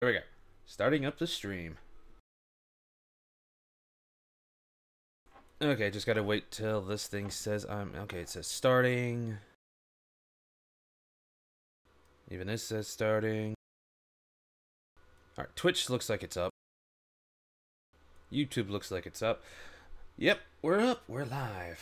There we go. Starting up the stream. Okay, just gotta wait till this thing says I'm... Okay, it says starting. Even this says starting. Alright, Twitch looks like it's up. YouTube looks like it's up. Yep, we're up. We're live.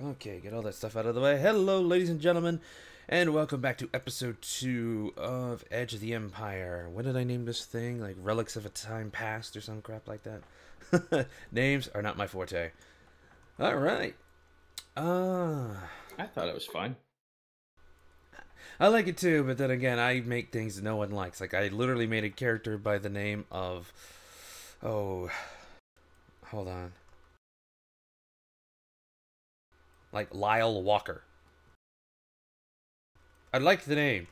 Okay, get all that stuff out of the way. Hello, ladies and gentlemen, and welcome back to episode 2 of Edge of the Empire. What did I name this thing? Like Relics of a Time Past or some crap like that? Names are not my forte. Alright. I thought it was fun. I like it too, but then again, I make things that no one likes. Like, I literally made a character by the name of... Oh... Hold on. Like Lyle Walker. I like the name.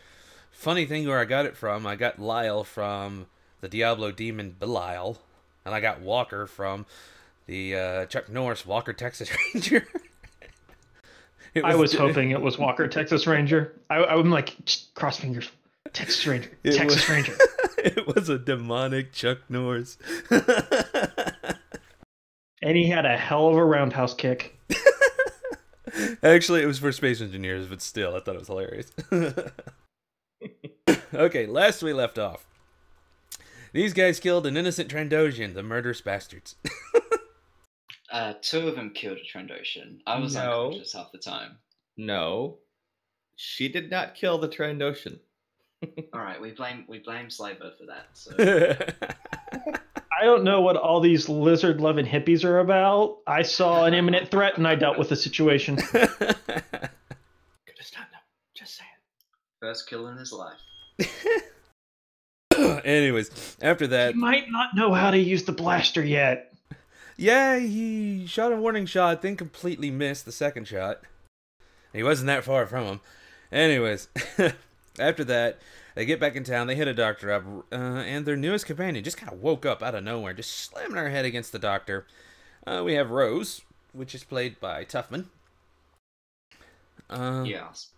Funny thing where I got it from, I got Lyle from the Diablo demon Belial, and I got Walker from the Chuck Norris Walker Texas Ranger. I was hoping it was Walker Texas Ranger. I'm like, cross fingers. Texas Ranger. Texas Ranger. It was a demonic Chuck Norris. And he had a hell of a roundhouse kick. Actually, it was for Space Engineers, but still, I thought it was hilarious. Okay, last we left off. These guys killed an innocent Trandoshan, the murderous bastards. Two of them killed a Trandoshan. I was unconscious half the time. No, she did not kill the Trandoshan. All right, we blame Slaver for that. So. I don't know what all these lizard-loving hippies are about. I saw an imminent threat and I dealt with the situation. Could have stopped him. Just saying. First kill in his life. Anyways, after that... He might not know how to use the blaster yet. Yeah, he shot a warning shot, then completely missed the second shot. He wasn't that far from him. Anyways, after that, they get back in town, they hit a doctor up, and their newest companion just kind of woke up out of nowhere, just slamming her head against the doctor. We have Rose, which is played by Tuffman. Yes.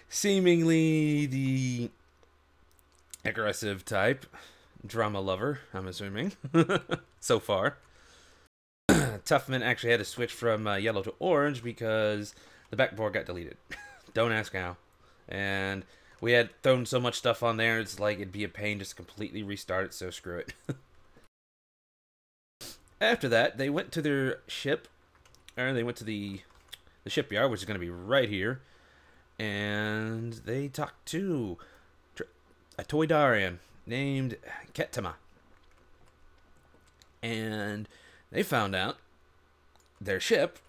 Seemingly the aggressive type. Drama lover, I'm assuming. So far. Tuffman actually had to switch from yellow to orange because the backboard got deleted. Don't ask how. And we had thrown so much stuff on there, it's like it'd be a pain just to completely restart it, so screw it. After that, they went to their ship, or they went to the shipyard, which is going to be right here, and they talked to a Toydarian named Ketama. And they found out their ship...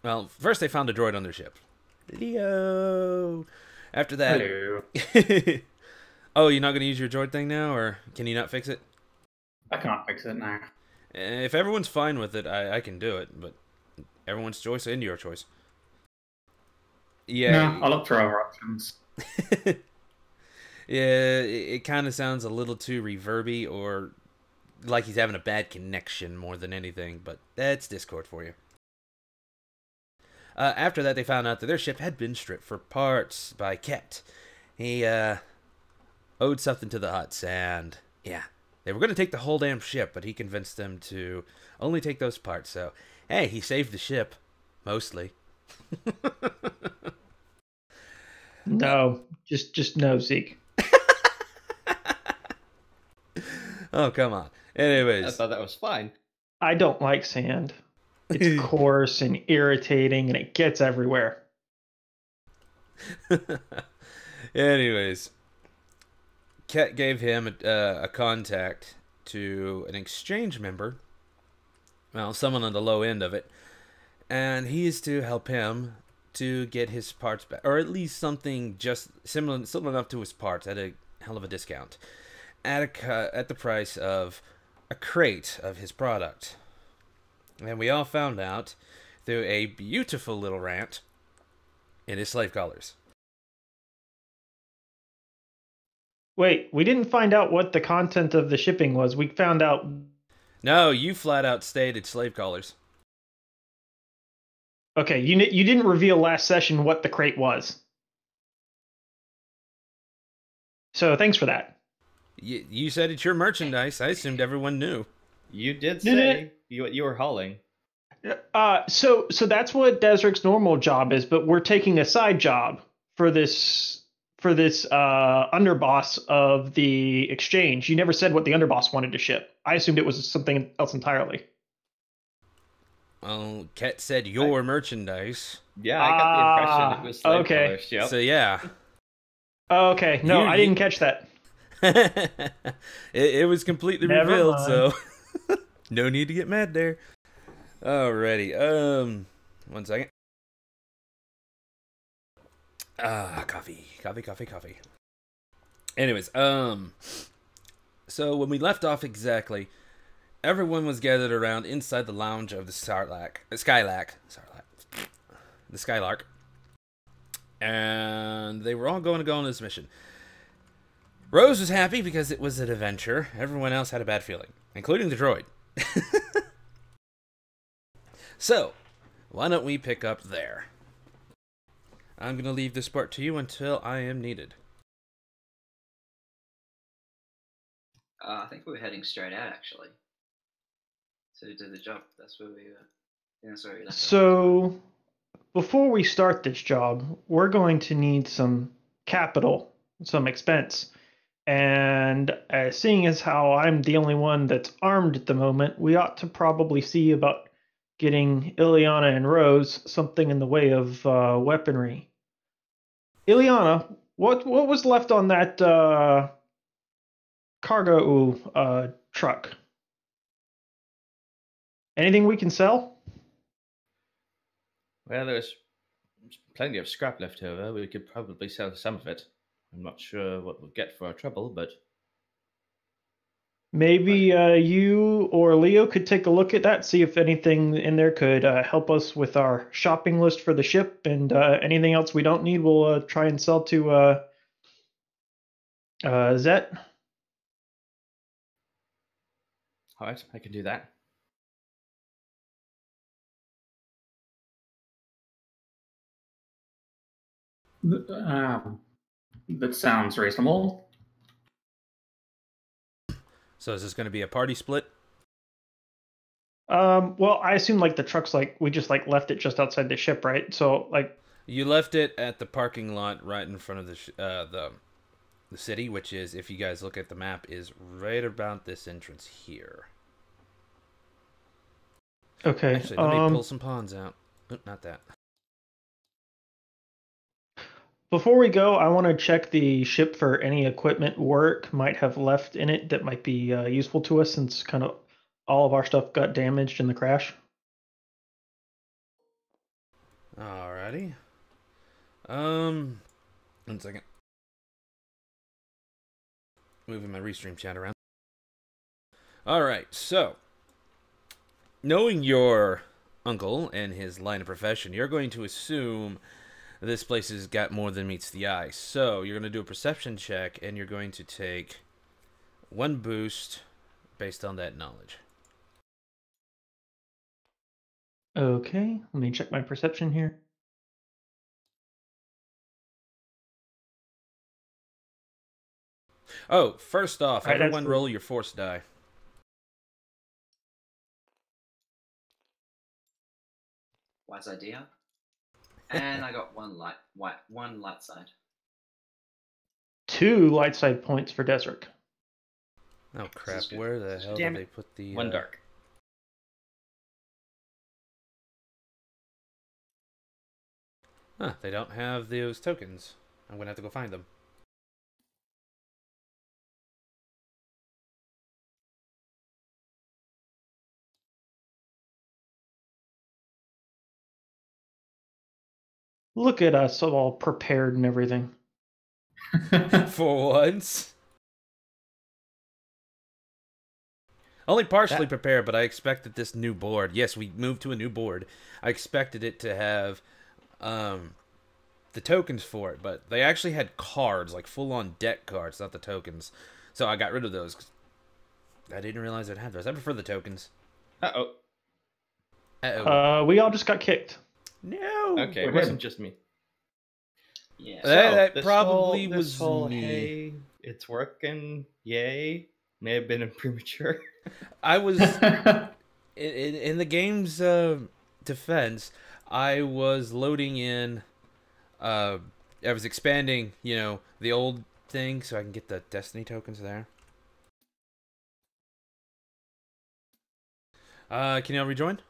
Well, first they found a droid on their ship. Leo. After that... Hello. Oh, you're not going to use your droid thing now, or can you not fix it? I can't fix it now. If everyone's fine with it, I can do it, but everyone's choice and your choice. Yeah. No, I'll look for other options. Yeah, it kind of sounds a little too reverby, or like he's having a bad connection more than anything, but that's Discord for you. After that, they found out that their ship had been stripped for parts by Ket. He owed something to the Hutts, and yeah, they were going to take the whole damn ship, but he convinced them to only take those parts, so hey, he saved the ship, mostly. No, just no, Zeke. Oh, come on. Anyways. I thought that was fine. I don't like sand. It's coarse and irritating and it gets everywhere. Anyways. Ket gave him a contact to an exchange member. Well, someone on the low end of it. And he is to help him to get his parts back. Or at least something just similar enough to his parts at a hell of a discount. At the price of a crate of his product. And we all found out through a beautiful little rant in his slave collars. Wait, we didn't find out what the content of the shipping was. We found out... No, you flat out stated slave collars. Okay, you didn't reveal last session what the crate was. So thanks for that. You said it's your merchandise. I assumed everyone knew. You did Did say what you were hauling. So that's what Desert's normal job is, but we're taking a side job for this underboss of the exchange. You never said what the underboss wanted to ship. I assumed it was something else entirely. Well, Ket said your merchandise. Yeah, I got the impression it was slave okay. colors. Yep. So yeah. Okay, no, I didn't catch that. it was completely Never revealed, mind. so no need to get mad there. Alrighty. 1 second. Coffee. Anyways, so when we left off exactly, everyone was gathered around inside the lounge of the Skylark, and they were all going to go on this mission. Rose was happy because it was an adventure. Everyone else had a bad feeling, including the droid. So, why don't we pick up there? I'm going to leave this part to you until I am needed. I think we were heading straight out, actually. To do the job. That's where we were. Yeah, that's where we left. So, before we start this job, we're going to need some capital, some expense. And seeing as how I'm the only one that's armed at the moment, we ought to probably see about getting Ileana and Rose something in the way of weaponry. Ileana, what was left on that cargo truck? Anything we can sell? Well, there's plenty of scrap left over. We could probably sell some of it. I'm not sure what we'll get for our trouble, but Maybe you or Leo could take a look at that, see if anything in there could help us with our shopping list for the ship, and anything else we don't need, we'll try and sell to Zet. all right, I can do that. That sounds reasonable. So is this going to be a party split? Well, I assume like the truck's like we just like left it just outside the ship, right? So like You left it at the parking lot right in front of the city, which is, if you guys look at the map, is right about this entrance here. okay. Actually, let me pull some pawns out. Oh, not that. Before we go, I want to check the ship for any equipment work might have left in it that might be useful to us, since kind of all of our stuff got damaged in the crash. Alrighty. 1 second. Moving my restream chat around. Alright, so knowing your uncle and his line of profession, you're going to assume this place has got more than meets the eye. So you're going to do a perception check, and you're going to take 1 boost based on that knowledge. Okay, let me check my perception here. Oh, first off, All right, that's everyone the- roll your force die. Wise idea. And I got one light side. 2 light side points for Desert. Oh This crap, is good. where the hell Damn did it. they put the... One dark. Huh, they don't have those tokens. I'm going to have to go find them. Look at us all prepared and everything. For once. Only partially prepared, but I expected this new board. Yes, we moved to a new board. I expected it to have the tokens for it, but they actually had cards, like full-on deck cards, not the tokens. So I got rid of those. I didn't realize I'd have those. I prefer the tokens. Uh-oh. Uh-oh. We all just got kicked. No! Okay, We're it wasn't good. just me. Yeah. That this probably whole, was this whole, me. hey, It's working. Yay. May have been premature. I was in the game's defense. I was loading in. I was expanding, the old thing, so I can get the Destiny tokens there. Can y'all rejoin?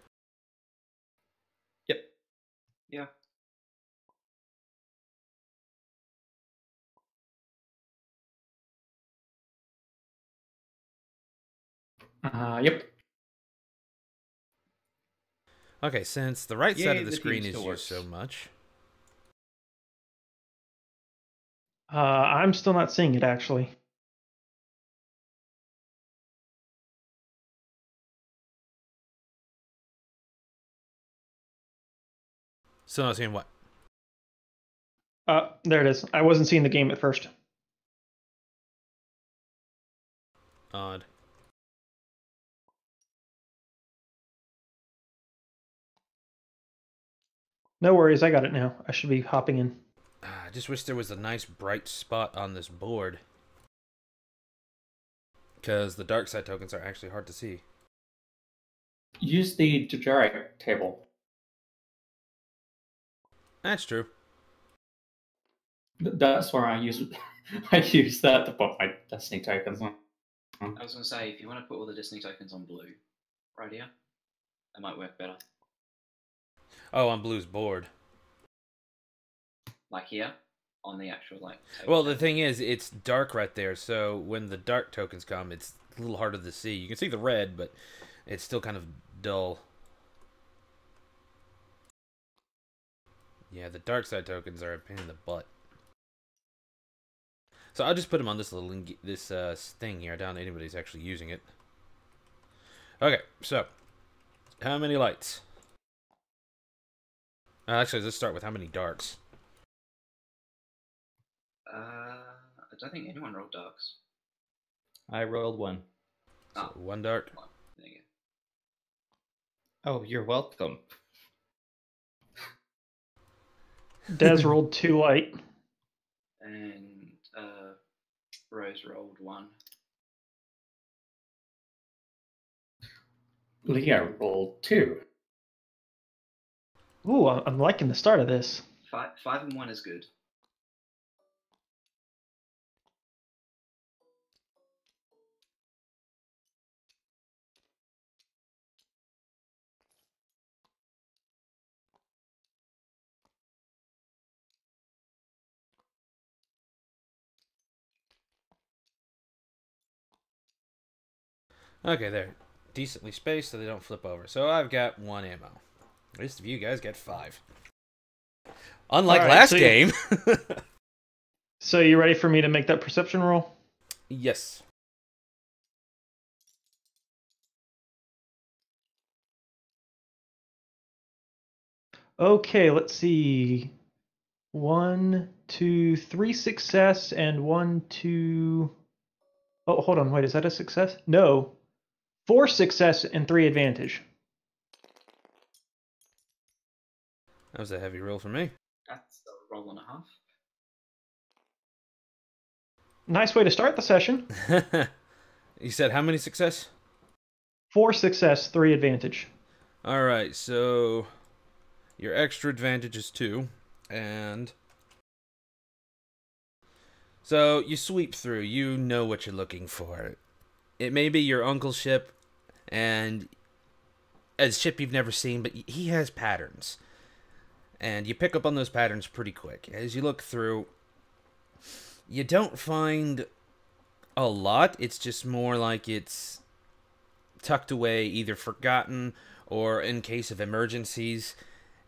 Yep. Yeah. Yep. Okay, since the right side Yay, of the the screen team is still used so works. much. I'm still not seeing it actually. Still not seeing what? There it is. I wasn't seeing the game at first. Odd. No worries, I got it now. I should be hopping in. I just wish there was a nice bright spot on this board. Because the dark side tokens are actually hard to see. Use the generic table. That's true. That's where I use I use that to put my Destiny tokens on. I was going to say, if you want to put all the Disney tokens on blue, right here, that might work better. Oh, on Blue's board. Like here, on the actual, table. Well, the thing is, it's dark right there, so when the dark tokens come, it's a little harder to see. You can see the red, but it's still kind of dull. Yeah, the dark side tokens are a pain in the butt. So I'll just put them on this little thing here. I doubt anybody's actually using it. Okay, so how many lights? Actually, let's start with how many darks. I don't think anyone rolled darks. I rolled 1. So one dark. One. There you Oh, you're welcome. Des rolled 2 light. go. And Rose rolled 1. Leo rolled 2. Ooh, I'm liking the start of this. 5 and 1 is good. Okay, they're decently spaced so they don't flip over. So I've got 1 ammo. The rest of you guys get 5. Unlike All right, last so game. So you ready for me to make that perception roll? Yes. Okay, let's see. 1, 2, 3 success and 1, 2. Oh, hold on. Wait, is that a success? No. 4 success and 3 advantage. That was a heavy roll for me. That's a roll and a half. Nice way to start the session. You said how many success? 4 success, 3 advantage. Alright, so your extra advantage is 2. And so you sweep through. You know what you're looking for. It may be your uncle's ship, and a ship you've never seen, but he has patterns. And you pick up on those patterns pretty quick. As you look through, you don't find a lot. It's just more like it's tucked away, either forgotten or in case of emergencies.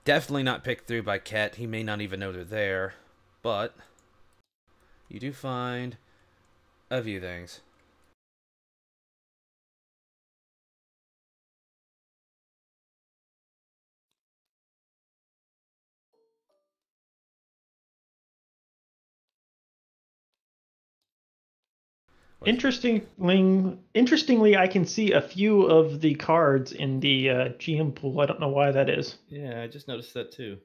Definitely not picked through by Ket. He may not even know they're there. But you do find a few things. Interestingly, I can see a few of the cards in the GM pool. I don't know why that is. Yeah, I just noticed that too.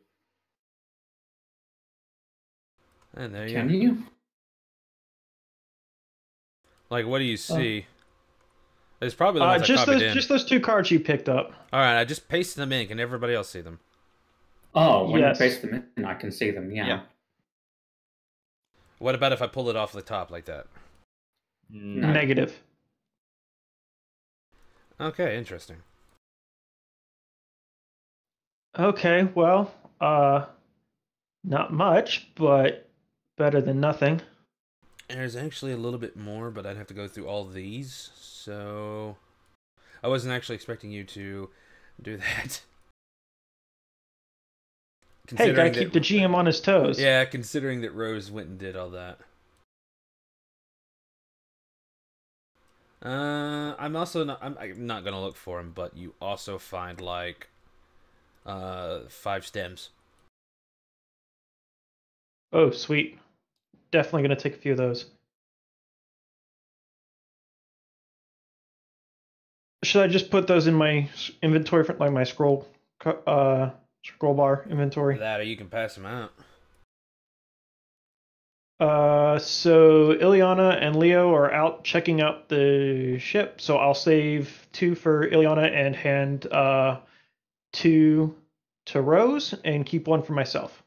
And there Can you you? Like, what do you see? It's probably the ones I just copied those, in. just those 2 cards you picked up. All right, I just pasted them in. Can everybody else see them? Oh, when Yes. you paste them in, I can see them, yeah. Yeah. What about if I pull it off the top like that? No. Negative. Okay, interesting. Okay, well, not much, but better than nothing. There's actually a little bit more, but I'd have to go through all these. So I wasn't actually expecting you to do that. Hey, gotta Considering keep that- the GM on his toes. Yeah, considering that Rose went and did all that. I'm also not. I'm not gonna look for him, but you also find like 5 stems. Oh, sweet. Definitely gonna take a few of those. Should I just put those in my inventory, for, like my scroll bar inventory? That, or you can pass them out. So Ileana and Leo are out checking out the ship, so I'll save 2 for Ileana and hand 2 to Rose and keep 1 for myself.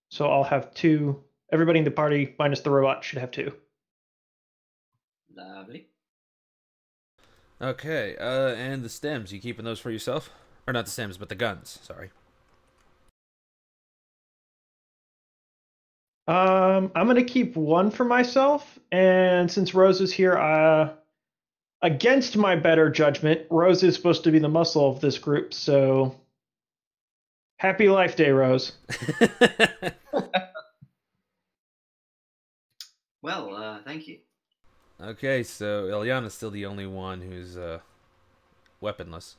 So I'll have 2. Everybody in the party minus the robot should have 2. Lovely. Okay, and the stems, you keeping those for yourself? Or not the stems, but the guns, sorry. I'm gonna keep 1 for myself, and since Rose is here, against my better judgment, Rose is supposed to be the muscle of this group, so happy Life Day, Rose. Well, thank you. Okay, so Ilyana's still the only one who's weaponless.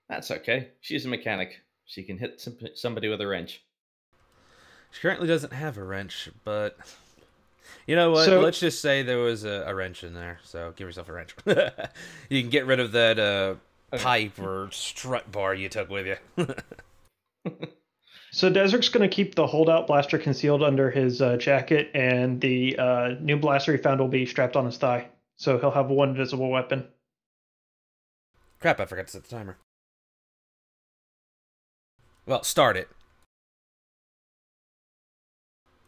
That's okay. She's a mechanic. She can hit somebody with a wrench. She currently doesn't have a wrench, but you know what? So- Let's just say there was a wrench in there, so give yourself a wrench. You can get rid of that pipe or strut bar you took with you. So Desert's going to keep the holdout blaster concealed under his jacket, and the new blaster he found will be strapped on his thigh. So he'll have 1 visible weapon. Crap, I forgot to set the timer. Well, start it.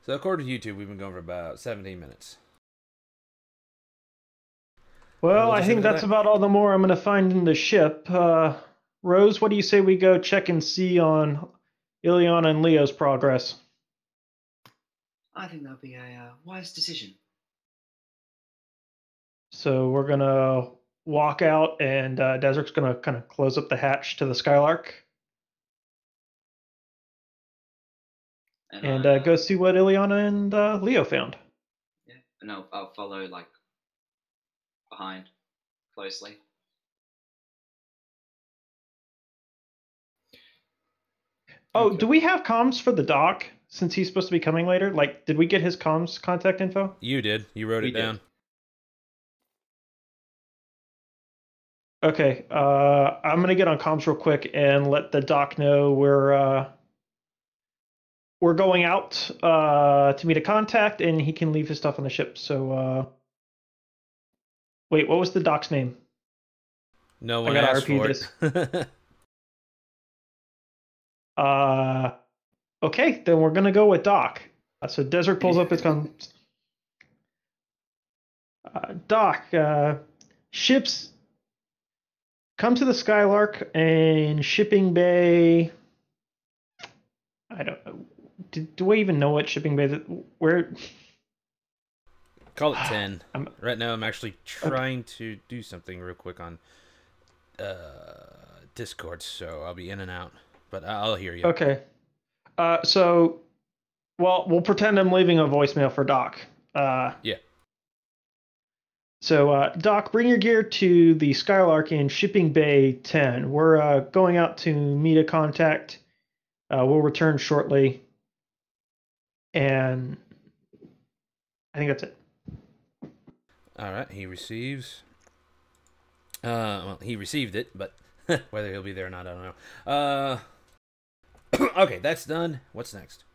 So according to YouTube, we've been going for about 17 minutes. Well, We'll I just think leave it at that's that. about all the more I'm going to find in the ship. Rose, what do you say we go check and see on Ileana and Leo's progress? I think that'll be a wise decision. So we're going to walk out, and Desert's going to kind of close up the hatch to the Skylark and go see what Ileana and Leo found. Yeah, and I'll follow like behind closely. Oh, Okay. do we have comms for the doc since he's supposed to be coming later? Like, did we get his comms contact info? You did. You wrote We it did. down. Okay, I'm gonna get on comms real quick and let the doc know we're going out to meet a contact, and he can leave his stuff on the ship. So, wait, what was the doc's name? No one gotta asked repeat for it. Okay, then we're gonna go with Doc. So Desert pulls up his comms. Doc, ships come to the Skylark and shipping bay. I don't know. Do I even know what shipping bay that where? Call it 10. I'm- Right now, I'm actually trying to do something real quick on Discord, so I'll be in and out. But I'll hear you. Okay. So, well, we'll pretend I'm leaving a voicemail for Doc. Yeah. So, Doc, bring your gear to the Skylark in Shipping Bay 10. We're going out to meet a contact. We'll return shortly. And I think that's it. All right. He receives. Well, he received it, but whether he'll be there or not, I don't know. Okay, that's done. What's next?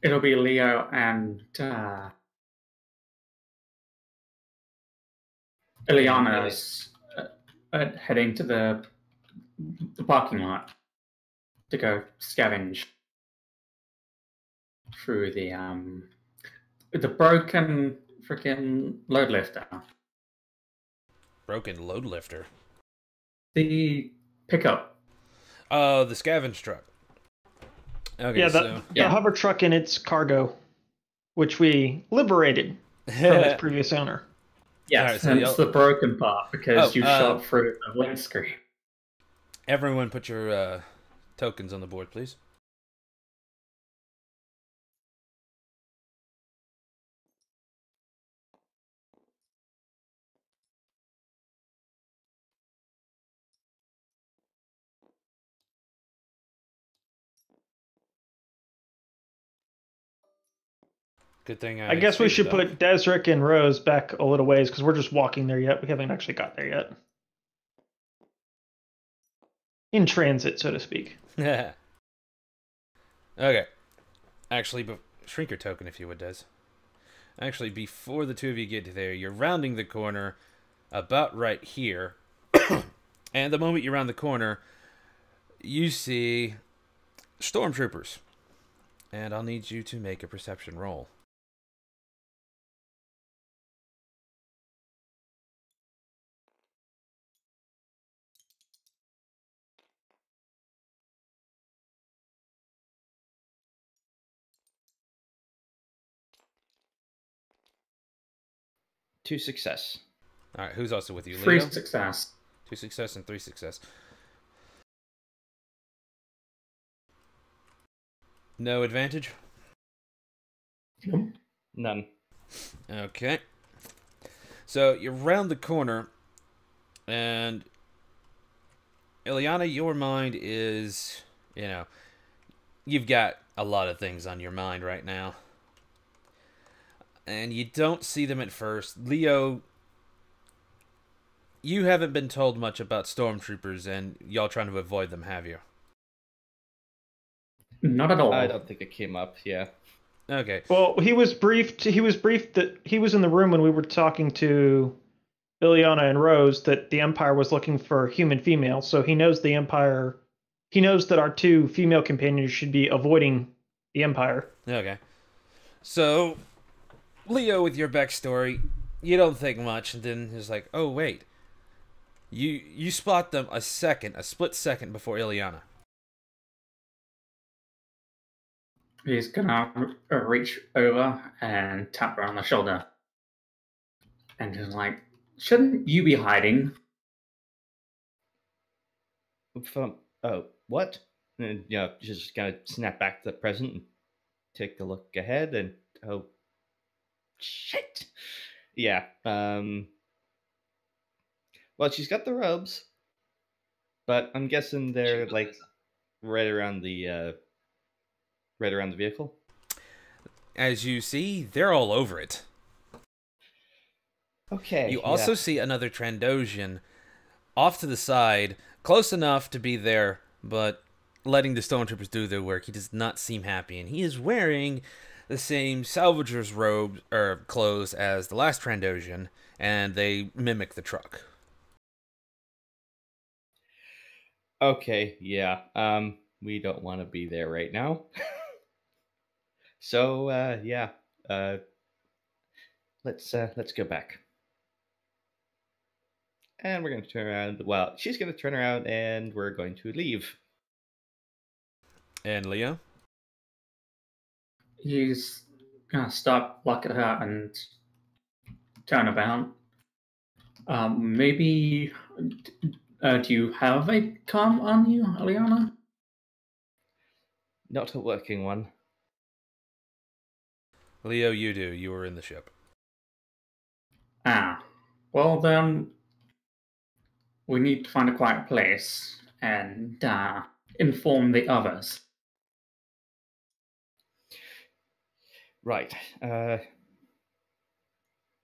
it'll be Leo and Ileana's heading to the parking lot to go scavenge through the broken freaking load lifter. Broken load lifter. The pickup. Oh, the scavenge truck. Okay, Yeah, so the hover truck and its cargo, which we liberated from its previous owner. Yes, Alright, so hence the broken part, because you shot through the windscreen. everyone put your tokens on the board, please. Good thing I guess we should put Desric and Rose back a little ways because we're just walking there yet. We haven't actually got there yet. In transit, so to speak. Okay. Actually, shrink your token if you would, Des. Actually, before the two of you get there, you're rounding the corner about right here. And the moment you round the corner, you see stormtroopers. And I'll need you to make a perception roll. Two success. All right, who's also with you, Leo? 3 success. 2 success and 3 success. No advantage? Nope. None. Okay. So you round the corner, and Ileana, your mind is, you've got a lot of things on your mind right now. And you don't see them at first. Leo, you haven't been told much about stormtroopers, and y'all trying to avoid them, have you? Not at all. I don't think it came up, yeah. Okay. Well, he was briefed that he was in the room when we were talking to Ileana and Rose that the Empire was looking for human female, so he knows the Empire. He knows that our two female companions should be avoiding the Empire. Okay. So, Leo, with your backstory, you don't think much, and then it's like, oh, wait. You spot them a split second before Ileana. He's gonna reach over and tap her on the shoulder. And he's like, shouldn't you be hiding? From, what? And, just kind of snap back to the present and take a look ahead and, oh, shit. Yeah. Well, she's got the robes, but I'm guessing they're, like, right around the vehicle. As you see, they're all over it. Okay. You also see another Trandoshan off to the side, close enough to be there, but letting the stormtroopers do their work. He does not seem happy, and he is wearing the same salvager's robe or clothes as the last Trandoshan, and they mimic the truck. Okay, yeah. We don't want to be there right now. So, yeah. Let's go back. And we're going to turn around. Well, she's going to turn around and we're going to leave. And Leo? He's gonna stop, look at her, and turn about. Maybe. Do you have a comm on you, Ileana? Not a working one. Leo, you do. You were in the ship. Ah. Well, then. We need to find a quiet place and inform the others. Right.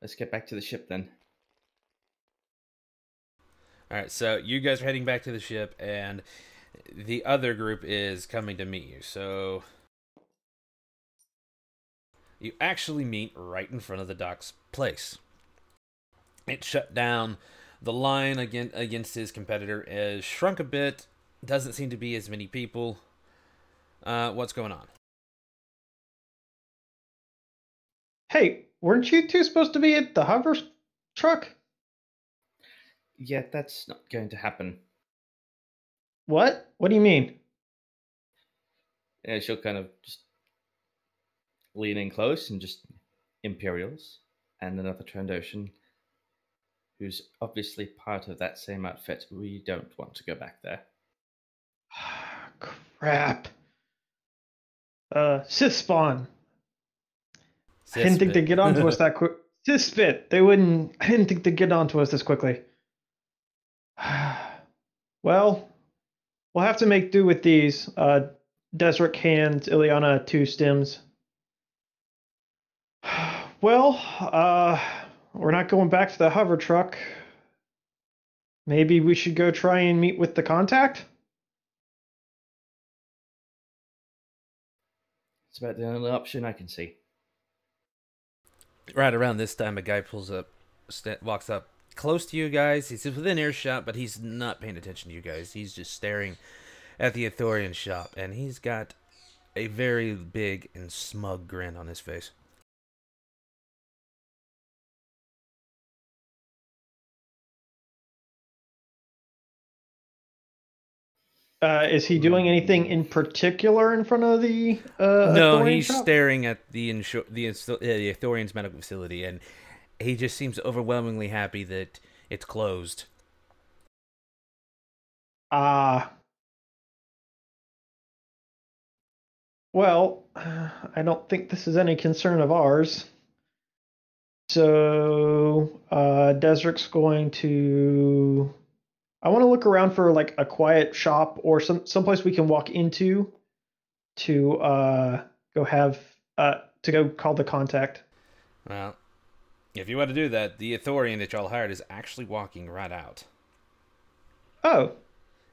Let's get back to the ship then. Alright, so you guys are heading back to the ship, and the other group is coming to meet you. So, you actually meet right in front of the doc's place. It shut down. The line against his competitor is shrunk a bit. Doesn't seem to be as many people. What's going on? Hey, weren't you two supposed to be at the hover truck? Yeah, that's not going to happen. What? What do you mean? She'll kind of just lean in close and just Imperials and another Trandoshan, who's obviously part of that same outfit. We don't want to go back there. Crap. Sith spawn. I didn't think they'd get onto us that quick. Sith spit. They wouldn't. I didn't think they'd get onto us this quickly. Well, we'll have to make do with these. Desric hands Ileana 2 stems. Well, we're not going back to the hover truck. Maybe we should go try and meet with the contact? It's about the only option I can see. Right around this time, a guy walks up close to you guys. He's within earshot, but he's not paying attention to you guys. He's just staring at the Ithorian shop, and he's got a very big and smug grin on his face. Is he doing anything in particular in front of the No, Ithorian he's shop? staring at the Ithorian's medical facility, and he just seems overwhelmingly happy that it's closed. Well, I don't think this is any concern of ours. So, Desric's going to... I want to look around for like a quiet shop or someplace we can walk into to go call the contact. Well, if you want to do that, the Ithorian that y'all hired is actually walking right out. Oh,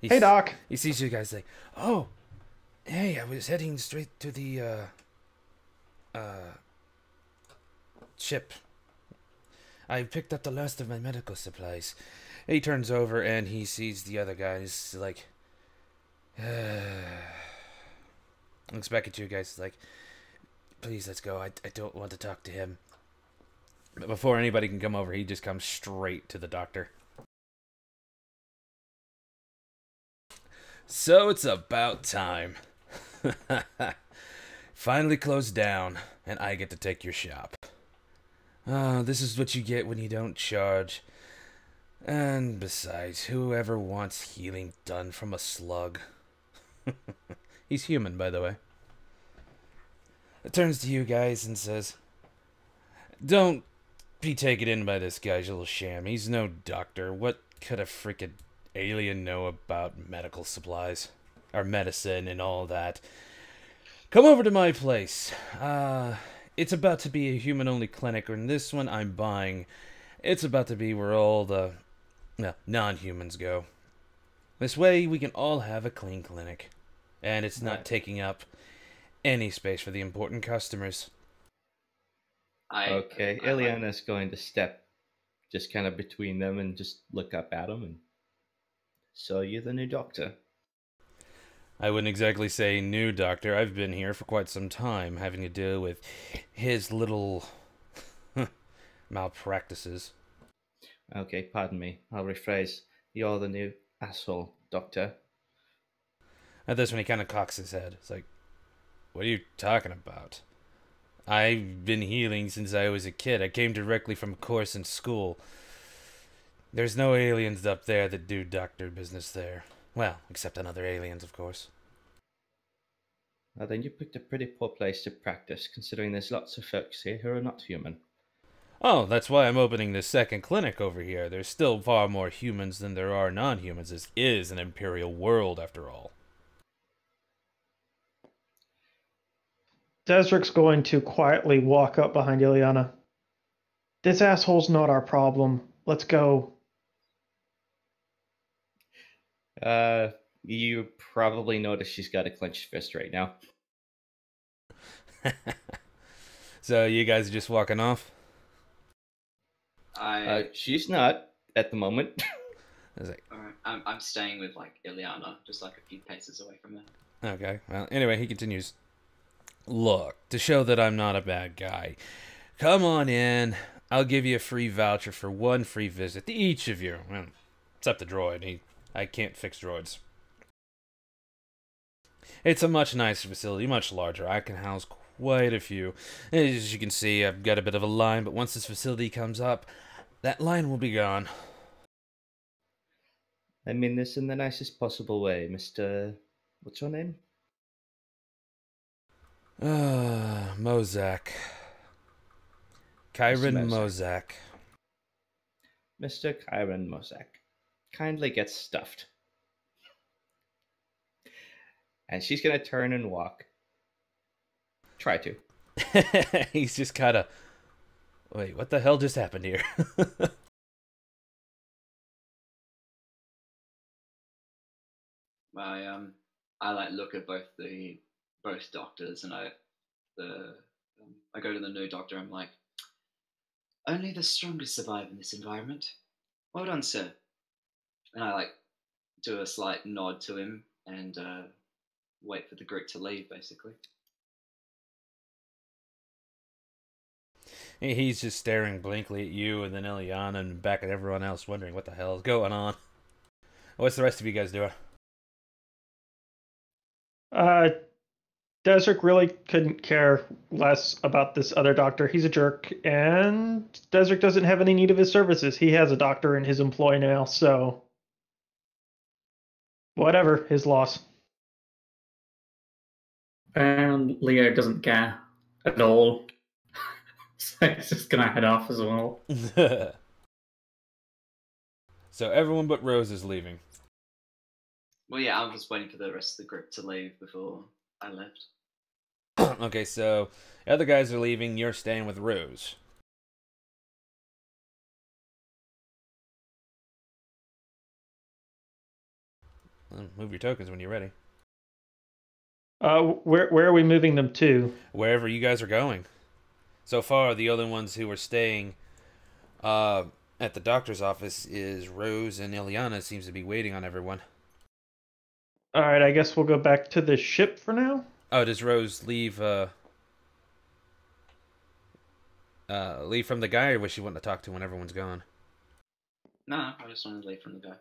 hey Doc. He sees you guys like, oh, hey, I was heading straight to the ship. I picked up the last of my medical supplies. He turns over and he sees the other guys like, looks back at you guys like, please, let's go. I don't want to talk to him. But before anybody can come over, he just comes straight to the doctor. So it's about time. Finally closed down, and I get to take your shop. This is what you get when you don't charge. And besides, whoever wants healing done from a slug? He's human, by the way. It turns to you guys and says, don't be taken in by this guy's little sham. He's no doctor. What could a freaking alien know about medical supplies? Or medicine and all that? Come over to my place. It's about to be a human-only clinic, and this one I'm buying. It's about to be where all the non-humans go. This way we can all have a clean clinic. And it's not taking up any space for the important customers. Okay, Ileana's going to step just kind of between them and just look up at him and... So you're the new doctor? I wouldn't exactly say new doctor. I've been here for quite some time, having to deal with his little malpractices. Okay, pardon me. I'll rephrase. You're the new asshole doctor. At this one, he kind of cocks his head. It's like, what are you talking about? I've been healing since I was a kid. I came directly from a course in school. There's no aliens up there that do doctor business there. Well, except on other aliens, of course. Well, then you picked a pretty poor place to practice, considering there's lots of folks here who are not human. Oh, that's why I'm opening this second clinic over here. There's still far more humans than there are non-humans. This is an imperial world, after all. Desric's going to quietly walk up behind Ileana. This asshole's not our problem. Let's go. You probably notice she's got a clenched fist right now. So you guys are just walking off? She's not at the moment. I was like, Alright, I'm staying with like Ileana, just like a few paces away from her. okay. Well, anyway, he continues. Look, to show that I'm not a bad guy, come on in. I'll give you a free voucher for one free visit to each of you. Well, except the droid. I can't fix droids. It's a much nicer facility, much larger. I can house quite a few. As you can see, I've got a bit of a line, but once this facility comes up, that line will be gone. I mean this in the nicest possible way, Mr. What's your name? Mozak. Kyron Mozak. Mr. Kyron Mozak. Kindly get stuffed. And she's gonna turn and walk. Try to. He's just kind of... Wait, what the hell just happened here? I like look at both doctors, and I go to the new doctor. I'm like, only the strongest survive in this environment. Well done, sir. And I like do a slight nod to him and wait for the group to leave, basically. He's just staring blankly at you and then Ileana and back at everyone else, wondering what the hell is going on. What's the rest of you guys doing? Desric really couldn't care less about this other doctor. He's a jerk, and Desric doesn't have any need of his services. He has a doctor in his employ now, so whatever, his loss. And Leo doesn't care at all. So he's just gonna head off as well. So everyone but Rose is leaving. Well, yeah, I was waiting for the rest of the group to leave before I left. Okay, so the other guys are leaving. You're staying with Rose. Well, move your tokens when you're ready. Where are we moving them to? Wherever you guys are going. So far, the only ones who are staying at the doctor's office is Rose, and Ileana seems to be waiting on everyone. All right, I guess we'll go back to the ship for now. Oh, does Rose leave leave from the guy, or was she wanting to talk to when everyone's gone? No, I just wanted to leave from the guy.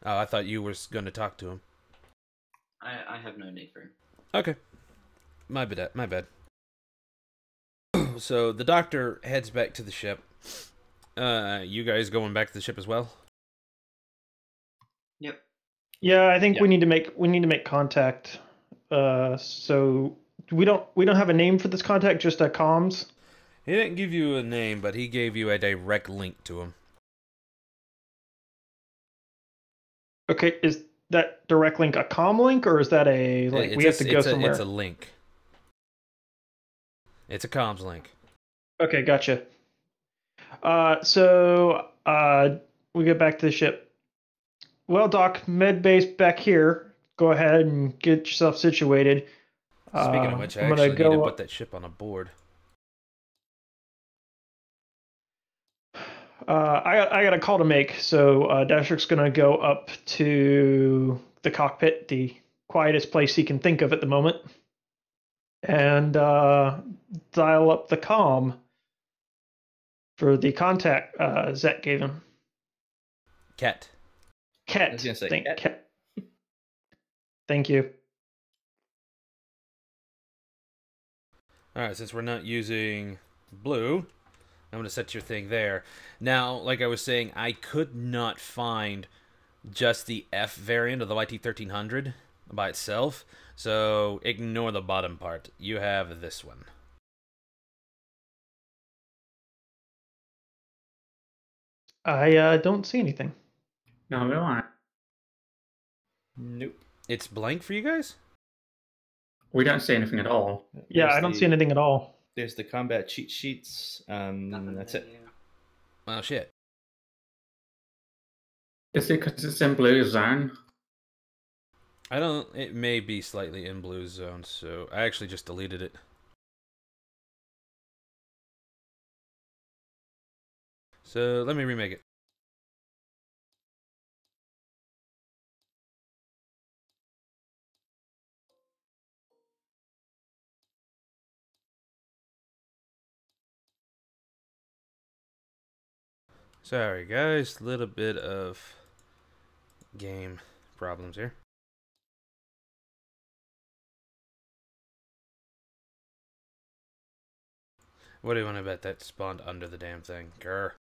Oh, I thought you were going to talk to him. I have no need for him. Okay. My bad. So the doctor heads back to the ship. You guys going back to the ship as well? Yep. Yeah, I think we need to make contact. So we don't have a name for this contact, just a comms. He didn't give you a name, but he gave you a direct link to him. Okay, is that direct link a comm link, or is that a we have to go somewhere? It's a link. It's a comms link. Okay, gotcha. So we get back to the ship. Well, Doc, med base back here. Go ahead and get yourself situated. Speaking of which, I actually need to put that ship on a board. I got a call to make, so Dashrik's gonna go up to the cockpit, the quietest place he can think of at the moment, and dial up the comm for the contact Zet gave him. Ket. I was gonna say Ket. Thank you. Alright, since we're not using blue, I'm going to set your thing there. Now, like I was saying, I could not find just the F variant of the YT1300 by itself, so ignore the bottom part. You have this one. I don't see anything. No, we don't. Nope. It's blank for you guys? We don't see anything at all. Yeah, I don't see anything at all. There's the combat cheat sheets. That's it. Well, shit. Is it because it's in blue zone? I don't... It may be slightly in blue zone, so I actually just deleted it. So let me remake it. Sorry guys, little bit of game problems here. What do you want to bet that spawned under the damn thing? Grr.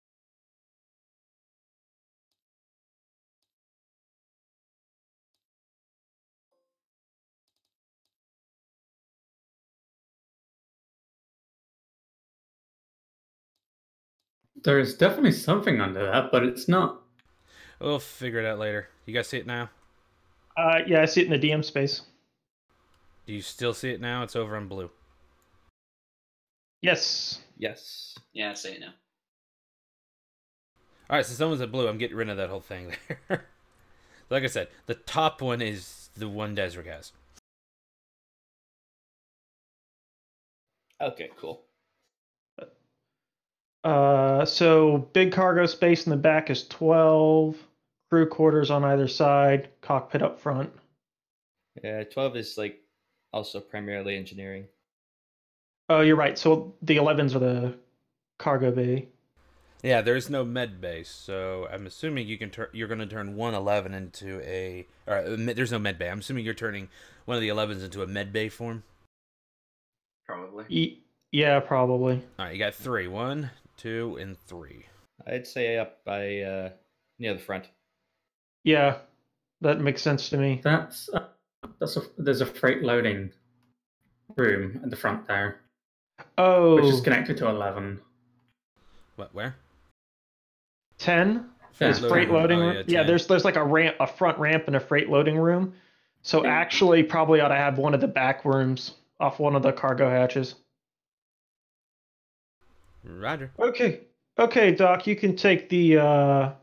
There's definitely something under that, but it's not. We'll figure it out later. You guys see it now? Yeah, I see it in the DM space. Do you still see it now? It's over in blue. Yes. Yes. Yeah, I see it now. Alright, so someone's at blue. I'm getting rid of that whole thing there. Like I said, the top one is the one Desric has. Okay, cool. So big cargo space in the back is 12. Crew quarters on either side. Cockpit up front. Yeah, 12 is like also primarily engineering. Oh, you're right. So the 11s are the cargo bay. Yeah, there's no med base, so I'm assuming you're going to turn 111 into a... there's no med bay. I'm assuming you're turning one of the 11s into a med bay form. Probably. Yeah, probably. Alright, you got 3. 1, 2, and 3. I'd say up by near the front. Yeah, that makes sense to me. There's a freight loading room at the front there, Oh, which is connected to 11. What, where? 10 Yeah. is freight loading Oh, room. yeah, Yeah, 10. there's like a front ramp and a freight loading room. So actually, probably ought to have one of the back rooms off one of the cargo hatches. Roger. Okay, Doc, you can take the all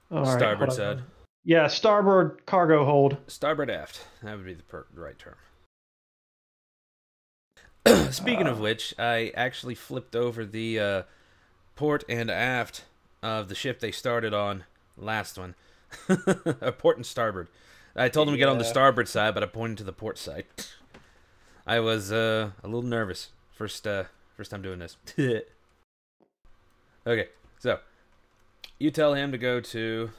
right, Starboard hold on. side. Yeah, starboard cargo hold. Starboard aft. That would be the right term. Speaking of which, I actually flipped over the port and aft of the ship they started on last one. Port and starboard. I told them to get on the starboard side, but I pointed to the port side. I was a little nervous. First time doing this. Okay, so you tell him to go to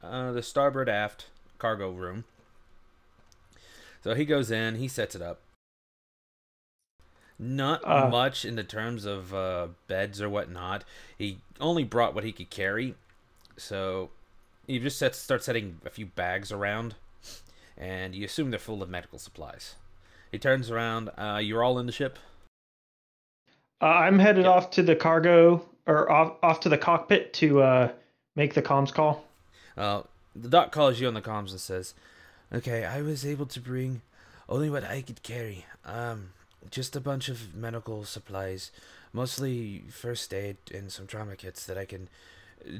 the starboard aft cargo room. So he goes in, he sets it up. Not much in the terms of beds or whatnot. He only brought what he could carry. So you just start setting a few bags around, and you assume they're full of medical supplies. He turns around. You're all in the ship? I'm headed off to the cargo, or off to the cockpit to make the comms call. The doc calls you on the comms and says, "Okay, I was able to bring only what I could carry. Just a bunch of medical supplies, mostly first aid and some trauma kits that I can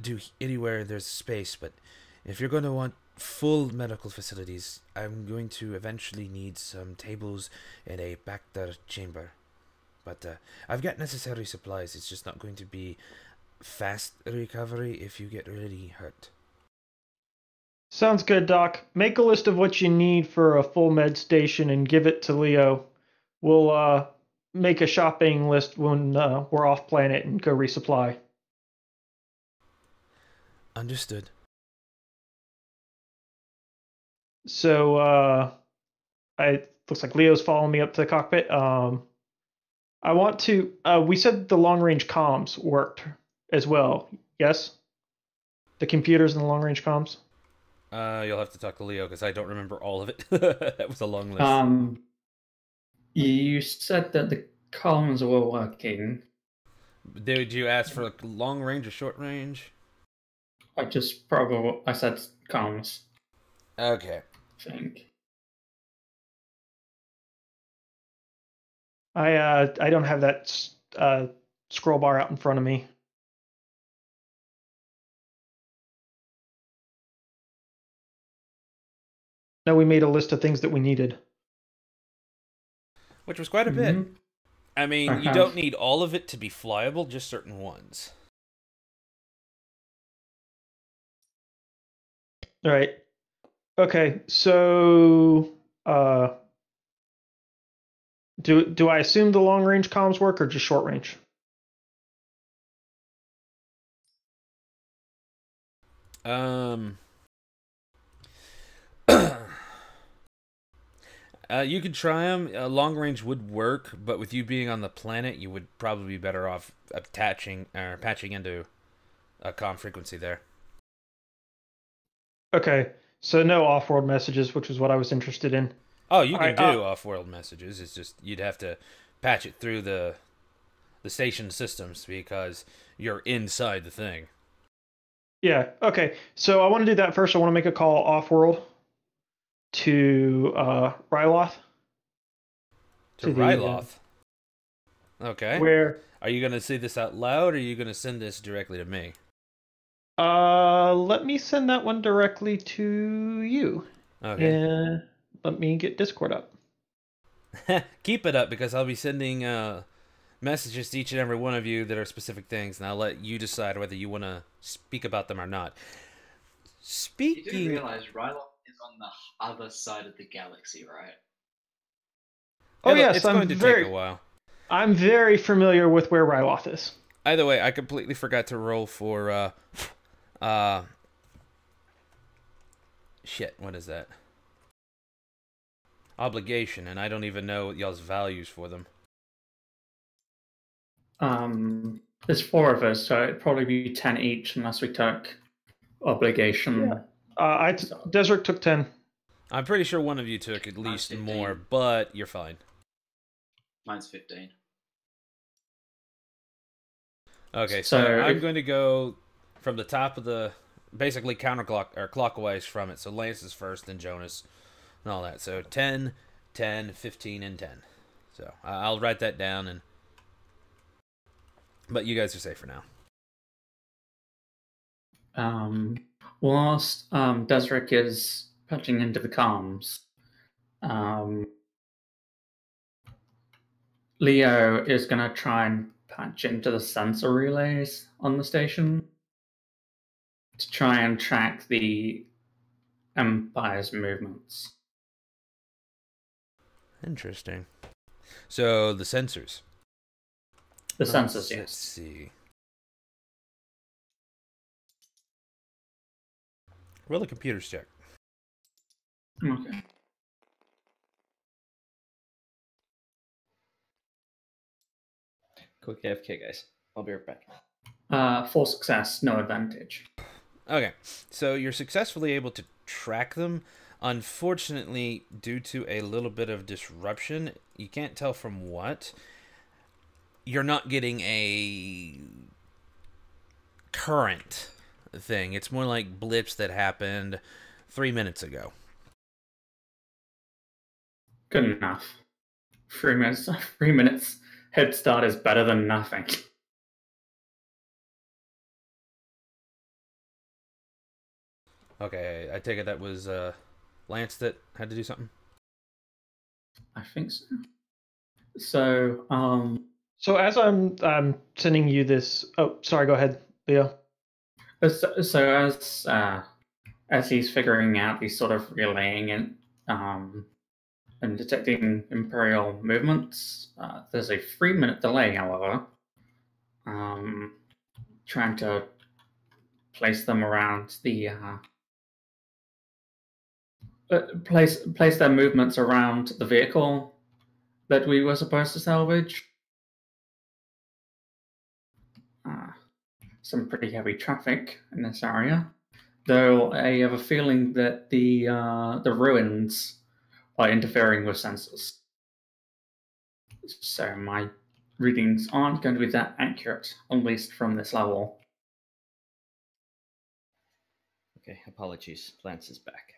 do anywhere there's space. But if you're going to want full medical facilities, I'm going to eventually need some tables and a Bacter chamber. But I've got necessary supplies. It's just not going to be fast recovery if you get really hurt." Sounds good, Doc. Make a list of what you need for a full med station and give it to Leo. We'll make a shopping list when we're off planet and go resupply. Understood. So looks like Leo's following me up to the cockpit. I want to. We said the long range comms worked as well. Yes, the computers and the long range comms. You'll have to talk to Leo because I don't remember all of it. That was a long list. You said that the columns were working. Did you ask for like long range or short range? I said columns. Okay. I think. I don't have that scroll bar out in front of me. No, we made a list of things that we needed. Which was quite a bit. I mean, you don't need all of it to be flyable, just certain ones. All right. Okay. So, do I assume the long range comms work or just short range? You could try them. Long range would work, but with you being on the planet, you would probably be better off attaching or patching into a comm frequency there. Okay. So no off-world messages, which is what I was interested in. Oh, you All can right, do off-world messages. It's just you'd have to patch it through the station systems because you're inside the thing. Yeah. Okay. So I want to do that first. I want to make a call off-world to Ryloth. To the, Ryloth. Okay. Where? Are you gonna say this out loud, or are you gonna send this directly to me? Let me send that one directly to you. Okay. And let me get Discord up. Keep it up because I'll be sending messages to each and every one of you that are specific things, and I'll let you decide whether you want to speak about them or not. You do Speaking. realize Ryloth is on the other side of the galaxy, right? Oh yes, it's going to take a while. I'm very familiar with where Ryloth is. Either way, I completely forgot to roll for shit, what is that? Obligation, and I don't even know y'all's values for them. There's 4 of us, so it'd probably be 10 each unless we took obligation. Yeah. Desert took 10. I'm pretty sure one of you took at least 15. more, but you're fine. Mine's 15. Okay, so I'm going to go from the top of the, basically clockwise from it. So Lance is first, then Jonas, and all that. So 10, 10, 15, and 10. So I'll write that down, but you guys are safe for now. Whilst Desric is patching into the comms, Leo is going to try and patch into the sensor relays on the station to try and track the Empire's movements. Interesting. So the sensors. The sensors, Let's yes. see. Roll a computers check. Okay. Quick AFK, guys. I'll be right back. Full success, no advantage. Okay, so you're successfully able to track them. Unfortunately, due to a little bit of disruption, you can't tell from what, you're not getting a current thing. It's more like blips that happened 3 minutes ago. Good enough. 3 minutes. 3 minutes head start is better than nothing. Okay, I take it that was Lance that had to do something? I think so. So, So as I'm sending you this. Oh, sorry. Go ahead, Leo. So as he's figuring out, he's sort of relaying it and detecting Imperial movements. There's a 3-minute delay, however. Trying to place them around the place their movements around the vehicle that we were supposed to salvage. Some pretty heavy traffic in this area, though I have a feeling that the ruins are interfering with sensors. So my readings aren't going to be that accurate, at least from this level. Okay, apologies. Lance is back.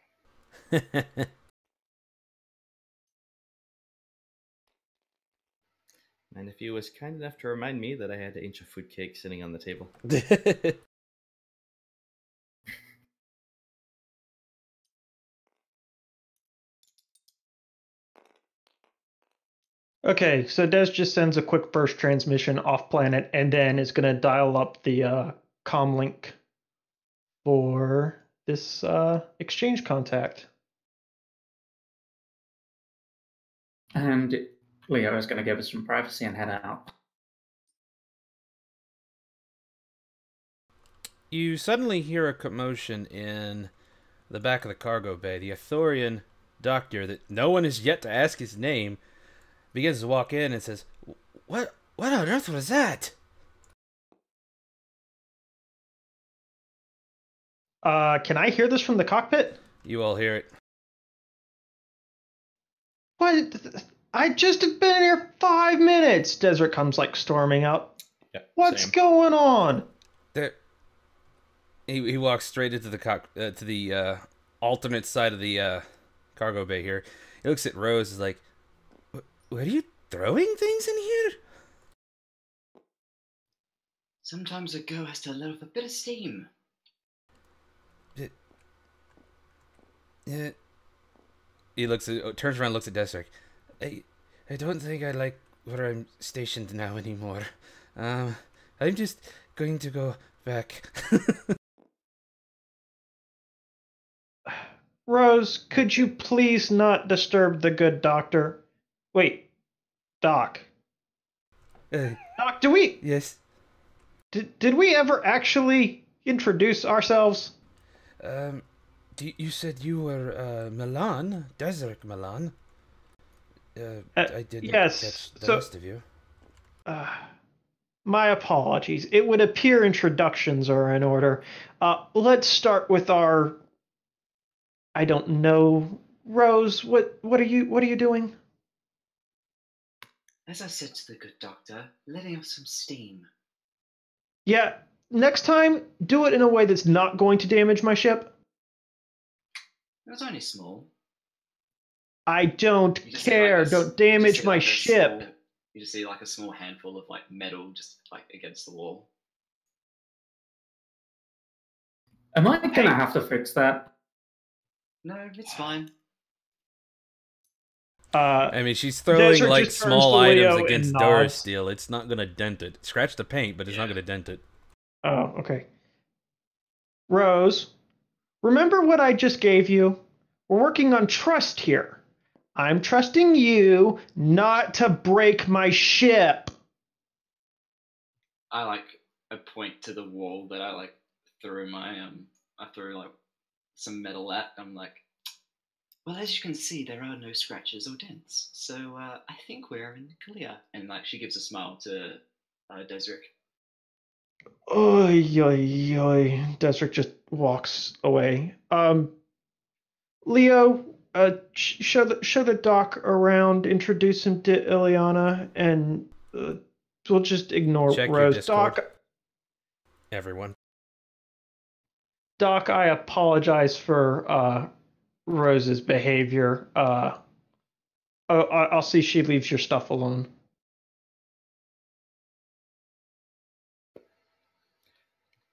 And if you was kind enough to remind me that I had an inch of food cake sitting on the table. Okay, so Des just sends a quick burst transmission off planet, and then is going to dial up the comm link for this exchange contact. And Leo is going to give us some privacy and head out. You suddenly hear a commotion in the back of the cargo bay. The Athorian doctor that no one has yet to ask his name begins to walk in and says, What on earth was that? Can I hear this from the cockpit? You all hear it. What? I just have been here 5 minutes. Desert comes like storming up. Yeah, What's same. going on? There. He walks straight into the alternate side of the cargo bay here. He looks at Rose. Is like, "What are you throwing things in here?" Sometimes a go has to let off a bit of steam. Yeah. He turns around, and looks at Desric. I don't think I like where I'm stationed now anymore. I'm just going to go back. Rose, could you please not disturb the good doctor? Wait, Doc. Doc, Yes. Did we ever actually introduce ourselves? You said you were Milan, Desric Milan. I didn't yes, catch the so- rest of you. My apologies. It would appear introductions are in order. Let's start with our... I don't know. Rose, what are you doing? As I said to the good doctor, letting off some steam. Yeah, next time, do it in a way that's not going to damage my ship. It was only small. I don't You just see, care. like, a- Don't you just damage see, my like, a ship. small- you just see like a small handful of like metal just like against the wall. Am I going to Hey. have to fix that? No, it's fine. I mean, she's throwing Desert like just turns small to Leo items and against nods. Durasteel. It's not gonna dent it. Scratch the paint, but it's not Yeah. gonna dent it. Oh, okay. Rose, remember what I just gave you? We're working on trust here. I'm trusting you not to break my ship. I like a point to the wall that I like threw my I threw like some metal at. I'm like, well, as you can see, there are no scratches or dents, so I think we're in the clear. And like she gives a smile to Desric. Oy, oy, oy. Desric just walks away. Leo, show the doc around, introduce him to Ileana, and we'll just ignore Check your Rose. Discord. Everyone. Doc, I apologize for Rose's behavior. I'll see she leaves your stuff alone.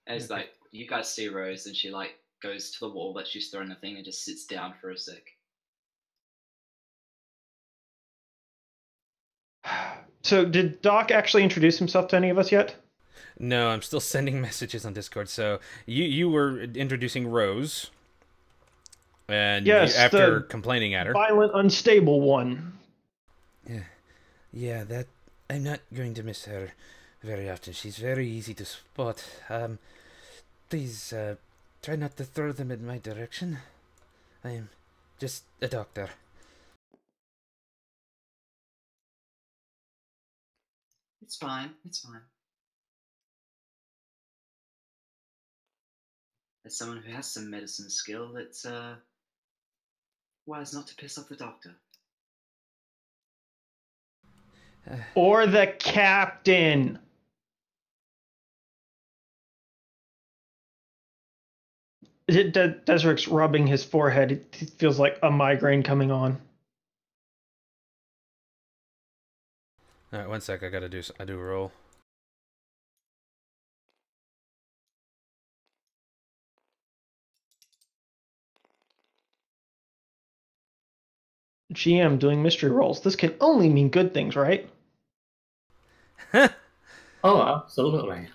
As like you guys see Rose, and she like goes to the wall that she's thrown the thing and just sits down for a sec. So, did Doc actually introduce himself to any of us yet? No, I'm still sending messages on Discord. So you were introducing Rose, and Yes, after the complaining at her. Violent, unstable one. Yeah, that I'm not going to miss her very often. She's very easy to spot. Please try not to throw them in my direction. I am just a doctor. It's fine. It's fine. As someone who has some medicine skill, it's wise not to piss off the doctor. Or the captain. Deseric's rubbing his forehead. It feels like a migraine coming on. All right, one sec. I do a roll. GM doing mystery rolls. This can only mean good things, right? Oh, absolutely.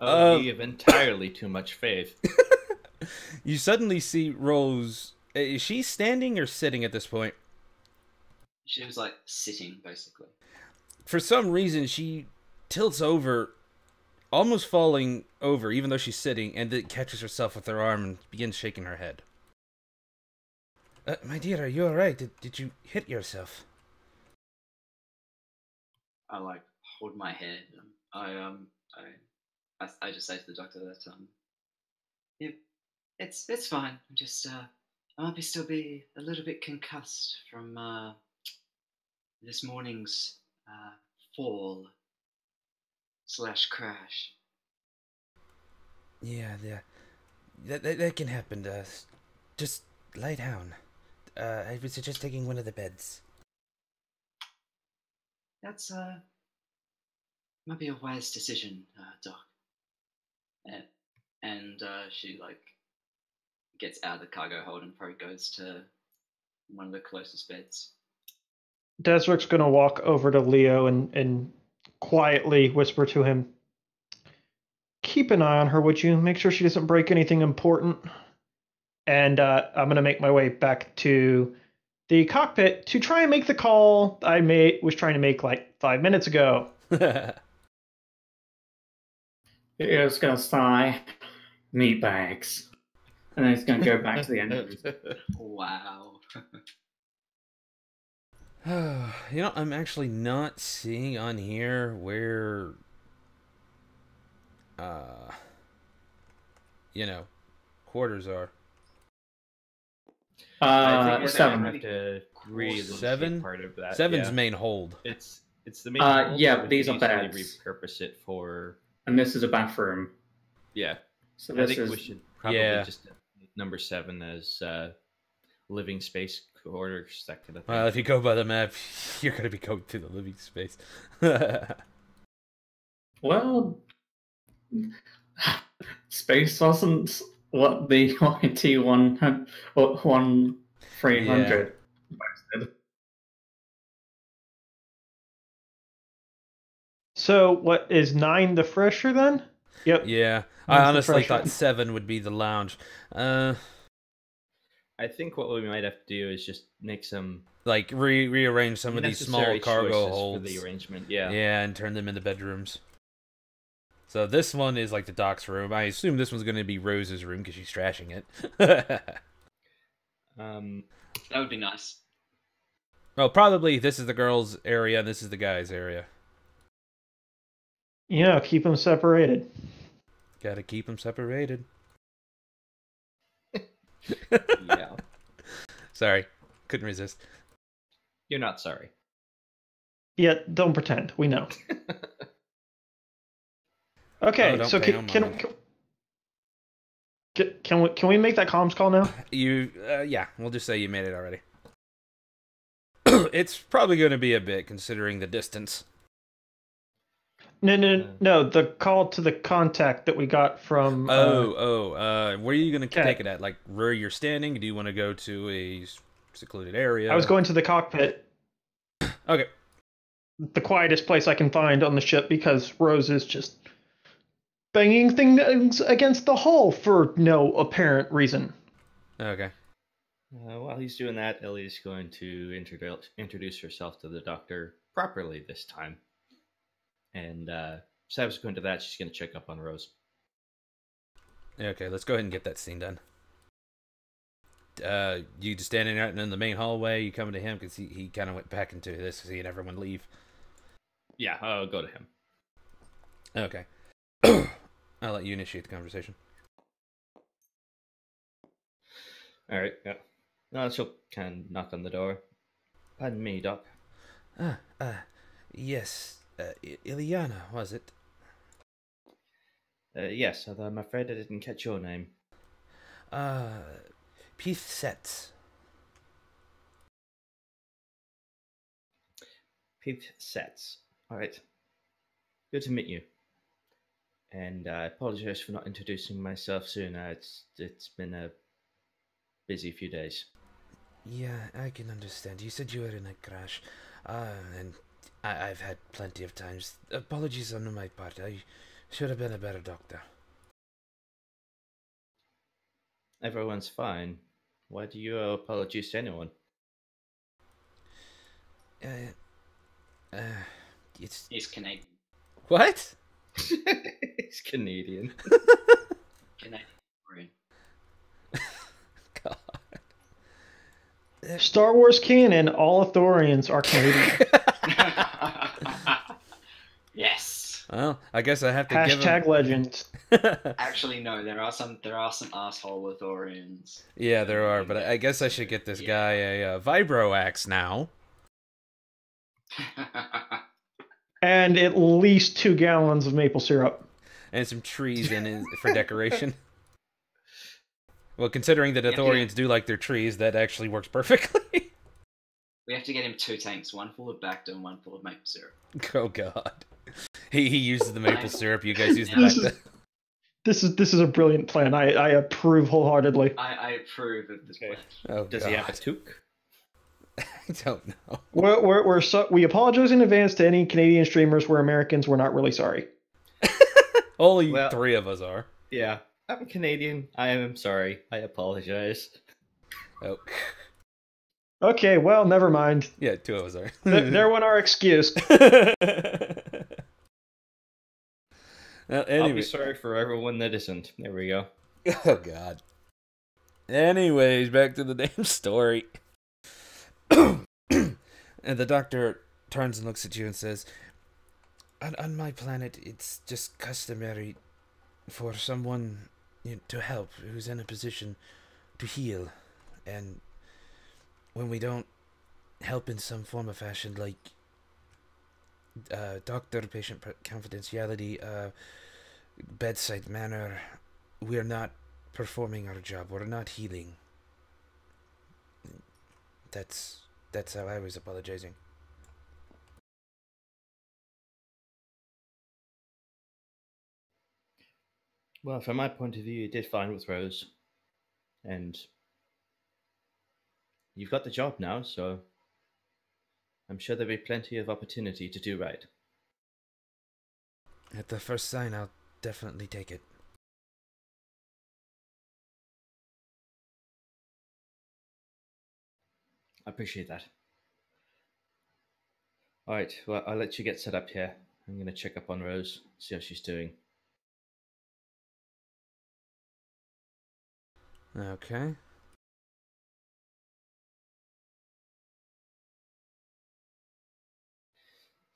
Oh, you have entirely too much faith. You suddenly see Rose. Is she standing or sitting at this point? She was like sitting, basically. For some reason, she tilts over, almost falling over, even though she's sitting, and then catches herself with her arm and begins shaking her head. My dear, are you alright? Did you hit yourself? I like hold my head. I just say to the doctor that yeah, it's fine. I'm just I might still be a little bit concussed from this morning's fall slash crash. Yeah, that can happen to us. Just lie down. I would suggest taking one of the beds. That's might be a wise decision, Doc. And she like gets out of the cargo hold and probably goes to one of the closest beds. Desric's going to walk over to Leo and quietly whisper to him, keep an eye on her, would you? Make sure she doesn't break anything important. And I'm going to make my way back to the cockpit to try and make the call I was trying to make like 5 minutes ago. It's going to sigh, meat bags. And then it's going to go back to the engine. Wow. You know, I'm actually not seeing on here where, you know, quarters are. I think we're 7. gonna have to re-illustrate Seven? part of that. Seven's yeah. main hold. It's the main. hold, yeah, but we these can are easily beds. repurpose it for. And this is a bathroom. Yeah. So I this think is... we should probably Yeah. just number 7 as living space quarters, that kind of thing. Well, if you go by the map, you're going to be going to the living space. Well, space wasn't what the YT 1300 boasted. So what is 9 the fresher then? Yep. Yeah, I That's the honestly fresh thought one. 7 would be the lounge. I think what we might have to do is just make some Like rearrange some of these small necessary cargo choices holds. for the arrangement. Yeah. Yeah, and turn them into bedrooms. So this one is like the doc's room. I assume this one's going to be Rose's room because she's trashing it. That would be nice. Well, probably this is the girls' area and this is the guys' area. Yeah, keep them separated. Gotta keep them separated. Yeah. Sorry, couldn't resist. You're not sorry. Yeah, don't pretend. We know. Okay, don't so pay no can we make that comms call now? Yeah, we'll just say you made it already. It's probably going to be a bit considering the distance. No, the call to the contact that we got from... Where are you going to okay. take it at? Like, where you're standing? Do you want to go to a secluded area? I was going to the cockpit. Okay. The quietest place I can find on the ship because Rose is just banging things against the hull for no apparent reason. Okay. While he's doing that, Ellie's going to introduce herself to the doctor properly this time. And subsequent to that, she's going to check up on Rose. Okay, let's go ahead and get that scene done. You just standing out in the main hallway, you coming to him because he kind of went back into this, seeing everyone leave. Yeah, I'll go to him. Okay. I'll let you initiate the conversation. All right, yeah. No, she'll kind of knock on the door. Pardon me, Doc. Yes. Ileana, was it? Yes, although I'm afraid I didn't catch your name. Peace Sets. Peep Sets. All right. Good to meet you. And I apologize for not introducing myself sooner. It's been a busy few days. Yeah, I can understand. You said you were in a crash. And I've had plenty of times. Apologies on my part. I should have been a better doctor. Everyone's fine. Why do you owe apologies to anyone? Uh, it's He's Canadian. what? He's Canadian. Canadian. Korean. God. Star Wars canon, all Ithorians are Canadian. Yes. Well, I guess I have to give Hashtag legends. him... Actually, no. There are some asshole Lithorians. Yeah, there are, but I guess I should get this guy a vibro axe now. And at least 2 gallons of maple syrup. And some trees in it for decoration. Well, considering that Ithorians do like their trees, that actually works perfectly. We have to get him 2 tanks, one full of Bacta and one full of maple syrup. Oh God. He uses the maple syrup. You guys use the Bacta. This is a brilliant plan. I approve wholeheartedly. I approve of this plan. Oh, Does he have a toque? I don't know. We apologize in advance to any Canadian streamers. We're Americans. We're not really sorry. Only Well- 3 of us are. Yeah. I'm Canadian. I am sorry. I apologize. Oh. Okay, well, never mind. Yeah, 2 of us are. There went our excuse. Well, I'll anyway. be sorry for everyone that isn't. There we go. Oh God. Anyways, back to the damn story. And the doctor turns and looks at you and says, on my planet, it's just customary for someone to help who's in a position to heal. And when we don't help in some form or fashion, like doctor-patient confidentiality, bedside manner, we're not performing our job. We're not healing. That's how I was apologizing. Well, from my point of view, you did fine with Rose. And you've got the job now, so I'm sure there'll be plenty of opportunity to do right. At the first sign, I'll definitely take it. I appreciate that. Alright, well, I'll let you get set up here. I'm going to check up on Rose, see how she's doing. Okay.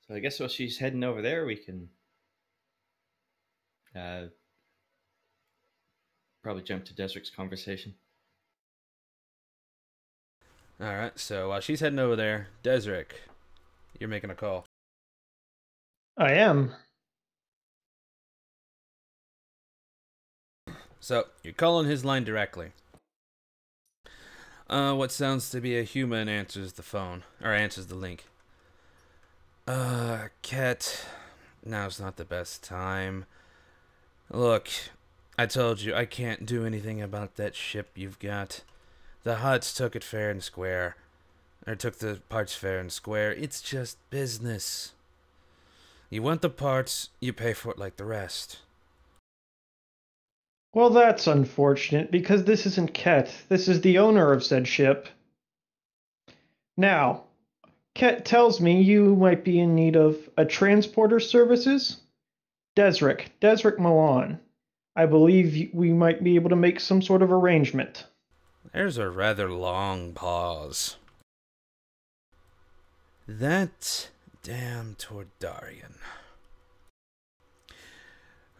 So I guess while she's heading over there, we can probably jump to Desric's conversation. Alright, so while she's heading over there, Desric, you're making a call. I am. So, you're calling his line directly. What sounds to be a human answers the phone, or answers the link. Ket, now's not the best time. Look, I told you I can't do anything about that ship you've got. The Huts took it fair and square. Or took the parts fair and square. It's just business. You want the parts, you pay for it like the rest. Well, that's unfortunate, because this isn't Ket. This is the owner of said ship. Now, Ket tells me you might be in need of a transporter services? Desric Milan. I believe we might be able to make some sort of arrangement. There's a rather long pause. That damn Tordarian.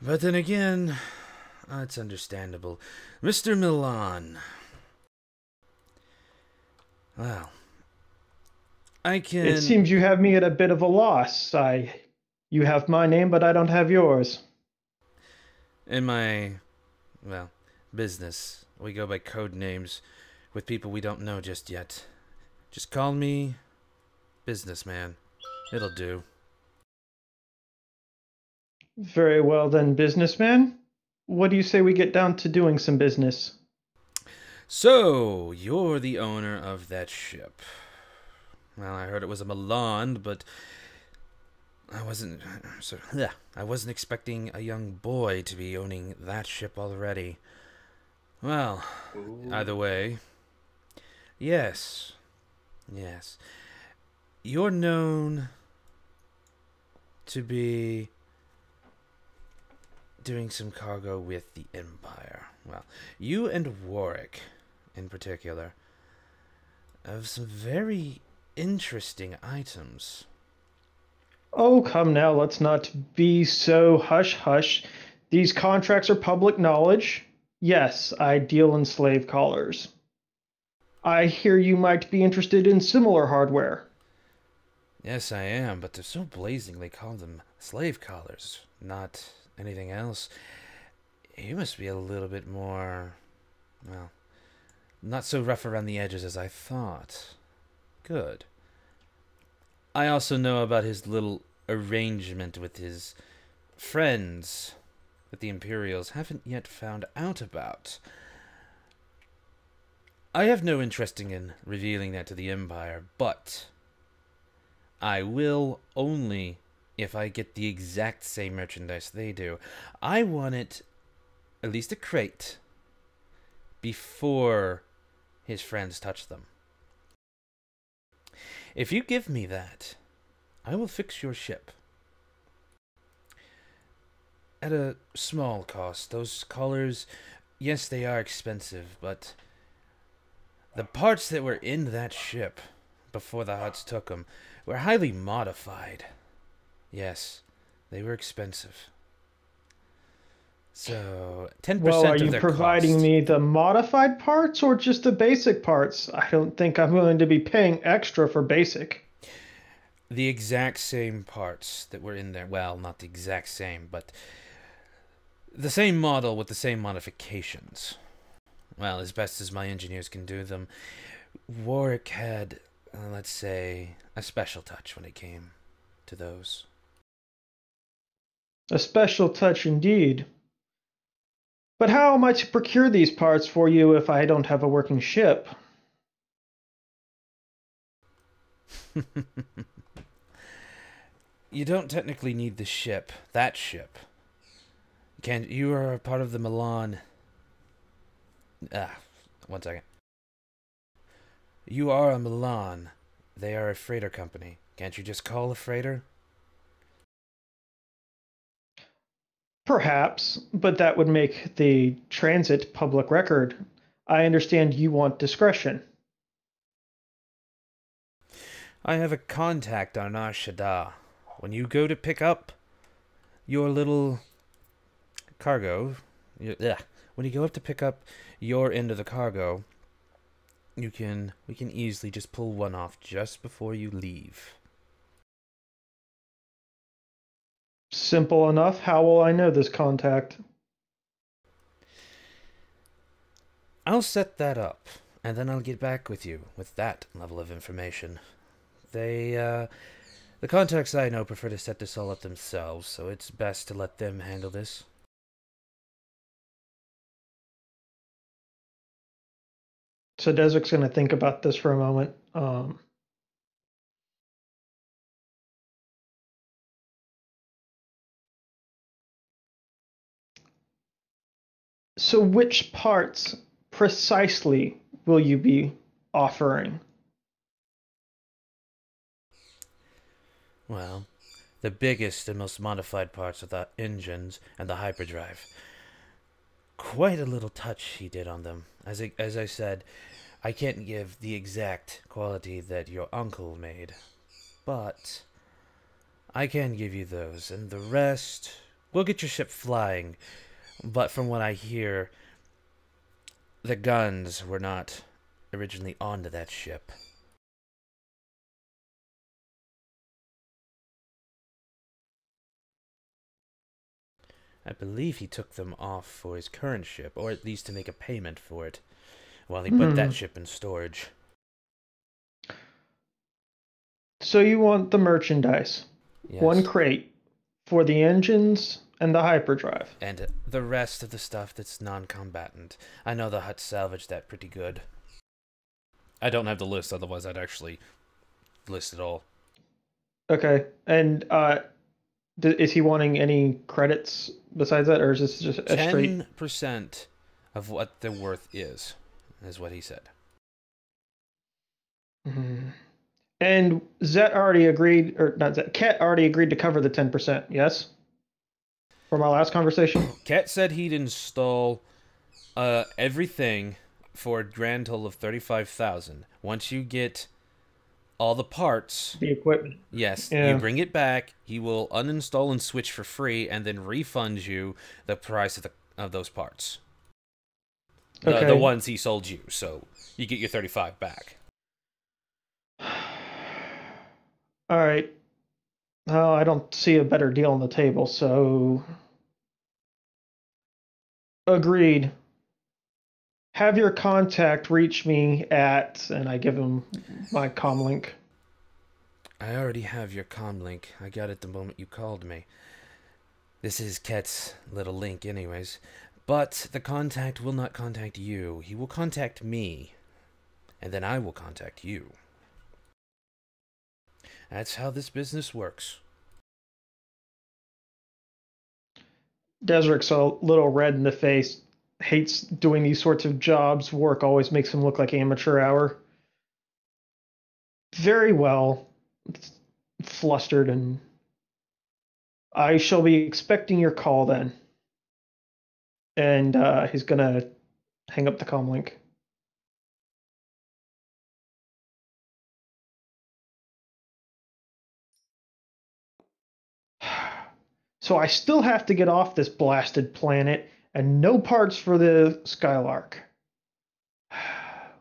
But then again, it's understandable. Mr. Milan. Well, I can... It seems you have me at a bit of a loss. You have my name, but I don't have yours. In my, well, business, we go by code names with people we don't know just yet. Just call me Businessman. It'll do. Very well then, businessman. What do you say we get down to doing some business? So, you're the owner of that ship. Well, I heard it was a Milan, but I wasn't expecting a young boy to be owning that ship already. Well, Ooh. either way, yes. Yes. You're known to be doing some cargo with the Empire. Well, you and Warwick, in particular, have some very interesting items. Oh, come now, let's not be so hush-hush. These contracts are public knowledge. Yes, I deal in slave collars. I hear you might be interested in similar hardware. Yes, I am, but they're so blazing they call them slave collars, not anything else. You must be a little bit more, well, not so rough around the edges as I thought. Good. I also know about his little arrangement with his friends that the Imperials haven't yet found out about. I have no interest in revealing that to the Empire, but I will only if I get the exact same merchandise they do. I want it, at least a crate, before his friends touch them. If you give me that, I will fix your ship. At a small cost. Those collars, yes, they are expensive, but the parts that were in that ship before the Hutts took them were highly modified. Yes, they were expensive. So, 10% Well, are of you their providing cost. me the modified parts or just the basic parts? I don't think I'm willing to be paying extra for basic. The exact same parts that were in there. Well, not the exact same, but the same model with the same modifications. Well, as best as my engineers can do them. Warwick had, let's say, a special touch when it came to those. A special touch indeed. But how am I to procure these parts for you if I don't have a working ship? You don't technically need the ship. That ship. You are a part of the Milan. One second. You are a Milan. They are a freighter company. Can't you just call a freighter? Perhaps, but that would make the transit public record. I understand you want discretion. I have a contact on Ashada. When you go to pick up your little cargo, when you go up to pick up your end of the cargo, we can easily just pull one off just before you leave. Simple enough. How will I know this contact? I'll set that up, and then I'll get back with you with that level of information. The contacts I know prefer to set this all up themselves, so it's best to let them handle this. So Desert's going to think about this for a moment. So which parts precisely will you be offering? Well, the biggest and most modified parts are the engines and the hyperdrive. Quite a little touch he did on them. As I said, I can't give the exact quality that your uncle made, but I can give you those, and the rest, we'll get your ship flying. But from what I hear, the guns were not originally onto that ship. I believe he took them off for his current ship, or at least to make a payment for it, while he put that ship in storage. So you want the merchandise. Yes. One crate for the engines and the hyperdrive. And the rest of the stuff that's non-combatant. I know the Hutts salvaged that pretty good. I don't have the list, otherwise I'd actually list it all. Okay. And is he wanting any credits besides that, or is this just a straight? 10% of what their worth is what he said. Mhm. And Zet already agreed, or not Zet, Ket already agreed to cover the 10%, yes? From our last conversation? Ket said he'd install everything for a grand total of 35,000. Once you get all the parts, The equipment. yes, Yeah. you bring it back. He will uninstall and switch for free, and then refund you the price of those parts. Okay. The ones he sold you, so you get your 35 back. All right. Well, I don't see a better deal on the table, so agreed. Have your contact reach me at, and I give him my comm link. I already have your comm link. I got it the moment you called me. This is Ket's little link anyways. But the contact will not contact you. He will contact me. And then I will contact you. That's how this business works. Deseric's a little red in the face. Hates doing these sorts of jobs. Work always makes him look like amateur hour. Very well. Flustered, and I shall be expecting your call then. And he's gonna hang up the comm link. So I still have to get off this blasted planet, and no parts for the Skylark.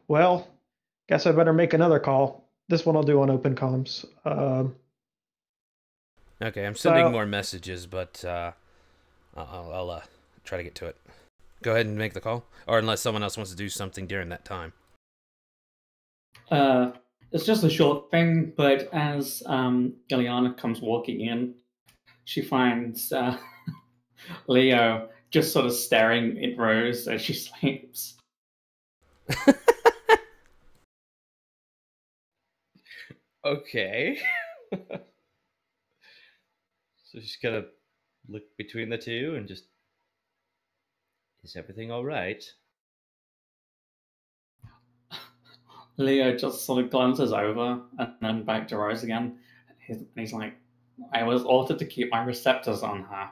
Well, guess I better make another call. This one I'll do on open comms. Okay, I'm sending more messages, but I'll try to get to it. Go ahead and make the call, or unless someone else wants to do something during that time. It's just a short thing, but as Ileana comes walking in, she finds Leo just sort of staring at Rose as she sleeps. Okay. So she's gonna look between the two and just, is everything all right? Leo just sort of glances over and then back to Rose again. He's like, I was ordered to keep my receptors on her.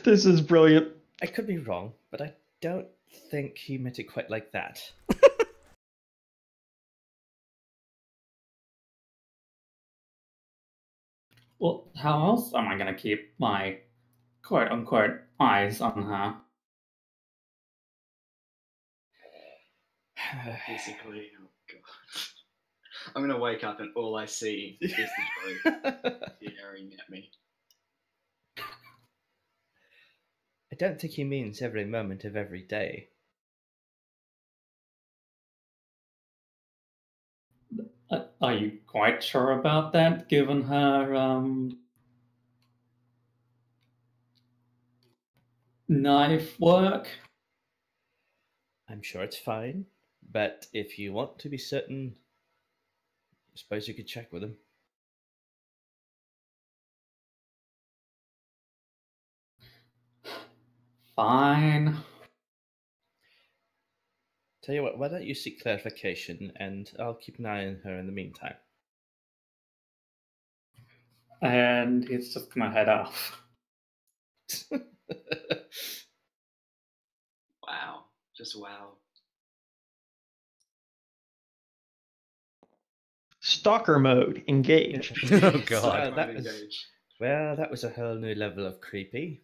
This is brilliant. I could be wrong, but I don't think he meant it quite like that. Well, how else am I going to keep my quote-unquote eyes on her? Basically, oh god. I'm gonna wake up and all I see is the joke staring at me. I don't think he means every moment of every day. Are you quite sure about that, given her knife work? I'm sure it's fine, but if you want to be certain, I suppose you could check with him. Fine. Tell you what, why don't you seek clarification, and I'll keep an eye on her in the meantime. And he's just gonna head off. Wow. Just wow. Stalker mode, engage. Oh god. That was, well, that was a whole new level of creepy.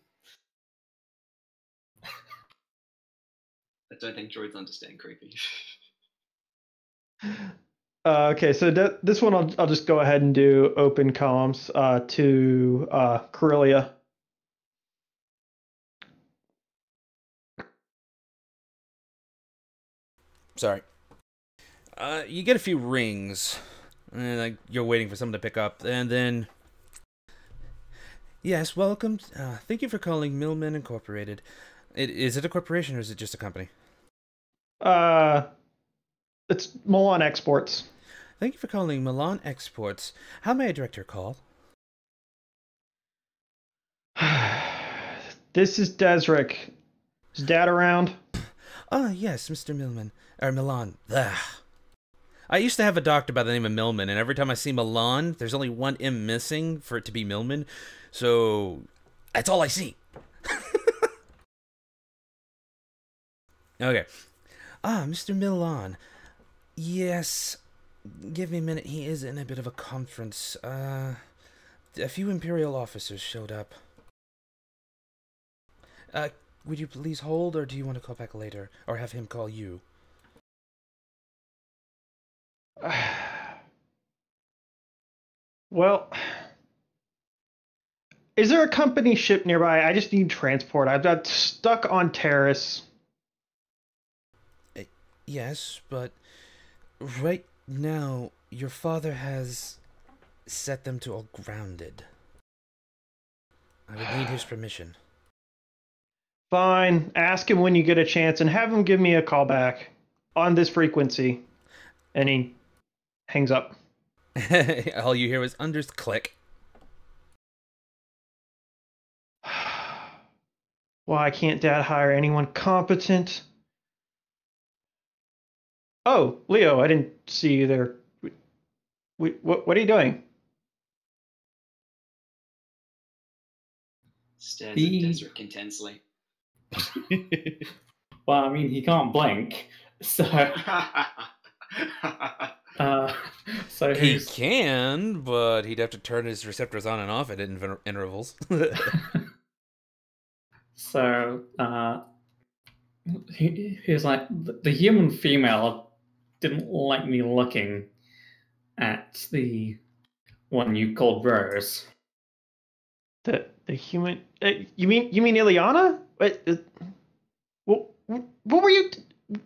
I don't think droids understand creepy. Okay, so this one I'll just go ahead and do open comms to Corellia. Sorry. You get a few rings, and like you're waiting for someone to pick up, and then, yes, welcome. Thank you for calling Millman Incorporated. Is it a corporation or is it just a company? It's Milan Exports. Thank you for calling Milan Exports. How may I direct your call? This is Desric. Is Dad around? Ah, yes, Mr. Millman. Or Milan. Ugh. I used to have a doctor by the name of Millman, and every time I see Milan, there's only one M missing for it to be Millman. So, that's all I see. Okay. Ah, Mr. Milan. Yes. Give me a minute. He is in a bit of a conference. A few Imperial officers showed up. Would you please hold, or do you want to call back later? Or have him call you? Well, is there a company ship nearby? I just need transport. I've got stuck on Terrace. Yes, but right now, your father has set them to all grounded. I would need his permission. Fine. Ask him when you get a chance and have him give me a call back on this frequency. And he hangs up. All you hear was Under's click. Why can't Dad hire anyone competent? Oh, Leo, I didn't see you there. What are you doing? Stares at Desric intensely. Well, I mean, he can't blink, so so He he's can, but he'd have to turn his receptors on and off at intervals. so he's like, the human female didn't like me looking at the one you called Rose. The human? You mean Ileana? What were you?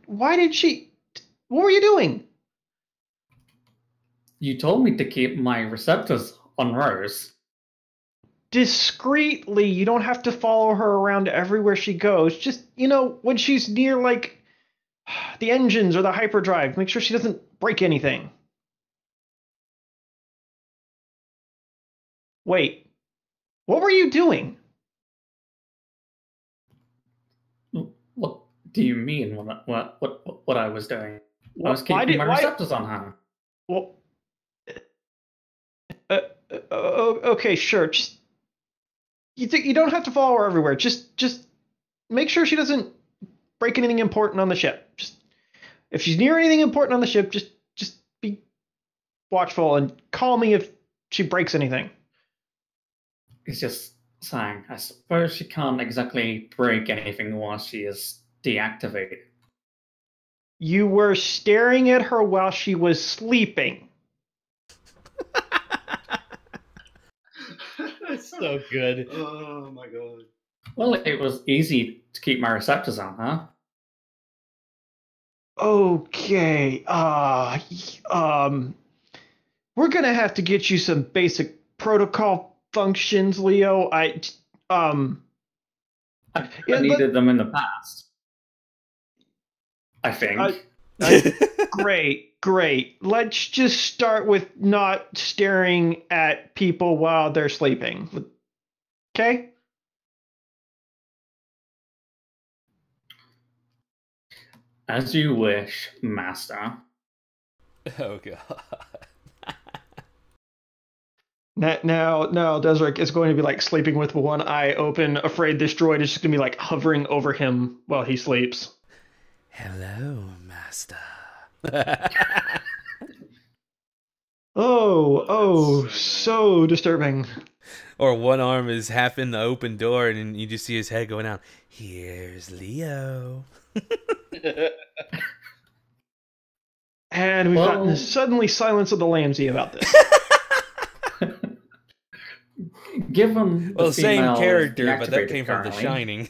Why did she? What were you doing? You told me to keep my receptors on Rose. Discreetly. You don't have to follow her around everywhere she goes. Just, when she's near, like, the engines or the hyperdrive, make sure she doesn't break anything. Wait. What were you doing? What do you mean? What I was doing? I was Why keeping my receptors on her. Well, okay, sure. Just you don't have to follow her everywhere. Just make sure she doesn't break anything important on the ship. Just if she's near anything important on the ship, just be watchful and call me if she breaks anything. He's just saying, I suppose she can't exactly break anything while she is deactivated. You were staring at her while she was sleeping. That's so good. Oh my god. Well, it was easy to keep my receptors on, huh? Okay. We're gonna have to get you some basic protocol functions, Leo. I needed them in the past. I think. Great. Let's just start with not staring at people while they're sleeping. Okay? As you wish, Master. Oh, God. Now, Desric is going to be like sleeping with one eye open, afraid this droid is just going to be like hovering over him while he sleeps. Hello, Master. So disturbing. Or one arm is half in the open door, and you just see his head going out. Here's Leo. And we've gotten suddenly silence of the Lambsy about this. Given the same character, but that deactivated came from The Shining.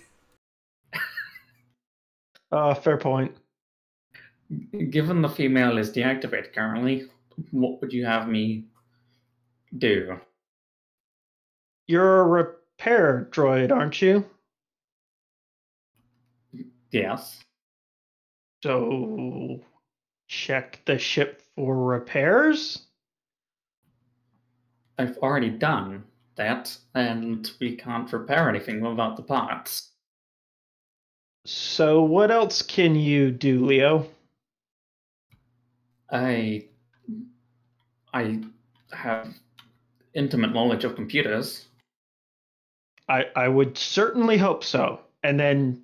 Fair point. Given the female is deactivated currently, what would you have me do? You're a repair droid, aren't you? Yes. So, check the ship for repairs? I've already done that, and we can't repair anything without the parts. So what else can you do, Leo? I have intimate knowledge of computers. I would certainly hope so. And then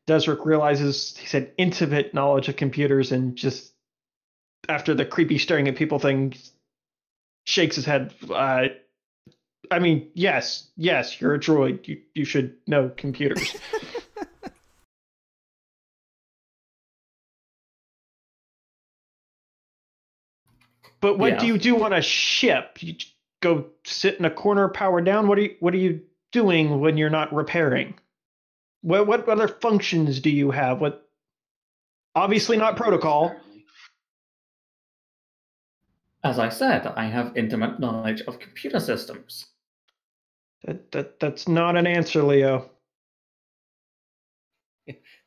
Desric realizes he said intimate knowledge of computers, and just after the creepy staring at people thing, shakes his head. I mean, yes, you're a droid. You should know computers. But what do you do on a ship? You go sit in a corner, power down. What are you doing when you're not repairing? What other functions do you have? What? Obviously not protocol. As I said, I have intimate knowledge of computer systems. That's not an answer, Leo.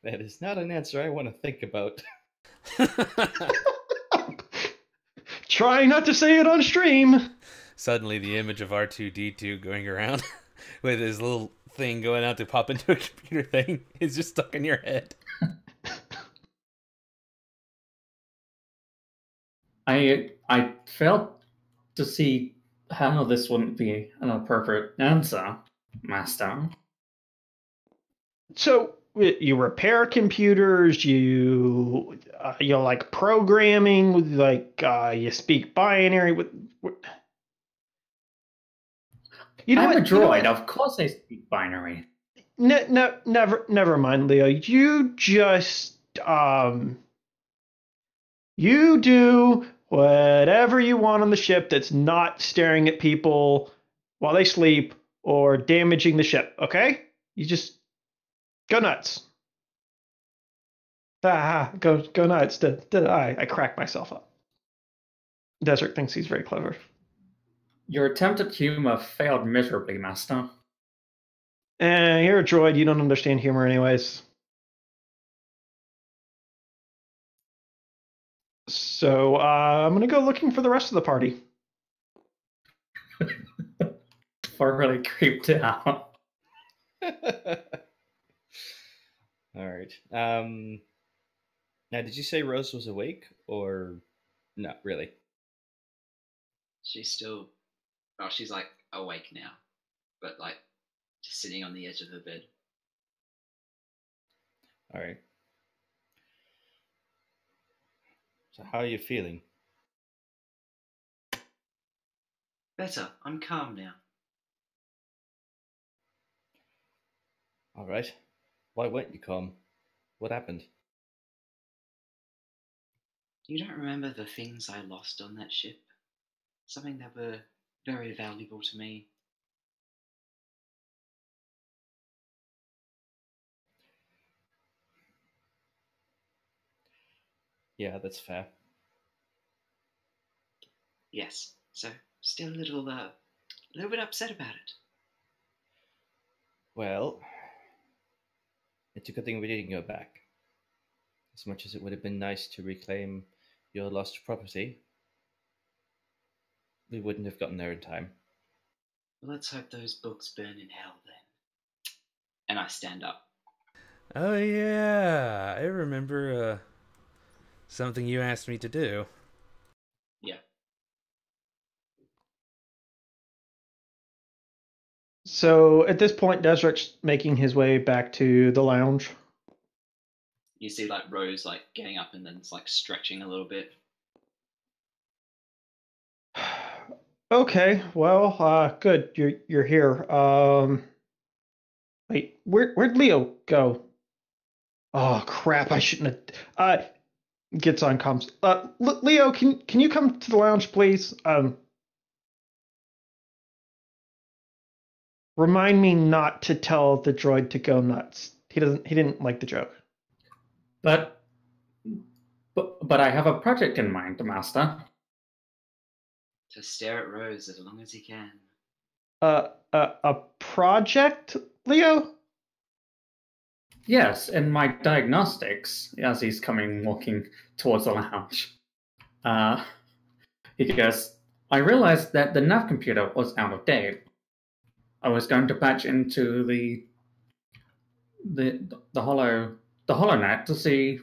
That is not an answer I want to think about. Trying not to say it on stream. Suddenly, the image of R2-D2 going around with his little thing going out to pop into a computer thing is just stuck in your head. I failed to see how this wouldn't be an appropriate answer, Master. So you repair computers, you like programming, like you speak binary. You know I'm what? a droid. Of course, I speak binary. No, never mind, Leo. You just you do whatever you want on the ship that's not staring at people while they sleep or damaging the ship. Okay? You just go nuts. Go nuts. I crack myself up. Desert thinks he's very clever. Your attempt at humor failed miserably, Master. You're a droid. You don't understand humor anyways. So I'm going to go looking for the rest of the party. Thoroughly creeped out. All right. Now, did you say Rose was awake, or not really? She's still, well, she's like awake now, but like just sitting on the edge of her bed. All right. So how are you feeling? Better. I'm calm now. All right. Why weren't you calm? What happened? You don't remember the things I lost on that ship? Something that were very valuable to me. Yeah, that's fair. Yes. So still a little bit upset about it. Well, it's a good thing we didn't go back. As much as it would have been nice to reclaim your lost property, we wouldn't have gotten there in time. Well, let's hope those books burn in hell then. And I stand up. Oh yeah, I remember something you asked me to do. Yeah. So at this point, Desric's making his way back to the lounge. You see like Rose like getting up and then it's like stretching a little bit. Okay, well, good. You're here. Wait, where'd Leo go? Oh crap! I shouldn't have. Gets on comms. Leo, can you come to the lounge, please? Remind me not to tell the droid to go nuts. He didn't like the joke. But I have a project in mind, Master. To stare at Rose as long as he can. A project, Leo? Yes, in my diagnostics, as he's walking towards the lounge, he goes, I realized that the nav computer was out of date. I was going to patch into the HoloNet to see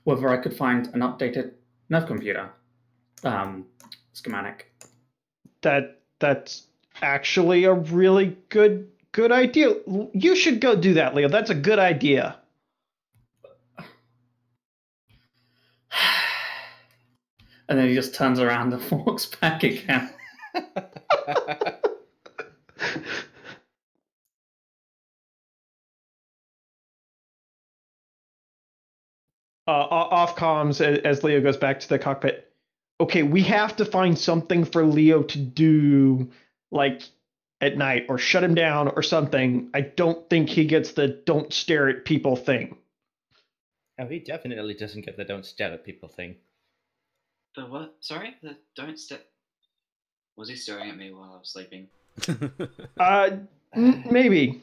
whether I could find an updated nav computer schematic. That's actually a really good idea. You should go do that, Leo. That's a good idea. And then he just turns around and walks back again. Off comms as Leo goes back to the cockpit. Okay, we have to find something for Leo to do, like at night, or shut him down or something. I don't think he gets the don't stare at people thing. Oh, he definitely doesn't get the don't stare at people thing. The what? Sorry? The don't step. Was he staring at me while I was sleeping? Maybe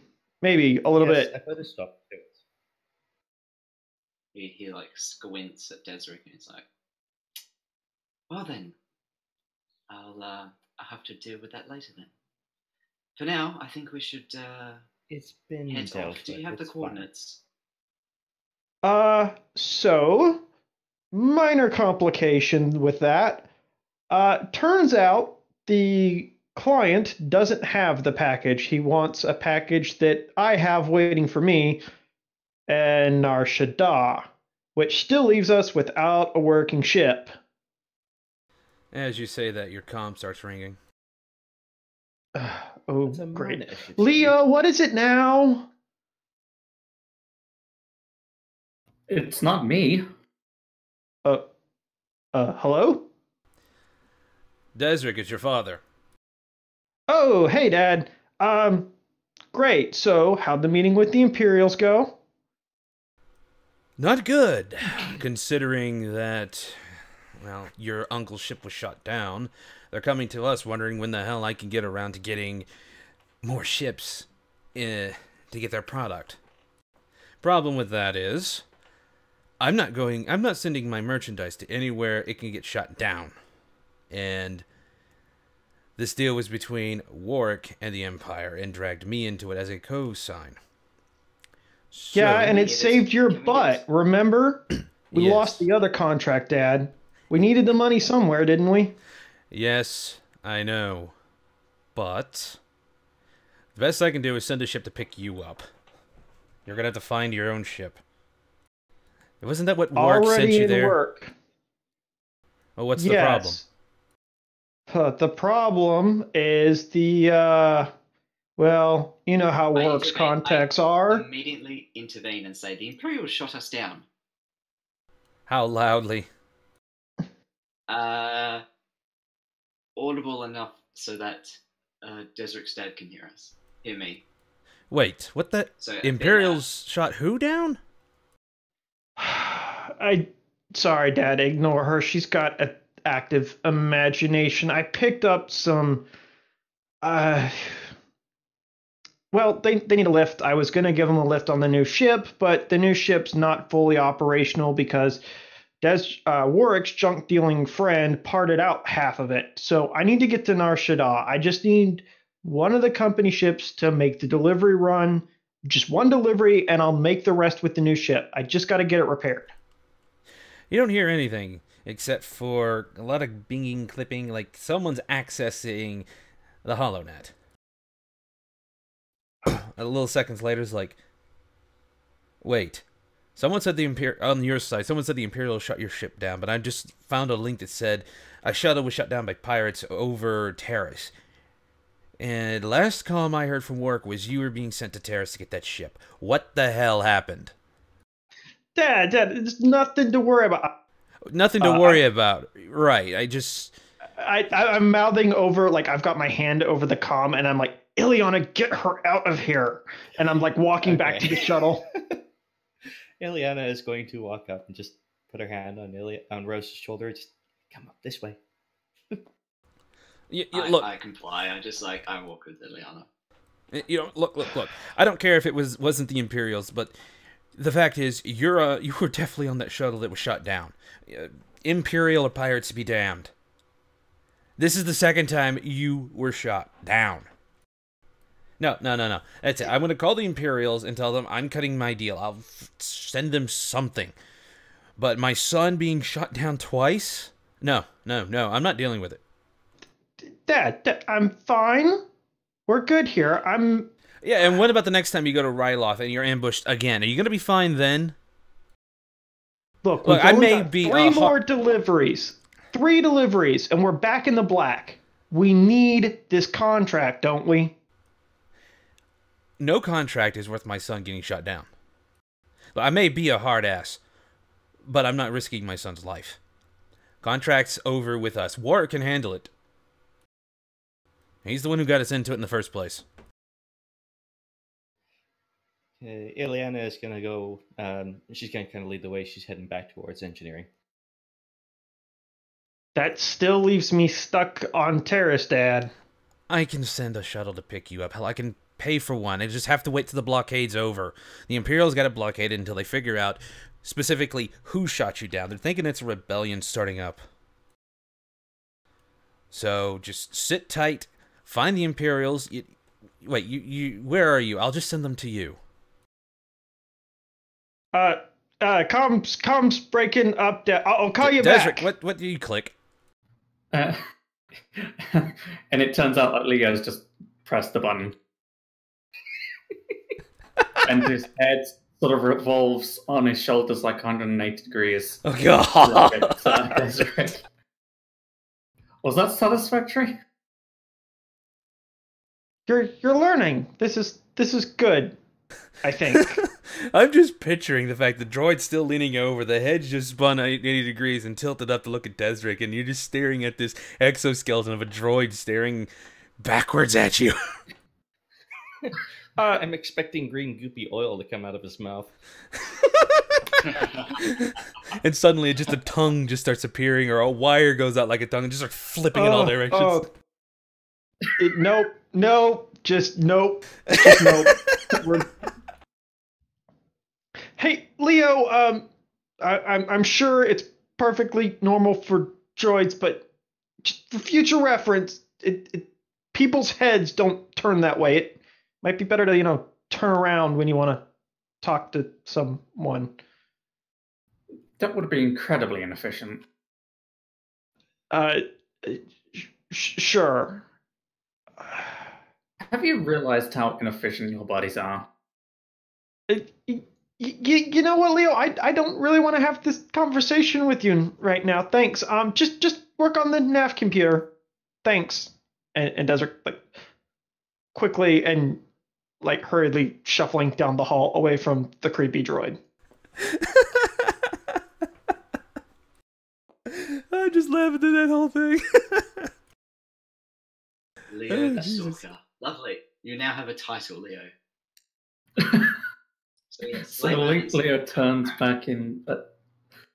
a little Yes, bit. I better stop. He like squints at Desric and he's like, well then, I'll have to deal with that later then. For now, I think we should It's been head dealt off. Do you with, have the it's coordinates? So minor complication with that. Turns out the client doesn't have the package. He wants a package that I have waiting for me in Nar Shaddaa, which still leaves us without a working ship. As you say that, your comm starts ringing. Oh, It's a great. minor issue. Leo, what is it now? It's not me. Hello? Desric, it's your father. Oh, hey, Dad. Great. So, how'd the meeting with the Imperials go? Not good, considering that, well, your uncle's ship was shot down. They're coming to us wondering when the hell I can get around to getting more ships to get their product. Problem with that is, I'm not sending my merchandise to anywhere it can get shot down. And this deal was between Warwick and the Empire and dragged me into it as a co-sign. So, Yeah, and it Can we saved get your it? butt. Remember? We Yes. lost the other contract, Dad. We needed the money somewhere, didn't we? yes, I know. But the best I can do is send a ship to pick you up. You're gonna have to find your own ship. Wasn't that what Warwick sent Already you in there? work. Well, what's the problem? The problem is well, you know how I Work's intervene. contacts I are. immediately intervene and say, the Imperials shot us down. How loudly? Audible enough so that Desric's dad can hear me. Wait, what the? So a bit Imperials shot who down? Sorry, Dad, ignore her. She's got an active imagination. I picked up some well, they need a lift. I was going to give them a lift on the new ship, but the new ship's not fully operational because Warwick's junk dealing friend parted out half of it. So I need to get to Nar Shaddaa. I just need one of the company ships to make the delivery run. Just one delivery, and I'll make the rest with the new ship. I just got to get it repaired. You don't hear anything except for a lot of binging, clipping, like someone's accessing the HoloNet. A little seconds later, it's like, wait. Someone said on your side, someone said the Imperials shut your ship down, but I just found a link that said a shuttle was shut down by pirates over Terrace. And last comm I heard from work was you were being sent to Terrace to get that ship. What the hell happened? Dad, there's nothing to worry about. Nothing to worry about. Right, I'm mouthing over, like, I've got my hand over the comm, and I'm like, Ileana, get her out of here. And I'm, like, walking back to the shuttle. Ileana is going to walk up and just put her hand on Rose's shoulder. Just come up this way. look, I comply. I walk with Ileana. Look. I don't care if it wasn't the Imperials, but the fact is, you were definitely on that shuttle that was shot down. Imperial or pirates be damned. This is the second time you were shot down. No. That's it. I'm going to call the Imperials and tell them I'm cutting my deal. I'll send them something. But my son being shot down twice? No. I'm not dealing with it. Dad, I'm fine. We're good here. Yeah, and what about the next time you go to Ryloth and you're ambushed again? Are you going to be fine then? Look, we've I only may got be, 3 more deliveries. 3 deliveries, and we're back in the black. We need this contract, don't we? No contract is worth my son getting shot down. Look, I may be a hard ass, but I'm not risking my son's life. Contract's over with us. Warwick can handle it. He's the one who got us into it in the first place. Ileana is going to go, she's going to kind of lead the way. She's heading back towards engineering. That still leaves me stuck on Terrace, Dad. I can send a shuttle to pick you up. Hell, I can pay for one. I just have to wait till the blockade's over. The Imperials got it blockaded until they figure out specifically who shot you down. They're thinking it's a rebellion starting up. So just sit tight, find the Imperials. Wait, where are you? I'll just send them to you. Comms breaking up. I'll call you Desric, back. what do you click? And it turns out that Leo's just pressed the button. And his head sort of revolves on his shoulders like 180 degrees. Oh, God. Was that satisfactory? You're learning. This is good, I think. I'm just picturing the fact the droid's still leaning over, the head's just spun 80 degrees and tilted up to look at Desric, and you're just staring at this exoskeleton of a droid staring backwards at you. I'm expecting green goopy oil to come out of his mouth. And suddenly just a tongue just starts appearing, or a wire goes out like a tongue and just starts flipping in all directions. Nope. Just nope. Hey, Leo, I'm sure it's perfectly normal for droids, but just for future reference, people's heads don't turn that way. It might be better to, turn around when you want to talk to someone. That would be incredibly inefficient. Sure. Have you realized how inefficient your bodies are? You know what, Leo? I don't really want to have this conversation with you right now. Thanks. Just work on the nav computer. Thanks. And Desert quickly and hurriedly shuffling down the hall away from the creepy droid. I'm just laughing at that whole thing. Leo the Stalker. Lovely. You now have a title, Leo. So Leo turns back to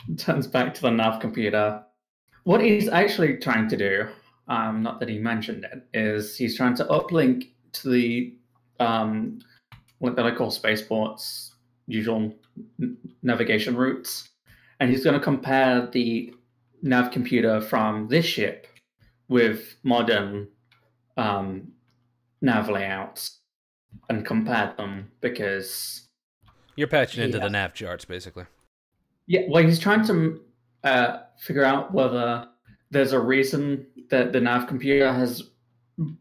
the nav computer. What he's actually trying to do, not that he mentioned it, is he's trying to uplink to the what they call spaceport's usual navigation routes, and he's going to compare the nav computer from this ship with modern nav layouts and compare them because you're patching into the nav charts, basically. Yeah, well, he's trying to figure out whether there's a reason that the nav computer has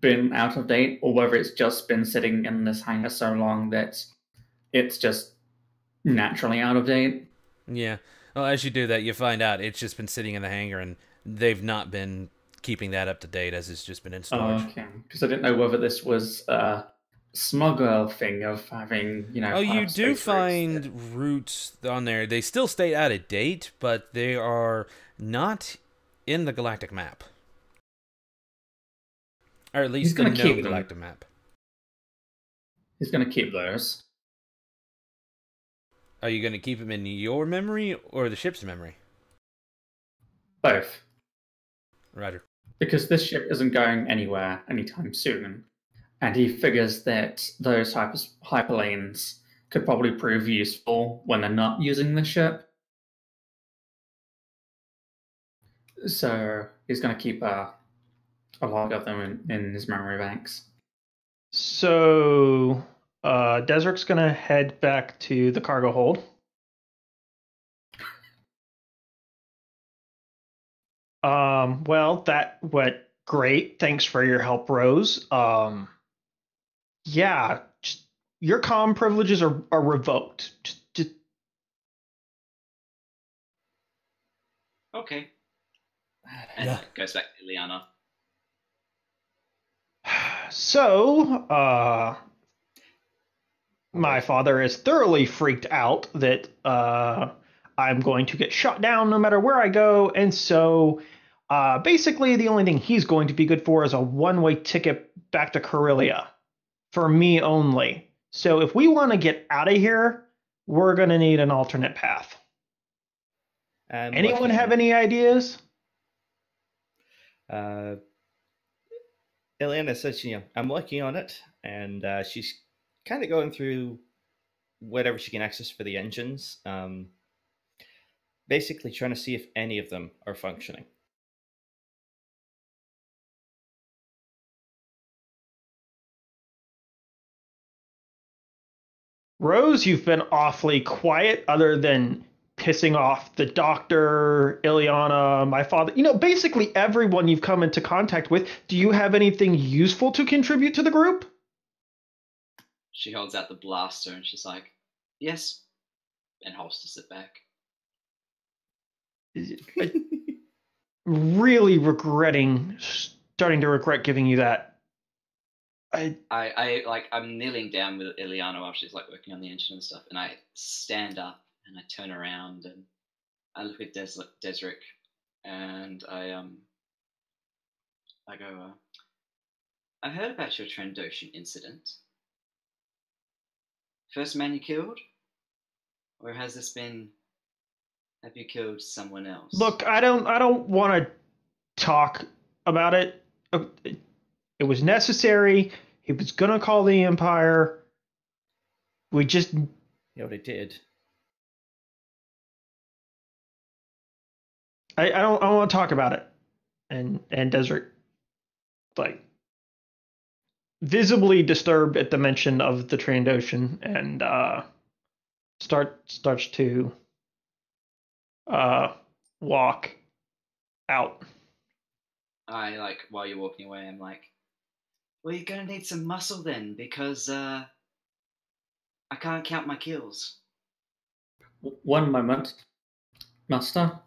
been out of date, or whether it's just been sitting in this hangar so long that it's just naturally out of date. Yeah. Well, as you do that, you find out it's just been sitting in the hangar, and they've not been keeping that up to date as it's just been in storage. Okay, because I didn't know whether this was a smuggler thing of having, Oh, you do find routes on there. They still stay out of date, but they are not in the galactic map. Or at least the known galactic map. He's going to keep those. Are you going to keep them in your memory or the ship's memory? Both. Roger. Because this ship isn't going anywhere anytime soon. And he figures that those hyperlanes could probably prove useful when they're not using the ship. So he's going to keep a log of them in his memory banks. So, Desert's gonna head back to the cargo hold. Well, that went great. Thanks for your help, Rose. Yeah, your comm privileges are revoked. Okay. And Yeah. goes back to Ileana. So, my father is thoroughly freaked out that I'm going to get shot down no matter where I go, and so basically the only thing he's going to be good for is a one-way ticket back to Corellia for me only. So if we want to get out of here, we're going to need an alternate path. Anyone have any ideas? Ileana says, I'm working on it, and she's kind of going through whatever she can access for the engines, basically trying to see if any of them are functioning. Rose, you've been awfully quiet other than pissing off the doctor, Ileana, my father, basically everyone you've come into contact with. Do you have anything useful to contribute to the group? She holds out the blaster and she's like, yes, and holsters it back. Really starting to regret giving you that. I'm kneeling down with Ileana while she's like working on the engine and stuff, and I stand up and I turn around and I look at Desric and I go, I heard about your Trandoshan incident. First man you killed? Or has this been, have you killed someone else? Look, I don't want to talk about it. It was necessary. He was gonna call the Empire. We just... Yeah, they did. I don't want to talk about it. And Desert, like, visibly disturbed at the mention of the Trandoshan, and starts to walk out. I while you're walking away, I'm like, well, you're gonna need some muscle then, because I can't count my kills. One moment, Master.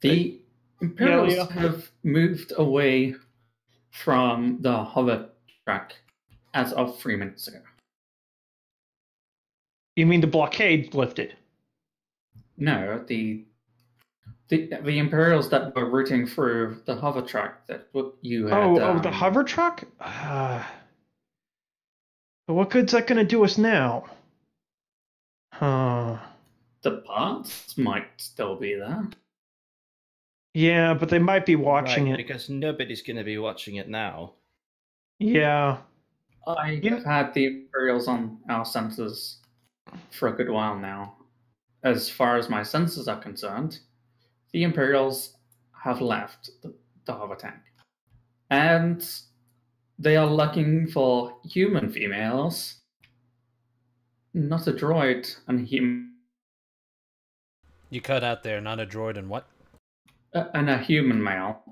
The Imperials have moved away from the hover track as of 3 minutes ago. You mean the blockade lifted? No, the Imperials that were routing through the hover track that you had. The hover truck? What good's that going to do us now? The parts might still be there. Yeah, but they might be watching it. Because nobody's going to be watching it now. Yeah. I've had the Imperials on our sensors for a good while now. As far as my sensors are concerned, the Imperials have left the hover tank. And they are looking for human females, not a droid and a human. You cut out there, not a droid and what? And a human male.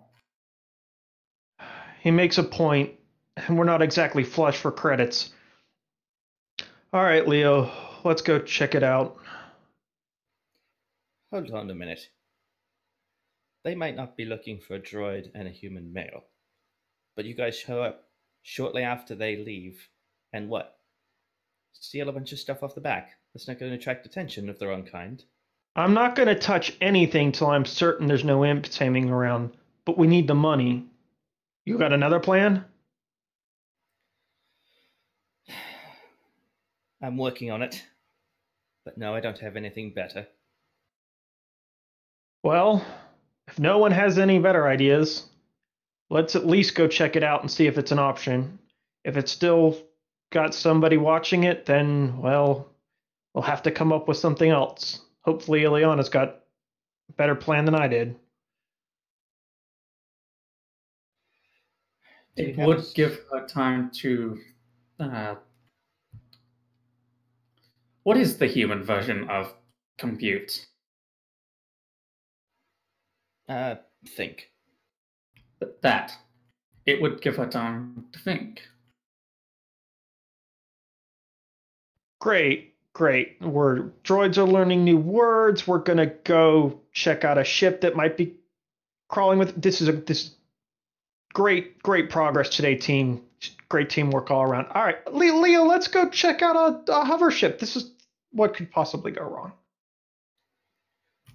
He makes a point, and we're not exactly flush for credits. All right, Leo, let's go check it out. Hold on a minute. They might not be looking for a droid and a human male, but you guys show up shortly after they leave, and what? Steal a bunch of stuff off the back. That's not going to attract attention of their own kind. I'm not going to touch anything till I'm certain there's no imps hanging around, but we need the money. You got another plan? I'm working on it, but no, I don't have anything better. Well, if no one has any better ideas, let's at least go check it out and see if it's an option. If it's still got somebody watching it, then, well, we'll have to come up with something else. Hopefully Ileana's got a better plan than I did. It would give her time to Uh, what is the human version of compute? Think. That. It would give her time to think. Great, great. Droids are learning new words. We're gonna go check out a ship that might be crawling with. This is great progress today, team. Great teamwork all around. All right, Leo, let's go check out a hover ship. This is what could possibly go wrong.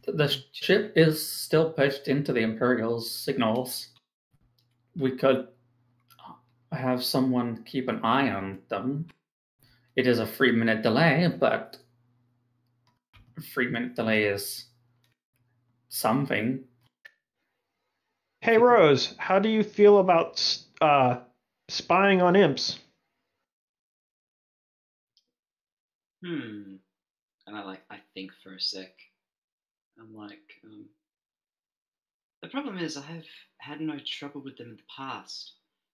The ship is still pushed into the Imperial's signals. We could have someone keep an eye on them. It is a 3-minute delay, but a 3-minute delay is something. Hey, Rose, how do you feel about spying on imps? And I think for a sec. I'm like, the problem is I have had no trouble with them in the past.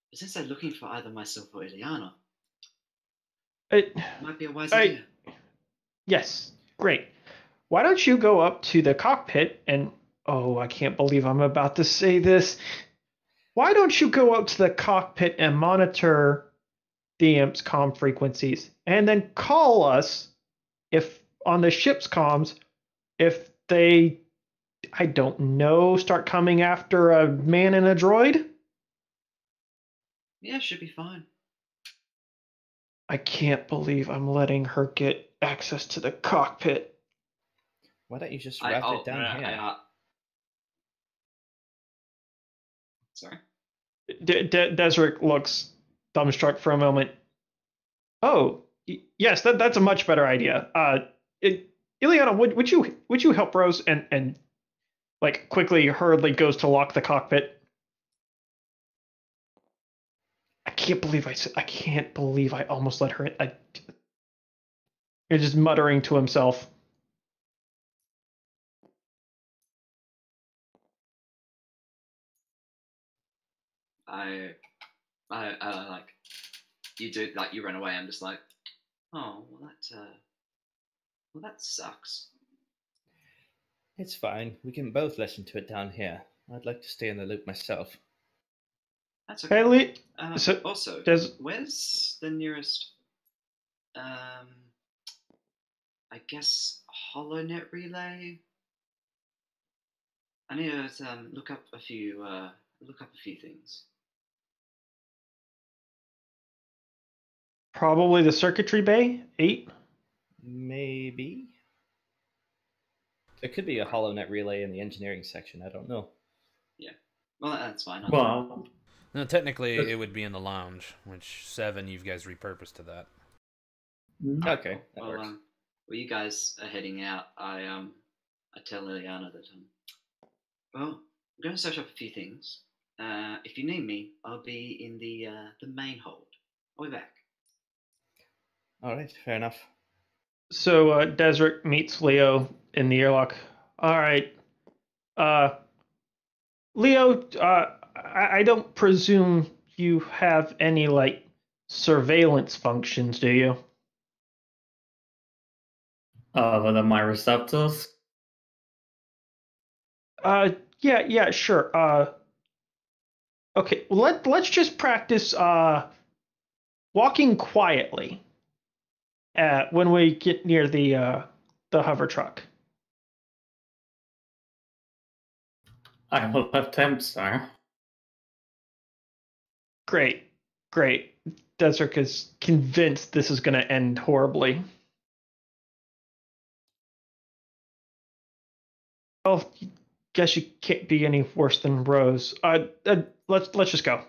But since they're looking for either myself or Ileana, it might be a wise idea. Yes, great. Why don't you go up to the cockpit and, oh, I can't believe I'm about to say this. Why don't you go up to the cockpit and monitor the imp's comm frequencies and then call us if on the ship's comms if they, I don't know, start coming after a man and a droid? Yeah, should be fine. I can't believe I'm letting her get access to the cockpit. Why don't you just route it down here? Sorry? Desric looks dumbstruck for a moment. Oh, yes, that's a much better idea. Ileana, would you help Rose and like quickly hurriedly goes to lock the cockpit? I can't believe I almost let her in. He's just muttering to himself. I like you do, like you run away. I'm just like, oh well that sucks. It's fine. We can both listen to it down here. I'd like to stay in the loop myself. That's okay. Hey, Lee. Also, where's the nearest, I guess, HoloNet relay? I need to look up a few things. Probably the circuitry bay, 8. Maybe. There could be a HoloNet relay in the engineering section. I don't know. Yeah. Well, that's fine. Well, no, technically it would be in the lounge, which 7 you guys repurposed to that. Okay, that well, works. Well, you guys are heading out. I tell Liliana that well, I'm going to search up a few things. If you need me, I'll be in the main hold. I'll be back. All right, fair enough. So Desric meets Leo in the airlock. All right, Leo. I don't presume you have any like surveillance functions, do you? Other than my receptors? Yeah, sure. Okay, let's just practice walking quietly when we get near the hover truck. I will attempt, sir. Great. Desric is convinced this is going to end horribly. Well, guess you can't be any worse than Rose. Let's just go.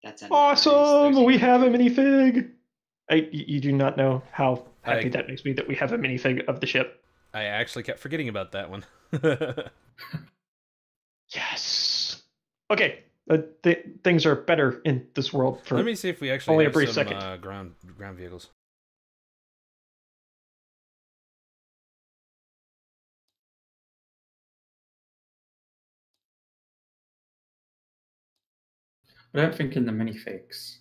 That's awesome. Nice we have a minifig. You do not know how happy that makes me that we have a minifig of the ship. I actually kept forgetting about that one. Yes. Okay. Things are better in this world for Let me see if we actually only have a brief some second. ground vehicles. I don't think in the minifigs.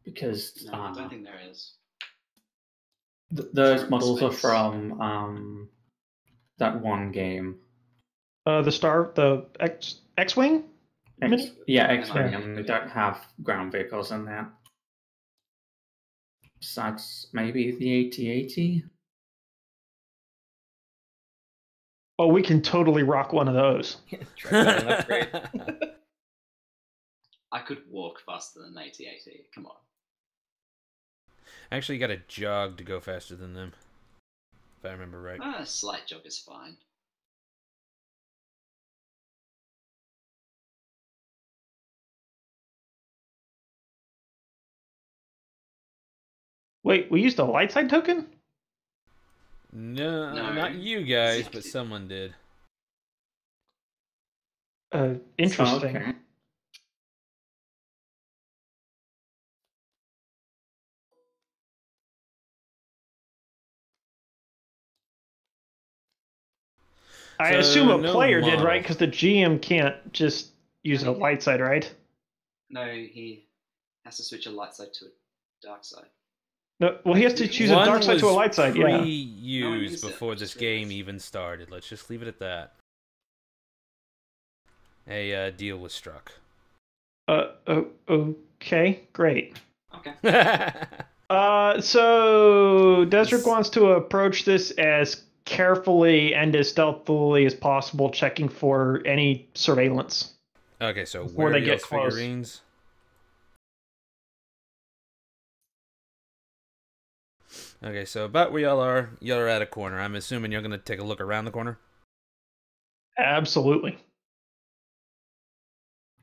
Because No, I don't think there is. those Sorry, models are space. from that one game. The X-wing. X-Wing, Yeah. and they don't have ground vehicles in there. Besides, maybe the AT-AT. Oh, we can totally rock one of those. Try an upgrade. I could walk faster than AT-AT. Come on. Actually, you gotta jog to go faster than them, if I remember right. A slight jog is fine. Wait, we used a light side token? No, No. not you guys, but someone did. Interesting. Okay. I So, assume a no player did, model. right? Because the GM can't just use a light side, right? No, he has to switch a light side to a dark side. No, well, he has to choose a One dark side to a was light side. Yeah. pre-used used it, before I this just game realized. even started. Let's just leave it at that. A deal was struck. Okay, great. Okay. So Desric wants to approach this as carefully and as stealthily as possible, checking for any surveillance. Okay, so Before where they are get y'all's close. figurines? Okay, so about where y'all are at a corner. I'm assuming you're gonna take a look around the corner. Absolutely.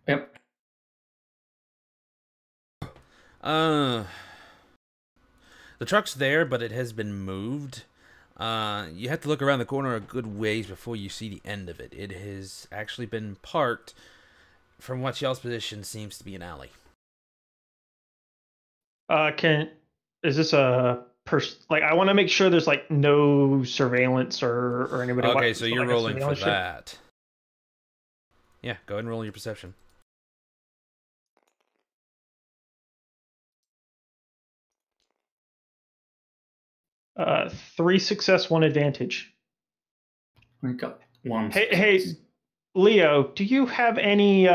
Yep. The truck's there, but it has been moved. You have to look around the corner a good ways before you see the end of it. It has actually been parked. From what y'all's position seems to be an alley. Is this a like? I want to make sure there's like no surveillance or anybody. Okay, so you're like a rolling for surveillance ship? that. Yeah, go ahead and roll your perception. Three success, one advantage. We got one. Hey, Leo, do you have any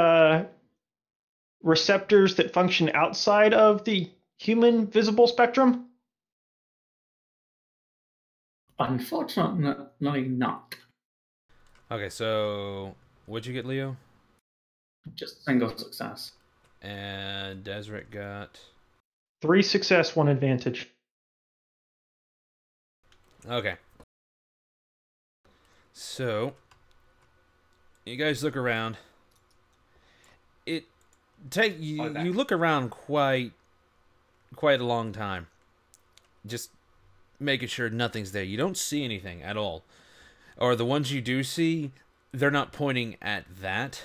receptors that function outside of the human visible spectrum? Unfortunately, not. Okay, so what'd you get, Leo? Just single success. And Desric got... Three success, one advantage. Okay. So, you guys look around. You look around quite a long time. Just making sure nothing's there. You don't see anything at all. Or the ones you do see, they're not pointing at that.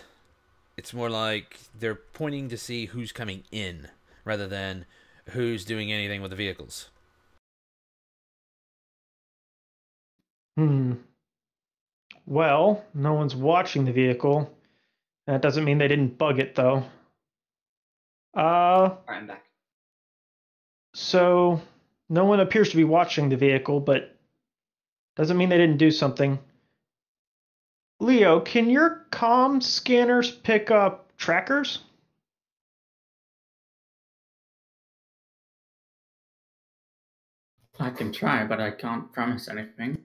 It's more like they're pointing to see who's coming in rather than who's doing anything with the vehicles. Well, no one's watching the vehicle. That doesn't mean they didn't bug it, though. Alright, I'm back. So no one appears to be watching the vehicle, but doesn't mean they didn't do something. Leo, can your comm scanners pick up trackers? I can try, but I can't promise anything.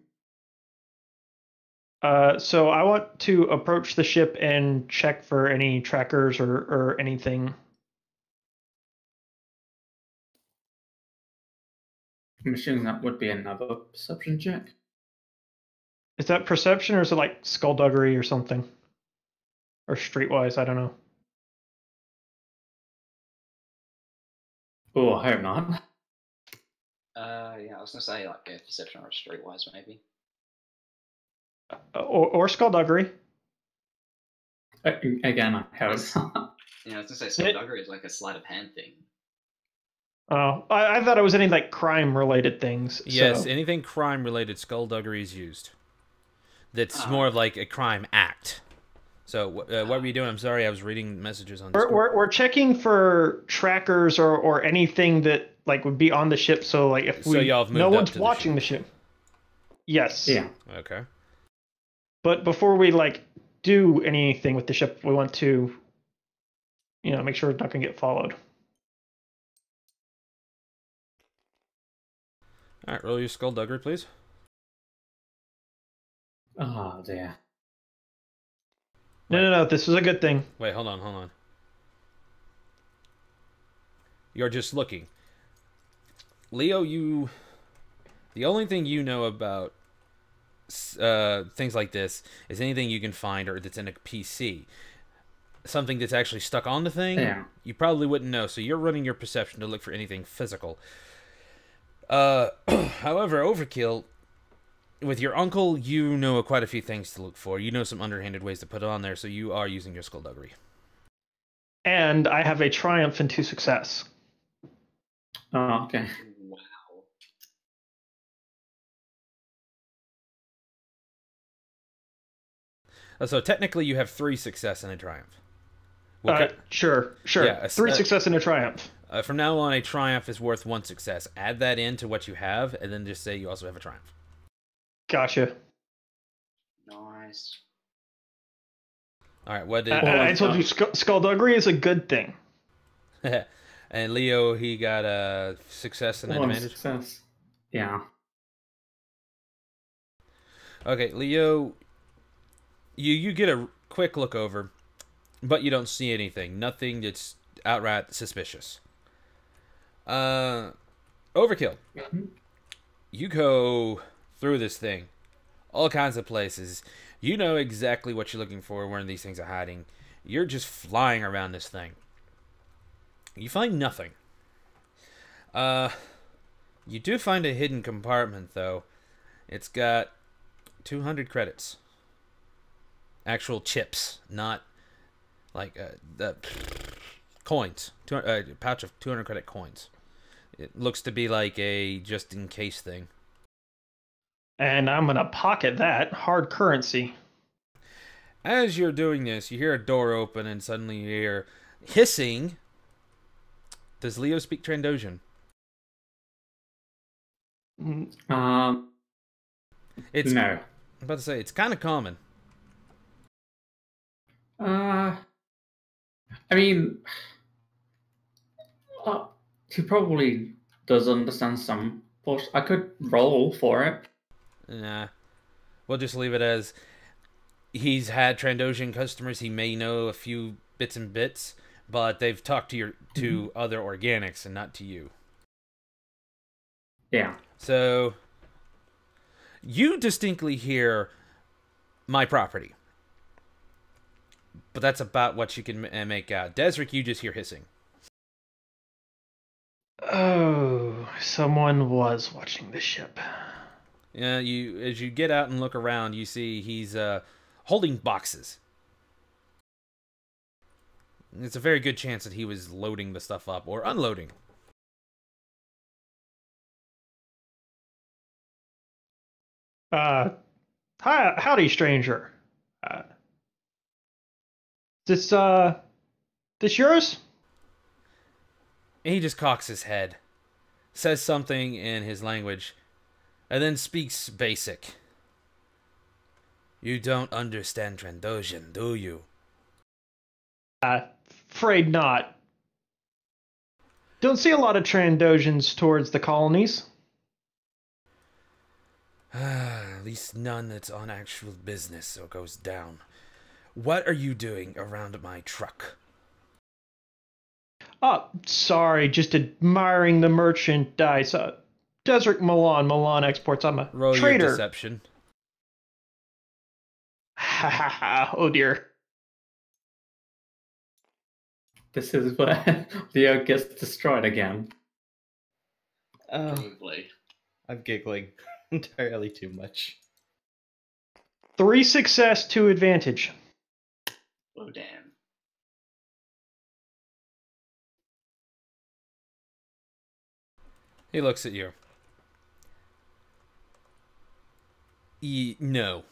So I want to approach the ship and check for any trackers or anything. I'm assuming that would be another perception check. Is that perception or is it like skullduggery or something? Or streetwise, I don't know. Oh, I hope not. Yeah, I was gonna say like a perception or a streetwise maybe. Or skullduggery. Again, I hope not. Yeah, I was gonna say skullduggery is like a sleight of hand thing. Oh, I thought it was any like crime related things. Yes, so. anything crime related, skullduggery is used. That's more of like a crime act. So what were you doing? I'm sorry, I was reading messages on We're, Discord. we're checking for trackers or anything that like would be on the ship. So like if So y'all have no moved up one's to the watching ship. the ship. Yes. Yeah. Okay. But before we like do anything with the ship, we want to, make sure it's not going to get followed. All right, roll your skullduggery, please. Oh dear. No. This is a good thing. Wait, hold on. You're just looking. Leo, the only thing you know about things like this is anything you can find or that's in a PC. Something that's actually stuck on the thing, Yeah. you probably wouldn't know, so you're running your perception to look for anything physical. However, Overkill, with your uncle, you know quite a few things to look for. You know some underhanded ways to put it on there, so you are using your skullduggery. And I have a triumph and 2 success. Oh, okay. Wow. So technically, you have 3 success and a triumph. Well, Sure. Yeah, 3 success and a triumph. from now on, a triumph is worth 1 success. Add that into what you have, and then just say you also have a triumph. Gotcha. Nice. All right, what did... I told you skullduggery is a good thing. And Leo, he got a success and an One advantage? success. Yeah. Okay, Leo, you get a quick look over, but you don't see anything. Nothing that's outright suspicious. Overkill. You go through this thing. All kinds of places. You know exactly what you're looking for, where these things are hiding. You're just flying around this thing. You find nothing. You do find a hidden compartment, though. It's got 200 credits. Actual chips, not like the coins. A pouch of 200 credit coins. It looks to be like a just-in-case thing. And I'm going to pocket that. Hard currency. As you're doing this, you hear a door open and suddenly you hear hissing. Does Leo speak Trandoshan? It's No. I'm about to say, it's kind of common. I mean, he probably does understand some. But I could roll for it. Nah. We'll just leave it as he's had Trandoshan customers. He may know a few bits and bits, but they've talked to other organics and not to you. Yeah. So you distinctly hear my property. But that's about what you can make out. Desric, you just hear hissing. Oh, someone was watching the ship. Yeah, as you get out and look around, you see he's holding boxes. It's a very good chance that he was loading the stuff up or unloading. Howdy, stranger. This yours? He just cocks his head, says something in his language, and then speaks basic. You don't understand Trandoshan, do you? Afraid not. Don't see a lot of Trandoshans towards the colonies. At least none that's on actual business or goes down. What are you doing around my truck? Oh, sorry, just admiring the merchandise. Desert Milan Exports. I'm a Roll trader. your deception. Ha ha ha! Oh dear. This is where Leo gets destroyed again. Oh, Probably. I'm giggling entirely too much. 3 success, 2 advantage. Oh, damn. He looks at you. No.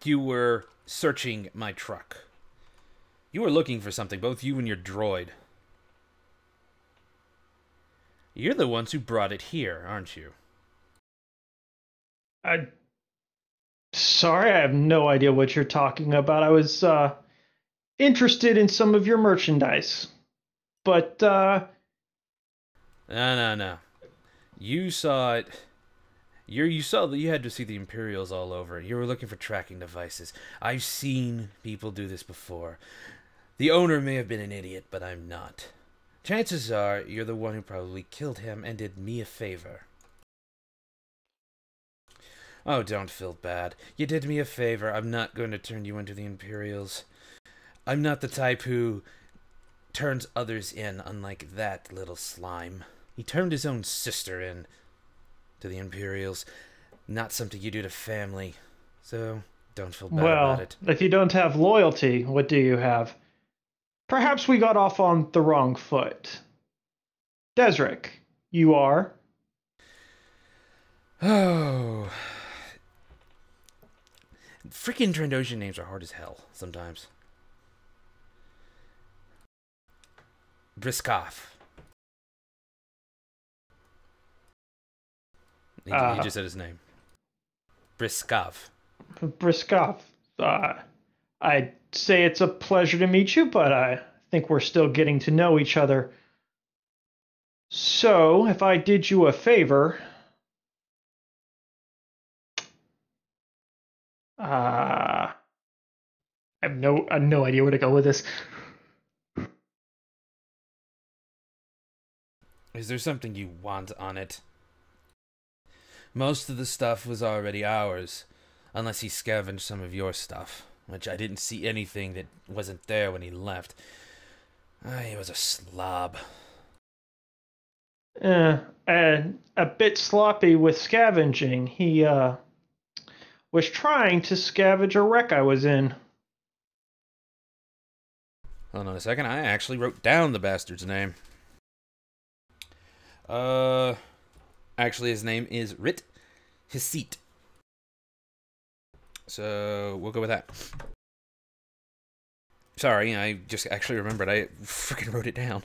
you were searching my truck. You were looking for something, both you and your droid. You're the ones who brought it here, aren't you? Sorry, I have no idea what you're talking about. I was interested in some of your merchandise. But, No. You saw it. You saw that you had to see the Imperials all over. You were looking for tracking devices. I've seen people do this before. The owner may have been an idiot, but I'm not. Chances are you're the one who probably killed him and did me a favor. Oh, don't feel bad. You did me a favor. I'm not going to turn you into the Imperials. I'm not the type who turns others in, unlike that little slime. He turned his own sister in to the Imperials. Not something you do to family. So, don't feel bad about it. If you don't have loyalty, what do you have? Perhaps we got off on the wrong foot. Desric, you are? Oh. Freaking Trandoshan names are hard as hell sometimes. Briskov. He just said his name. Briskov. Briskov. I'd say it's a pleasure to meet you, but I think we're still getting to know each other. So, if I did you a favor, I have no idea where to go with this. Is there something you want on it? Most of the stuff was already ours, unless he scavenged some of your stuff, which I didn't see anything that wasn't there when he left. He was a slob. And a bit sloppy with scavenging. He was trying to scavenge a wreck I was in. Hold on a second, I actually wrote down the bastard's name. Actually, his name is Rit Hisit. So, we'll go with that. Sorry, I just actually remembered. I freaking wrote it down.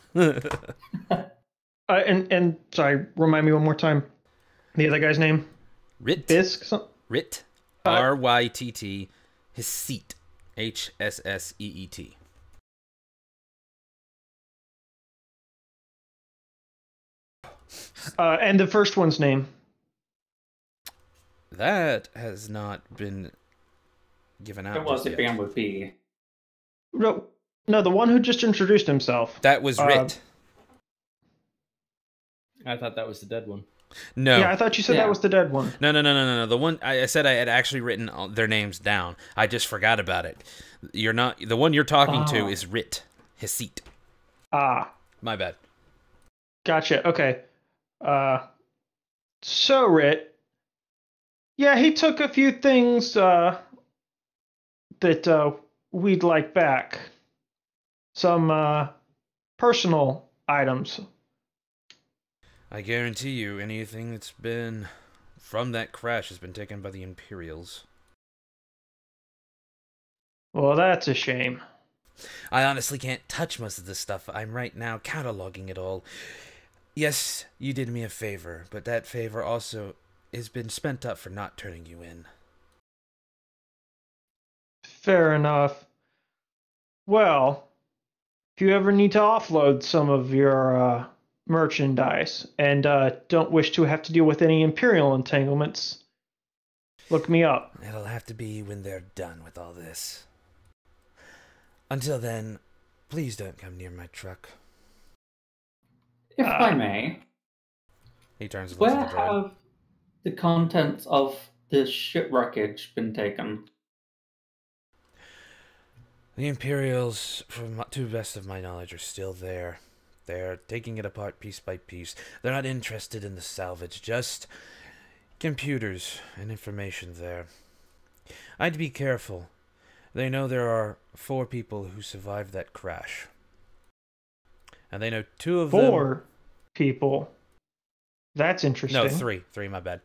And sorry, remind me one more time. The other guy's name? Rit. Bisk? Rit. R-Y-T-T. Hisit. H-S-S-E-E-T. And the first one's name? That has not been given out. It was just it yet. began with B. No, the one who just introduced himself. That was Rit. I thought that was the dead one. No. Yeah, I thought you said that was the dead one. No. The one I said I had actually written their names down. I just forgot about it. You're not the one you're talking to is Rit Hisit. Ah, my bad. Gotcha. Okay. So Rit, yeah, he took a few things that we'd like back. Some personal items. I guarantee you, anything that's been from that crash has been taken by the Imperials. Well, that's a shame. I honestly can't touch most of this stuff. I'm right now cataloging it all. Yes, you did me a favor, but that favor also has been spent up for not turning you in. Fair enough. Well, if you ever need to offload some of your merchandise and don't wish to have to deal with any Imperial entanglements, look me up. It'll have to be when they're done with all this. Until then, please don't come near my truck. If I may, he turns and where looks at the droid. have the contents of this ship wreckage been taken? The Imperials, to the best of my knowledge, are still there. They're taking it apart piece by piece. They're not interested in the salvage, just computers and information there. I'd be careful. They know there are 4 people who survived that crash. And they know 2 of them... 4 people? That's interesting. No, 3. 3, my bad.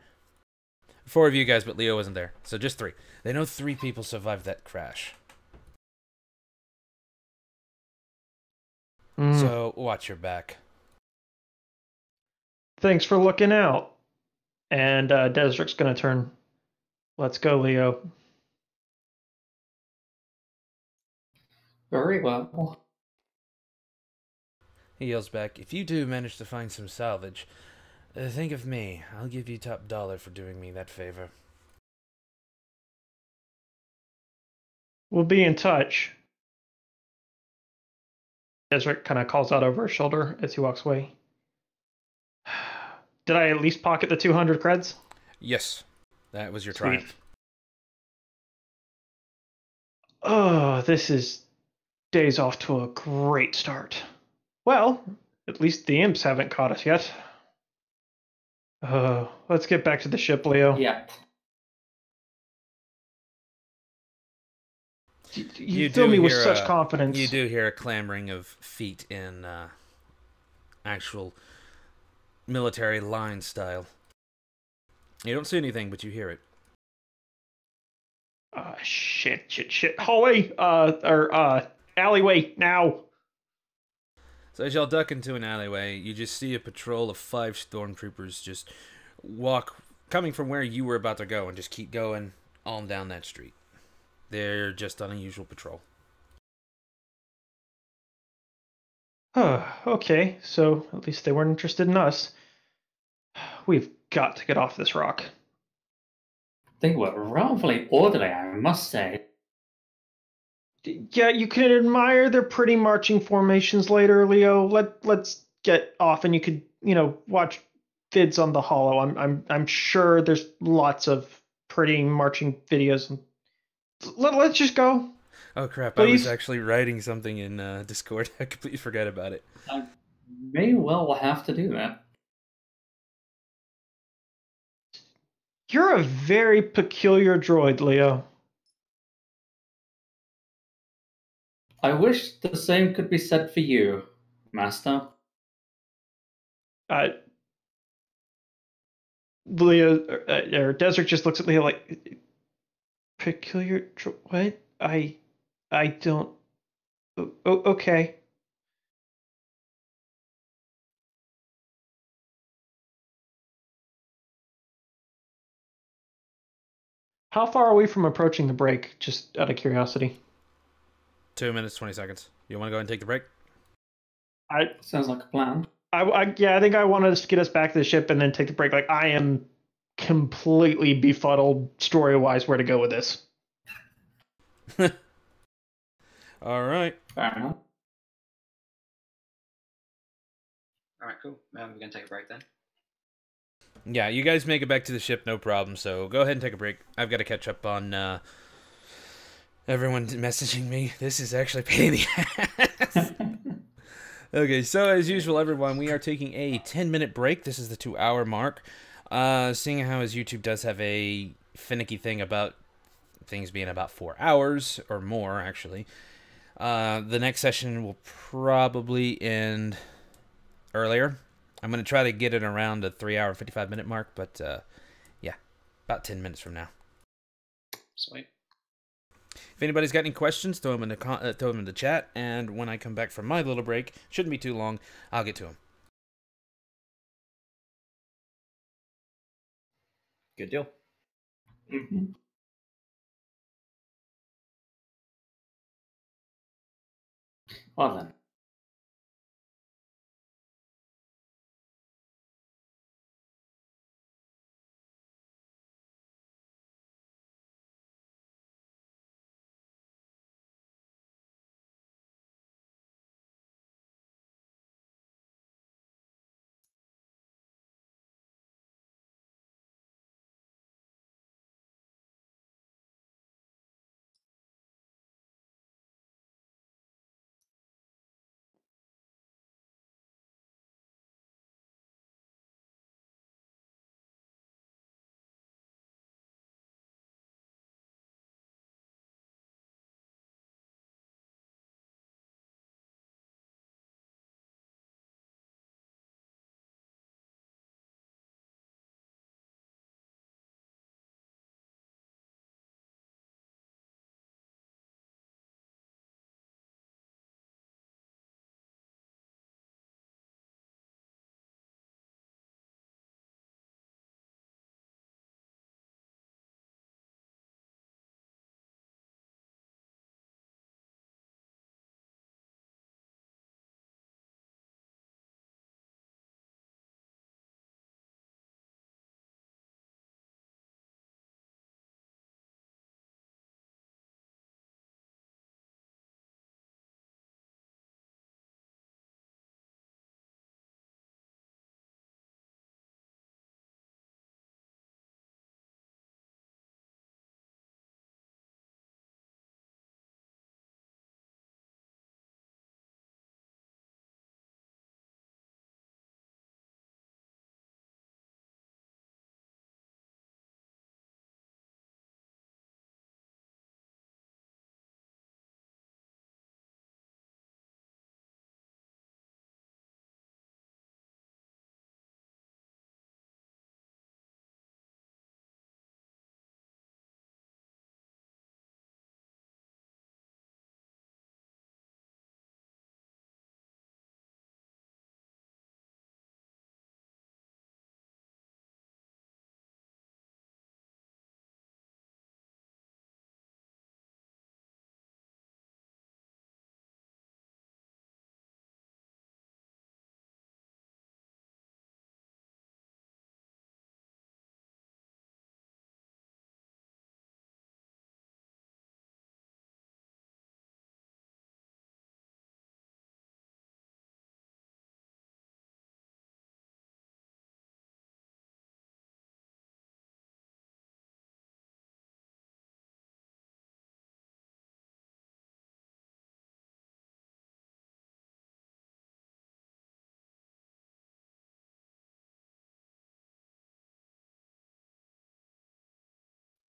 4 of you guys, but Leo wasn't there. So just 3. They know 3 people survived that crash. So watch your back. Thanks for looking out. And Desert's going to turn. Let's go, Leo. Very well. He yells back, if you do manage to find some salvage, think of me. I'll give you top dollar for doing me that favor. We'll be in touch. Desert kind of calls out over his shoulder as he walks away. Did I at least pocket the 200 creds? Yes, that was your Sweet. triumph. Oh, this is days off to a great start. Well, at least the imps haven't caught us yet. Let's get back to the ship, Leo. Yep. You fill me with such confidence. You do hear a clamoring of feet in actual military line style. You don't see anything, but you hear it. Shit. Hallway, alleyway, now. So as y'all duck into an alleyway, you just see a patrol of 5 stormtroopers just walk, coming from where you were about to go, and just keep going on down that street. They're just on a usual patrol. Okay, so at least they weren't interested in us. We've got to get off this rock. They were roughly orderly, I must say. Yeah, you can admire their pretty marching formations later, Leo. Let's get off, and you could, watch vids on the Hollow. I'm sure there's lots of pretty marching videos. Let's just go. Oh crap! Please? I was actually writing something in Discord. I completely forgot about it. I may well have to do that. You're a very peculiar droid, Leo. I wish the same could be said for you, Master. Leo, or Desert just looks at Leo like, peculiar droid? What? I don't... okay. How far are we from approaching the break, just out of curiosity? 2 minutes, 20 seconds. You want to go ahead and take the break? Sounds like a plan. I think I want to get us back to the ship and then take the break. Like, I am completely befuddled story-wise where to go with this. All right. Fair enough. All right, cool. We're going to take a break then. Yeah, you guys make it back to the ship, no problem. So go ahead and take a break. I've got to catch up on everyone messaging me. This is actually a pain in the ass. Okay, so as usual, everyone, we are taking a 10-minute break. This is the 2-hour mark. Seeing how as YouTube does have a finicky thing about things being about 4 hours or more, actually. The next session will probably end earlier. I'm going to try to get it around the 3-hour, 55-minute mark, but yeah, about 10 minutes from now. Sweet. If anybody's got any questions, throw them in the chat, and when I come back from my little break, shouldn't be too long, I'll get to them. Good deal. Mm-hmm. Well then.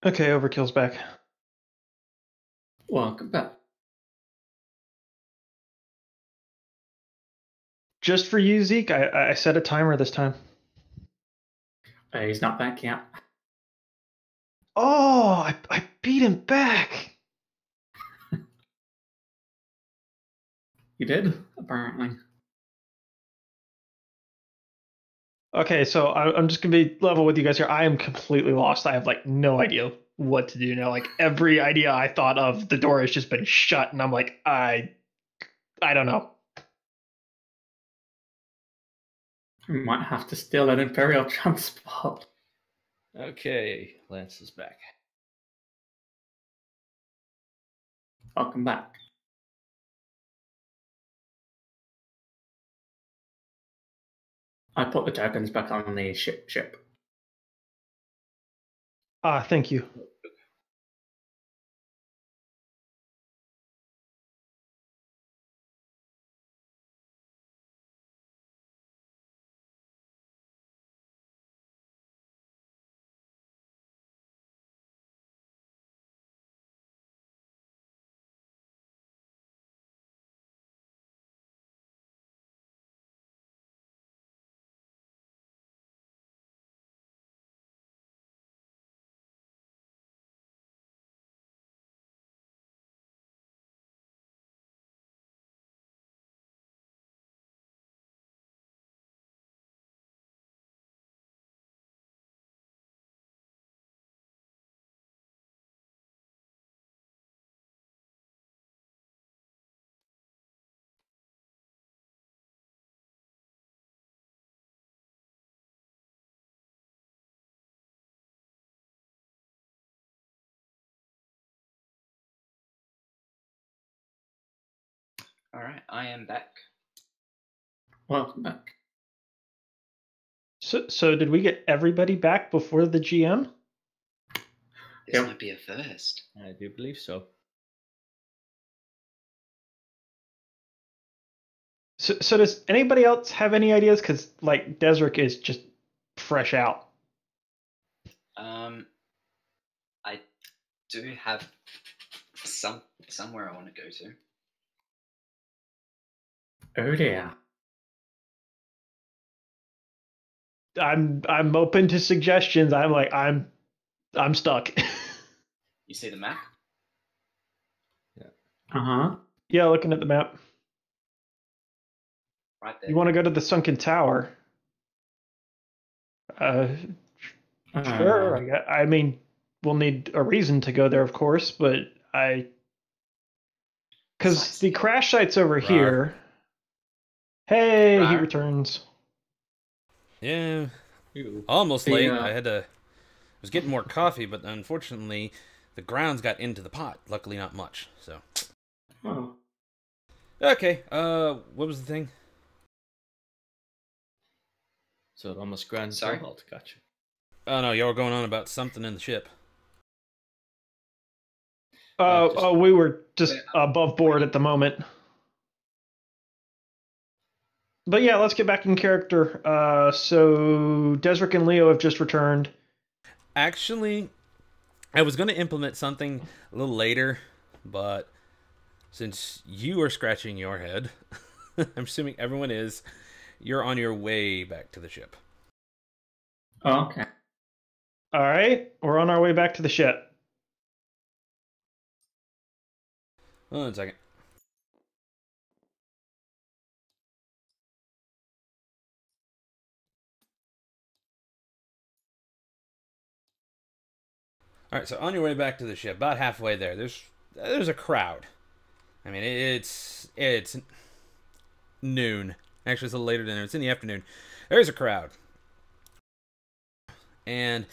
Okay, Overkill's back. Welcome back. Just for you, Zeke, I set a timer this time. He's not back yet. Oh, I beat him back. You did, apparently. Okay, so I'm just gonna be level with you guys here. I am completely lost. I have like no idea what to do now. Like every idea I thought of, the door has just been shut, and I'm like, I don't know. We might have to steal an Imperial transport. Okay, Lance is back. Welcome back. I put the tokens back on the ship. Ah, thank you. All right, I am back. Welcome back. So did we get everybody back before the GM? This Yep. might be a first. I do believe so. So does anybody else have any ideas? Because like Desric is just fresh out. I do have somewhere I want to go to. Oh dear. I'm open to suggestions. I'm like I'm stuck. You see the map? Uh-huh. Yeah, looking at the map. Right there. You want to go to the sunken tower? Sure. I mean, we'll need a reason to go there, of course, but because the crash site's over here. Hey, he Rar. returns. Yeah, Ew. almost The, late. I was getting more coffee, but unfortunately, the grounds got into the pot. Luckily, not much. So, Oh. okay. What was the thing? So almost grand Sorry? halt, gotcha. Oh no, y'all were going on about something in the ship. We were just above board at the moment. But yeah, let's get back in character. So Desric and Leo have just returned. Actually, I was going to implement something a little later, but since you are scratching your head, I'm assuming everyone is, you're on your way back to the ship. Oh, okay. All right, we're on our way back to the ship. Hold on a second. All right, so on your way back to the ship, about halfway there, there's a crowd. I mean, it's noon. Actually, it's a little later than it's in the afternoon. There's a crowd, and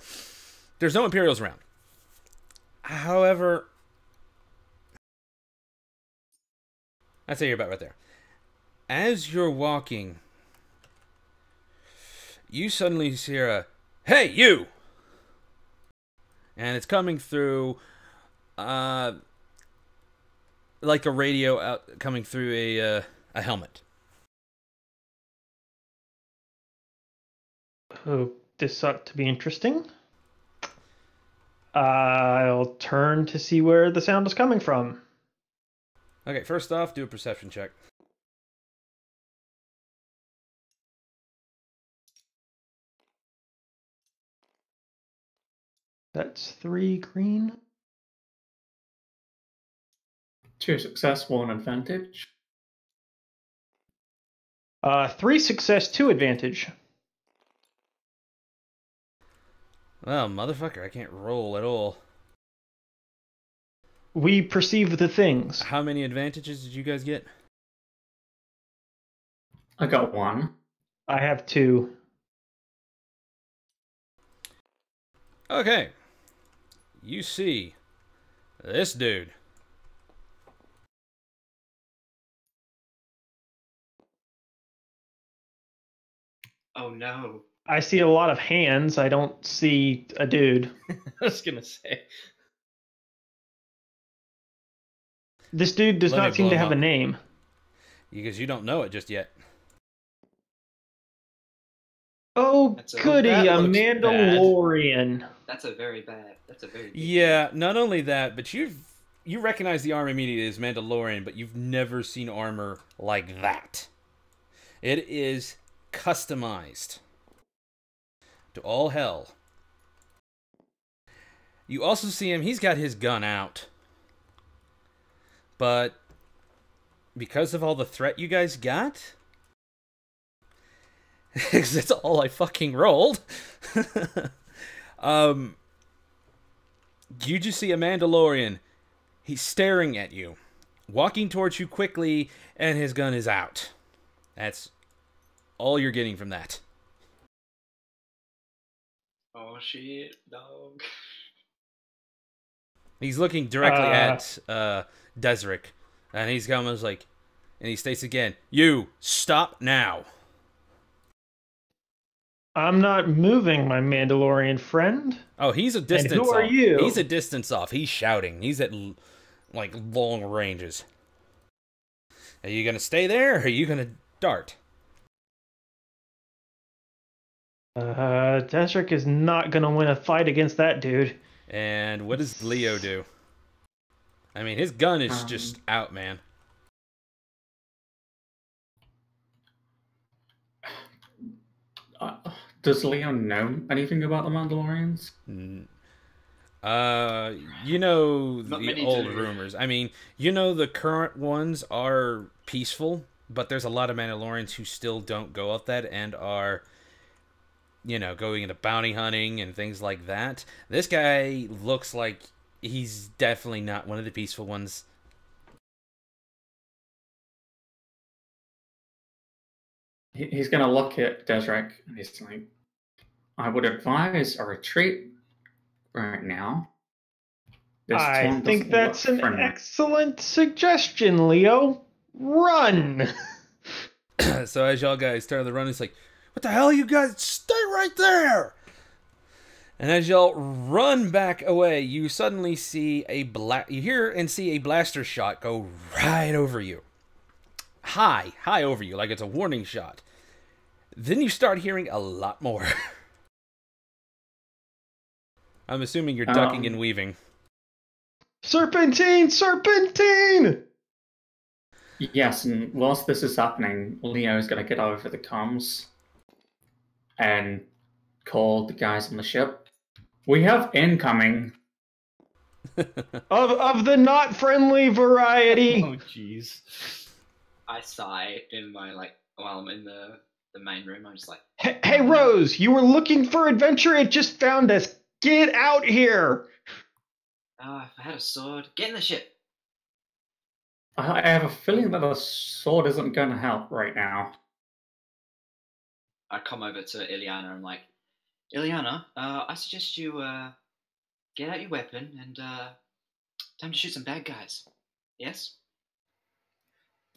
there's no Imperials around. However, I'd say you're about right there. As you're walking, you suddenly hear a, "Hey, you!" And it's coming through, like a radio out coming through a helmet. Oh, this ought to be interesting. I'll turn to see where the sound is coming from. Okay, first off, do a perception check. That's 3 green. 2 success, 1 advantage. 3 success, 2 advantage. Well, motherfucker, I can't roll at all. We perceive the things. How many advantages did you guys get? I got 1. I have 2. Okay. You see this dude. Oh no. I see a lot of hands. I don't see a dude. I was gonna say. This dude does Let me not seem blow to him have a up. name. Because you don't know it just yet. Oh, That's a- goody, that a looks bad. Mandalorian. That's a very big Yeah, not only that, but you recognize the armor immediately as Mandalorian, but you've never seen armor like that. It is customized to all hell. You also see him, he's got his gun out. But because of all the threat you guys got, because that's all I fucking rolled, you just see a Mandalorian. He's staring at you, walking towards you quickly, and his gun is out. That's all you're getting from that. Oh shit, dog. He's looking directly at Desric, and he's almost like, and he states again, "You stop now." I'm not moving, my Mandalorian friend. Oh, he's a distance who are off. you? He's a distance off. He's shouting. He's at like long ranges. Are you gonna stay there, or are you gonna dart? Desric is not gonna win a fight against that dude. And what does Leo do? I mean, his gun is just out, man. Does Leo know anything about the Mandalorians? You know Not the many old do. rumors. I mean, you know the current ones are peaceful, but there's a lot of Mandalorians who still don't go off that and are, you know, going into bounty hunting and things like that. This guy looks like he's definitely not one of the peaceful ones. He's going to look at Desric and he's like, I would advise a retreat right now. This I one think doesn't that's look an friendly. excellent suggestion, Leo. Run! So as y'all guys start the run, it's like, what the hell, you guys? Stay right there! And as y'all run back away, you suddenly see you hear and see a blaster shot go right over you. High over you, like it's a warning shot. Then you start hearing a lot more. I'm assuming you're ducking and weaving. Serpentine! Serpentine! Yes, and whilst this is happening, Leo is going to get over the comms and call the guys on the ship. We have incoming. Of the not friendly variety. Oh jeez. I sigh in my while I'm in the main room. I'm just like, Hey, Rose, you were looking for adventure. It just found us. Get out here. if I had a sword, get in the ship. I have a feeling that a sword isn't going to help right now. I come over to Ileana. I'm like, Ileana, I suggest you get out your weapon and time to shoot some bad guys. Yes?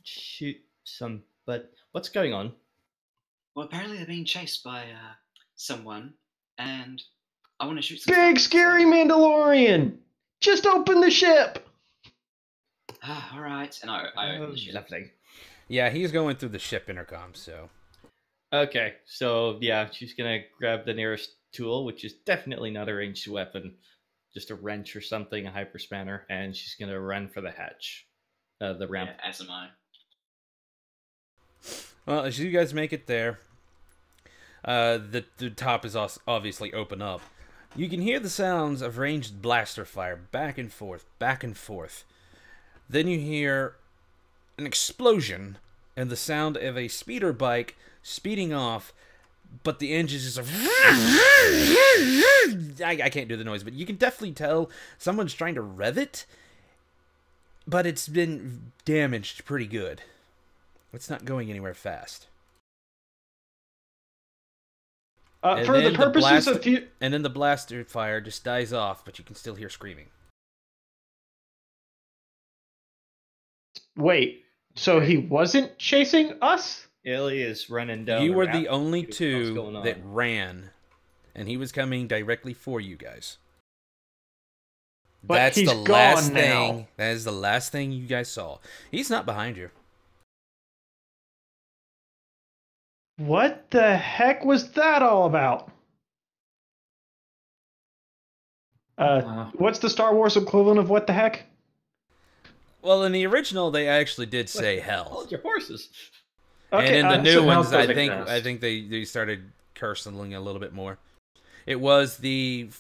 Shoot some, but what's going on? Well, apparently they're being chased by someone, and I want to shoot some Big, stuff, scary so- Mandalorian. Just open the ship. all right. And I open the ship. Lovely. Yeah, he's going through the ship intercom, so. Okay, so yeah, she's gonna grab the nearest tool, which is definitely not a ranged weapon. just a wrench or something, a hyper spanner, and she's going to run for the hatch, the ramp. Yeah, as am I. Well, as you guys make it there, the top is obviously open up. You can hear the sounds of ranged blaster fire back and forth, back and forth. Then you hear an explosion and the sound of a speeder bike speeding off, but the engines just I can't do the noise, but you can definitely tell someone's trying to rev it, but it's been damaged pretty good. It's not going anywhere fast. For the purposes of and then the blaster fire just dies off, but you can still hear screaming. Wait, so he wasn't chasing us? Illy is running down. You the were ramp the only to see what's two going on. that ran, and he was coming directly for you guys. But That's he's the last gone now. thing. That is the last thing you guys saw. He's not behind you. What the heck was that all about? What's the Star Wars equivalent of what the heck? Well, in the original, they actually did say hell, Hold your horses. Okay, and in the new so hell ones, does I exist. think they started cursing a little bit more. It was the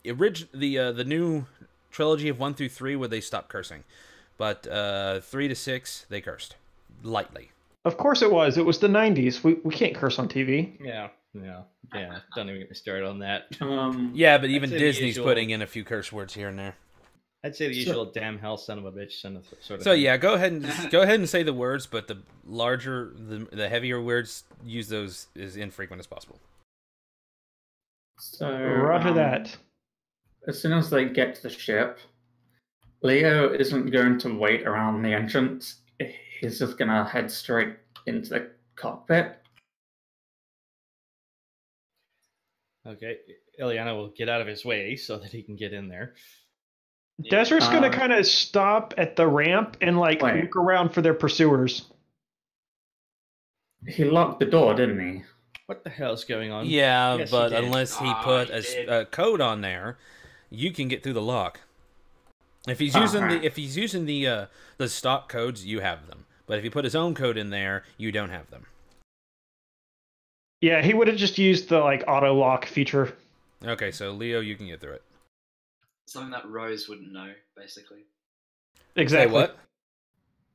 the new trilogy of 1 through 3 where they stopped cursing, but 3 to 6 they cursed lightly. Of course it was. It was the 90s. We can't curse on TV. Yeah. Don't even get me started on that. Yeah, but even say the Disney's usual- putting in a few curse words here and there. I'd say the usual "damn hell, son of a bitch" sort of. So thing. yeah, go ahead and say the words, but the larger, the heavier words, use those as infrequent as possible. So Roger that. As soon as they get to the ship, Leo isn't going to wait around the entrance. He's just gonna head straight into the cockpit. Okay, Ileana will get out of his way so that he can get in there. Desert's gonna kind of stop at the ramp and Wait. look around for their pursuers. He locked the door, didn't he? What the hell's going on? Yeah, Yes, but he did. unless he Ah, put he did. a code on there, you can get through the lock. If he's using the stock codes, you have them. But if he put his own code in there, you don't have them. Yeah, he would have just used the auto lock feature. Okay, so Leo, you can get through it. Something that Rose wouldn't know, basically. Exactly. Say what?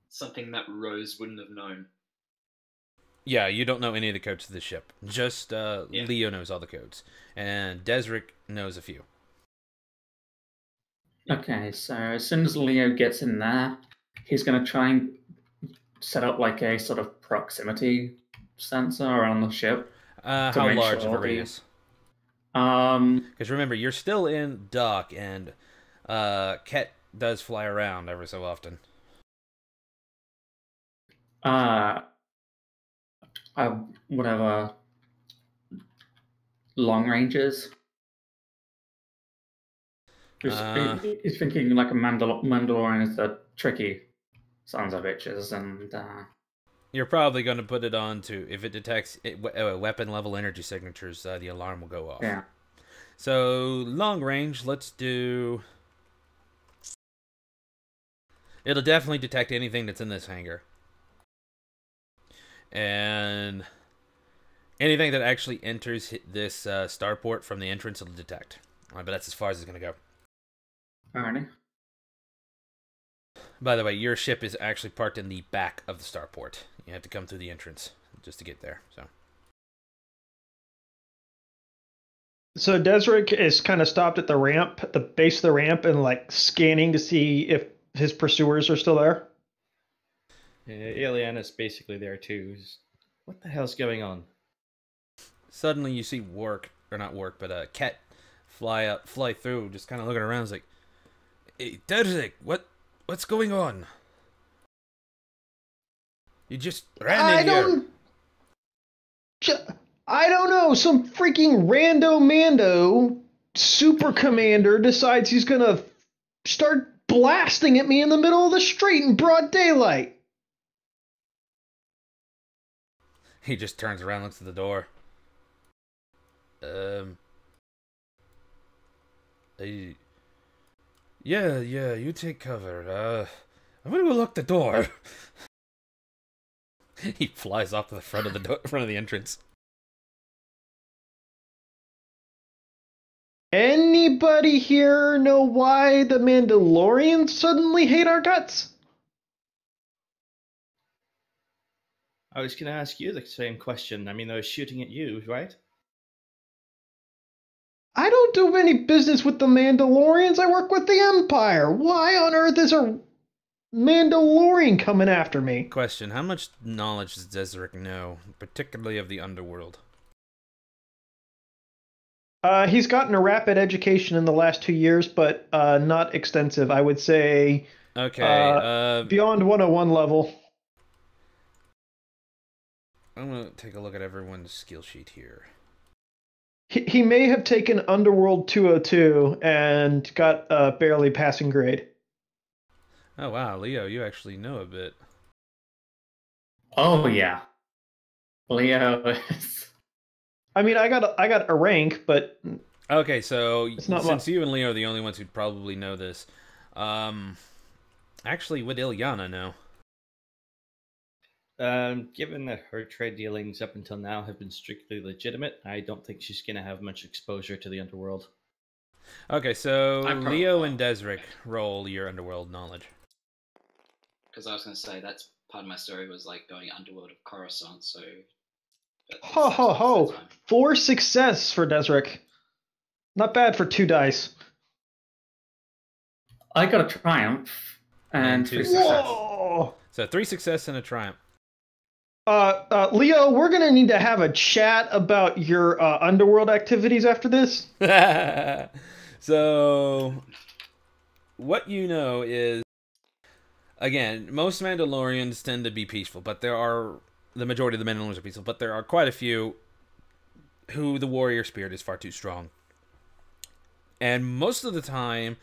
Something that Rose wouldn't have known. Yeah, you don't know any of the codes to the ship. Just Leo knows all the codes, and Desric knows a few. Okay, so as soon as Leo gets in there, he's going to try and set up a sort of proximity sensor on the ship. How make large of a sure radius? Because remember, you're still in dock, and Ket does fly around every so often. Whatever long ranges. He's thinking like a Mandalorian is the tricky sons of bitches, and You're probably going to put it on to, if it detects weapon level energy signatures, the alarm will go off. yeah. So, long range, let's do... It'll definitely detect anything that's in this hangar. And anything that actually enters this starport from the entrance, it'll detect. But that's as far as it's going to go. Alrighty. By the way, your ship is actually parked in the back of the starport. You have to come through the entrance just to get there. So Desric is kind of stopped at the ramp, the base of the ramp, and scanning to see if his pursuers are still there. Yeah, Ileana's basically there too. What the hell's going on? Suddenly you see Ket fly through, just kind of looking around. It's like, hey, Desric, what's going on? You just ran in here. I don't know. Some freaking rando mando super commander decides he's gonna start blasting at me in the middle of the street in broad daylight. He just turns around, looks at the door. Yeah, you take cover. I'm gonna go lock the door. He flies off to the front of the front of the entrance. Anybody here know why the Mandalorians suddenly hate our guts? I was going to ask you the same question. I mean, they were shooting at you, right? I don't do any business with the Mandalorians. I work with the Empire. Why on earth is a Mandalorian coming after me? Question: how much knowledge does Desric know, particularly of the underworld? He's gotten a rapid education in the last 2 years, but not extensive. I would say Okay. beyond 101 level. I'm gonna take a look at everyone's skill sheet here. He may have taken Underworld 202 and got a barely passing grade. Oh wow, Leo, you actually know a bit. Oh yeah, Leo is. I mean, I got a rank, but Okay, so It's not since much. you and Leo are the only ones who'd probably know this, actually, would Ilyana know? Given that her trade dealings up until now have been strictly legitimate, I don't think she's going to have much exposure to the underworld. Okay, so I probably Leo will. and Desric roll your underworld knowledge. Because I was going to say that's part of my story was like going underworld of Coruscant. So. But ho that's ho next ho! time. 4 success for Desric. Not bad for 2 dice. I got a triumph And and 2 3 success. success. Whoa! So 3 success and a triumph. Leo, we're gonna need to have a chat about your underworld activities after this. So, what you know is, again, most Mandalorians tend to be peaceful, but the majority of the Mandalorians are peaceful, but there are quite a few who the warrior spirit is far too strong. And most of the time,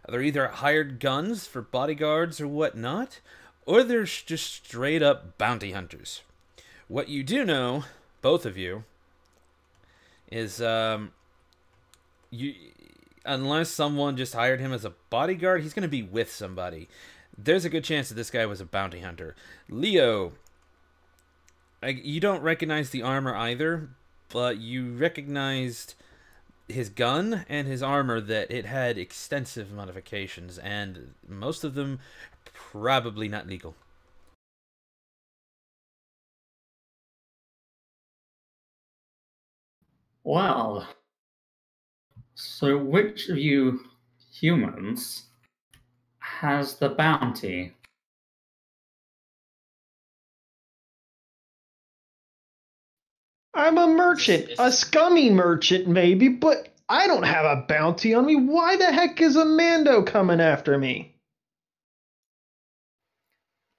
they're either hired guns for bodyguards or whatnot, or they're just straight up bounty hunters. What you do know, both of you, is unless someone just hired him as a bodyguard, he's going to be with somebody. There's a good chance that this guy was a bounty hunter. Leo, you don't recognize the armor either, but you recognized his gun and his armor, that it had extensive modifications, and most of them probably not legal. Well, so which of you humans has the bounty? I'm a merchant, a scummy merchant maybe, but I don't have a bounty on me. Why the heck is a Mando coming after me?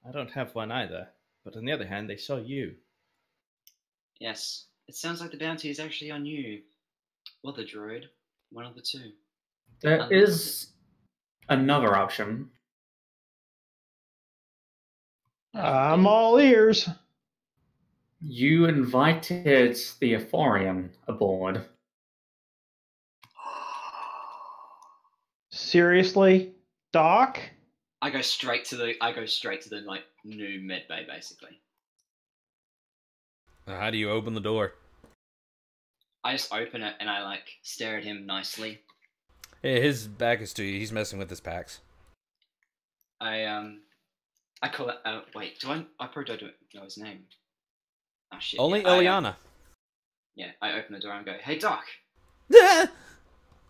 I don't have one either, but on the other hand, they saw you. Yes, it sounds like the bounty is actually on you, or the droid, one of the two. There is another option. I'm all ears. You invited the Euphorian aboard. Seriously, Doc? I go straight to the like new med bay basically. How do you open the door? I just open it and I like stare at him nicely. Hey, his back is to you. He's messing with his packs. I call it. Wait, I probably don't know his name. Oh shit. Only yeah, Ilyana. I open the door and go, "Hey, Doc."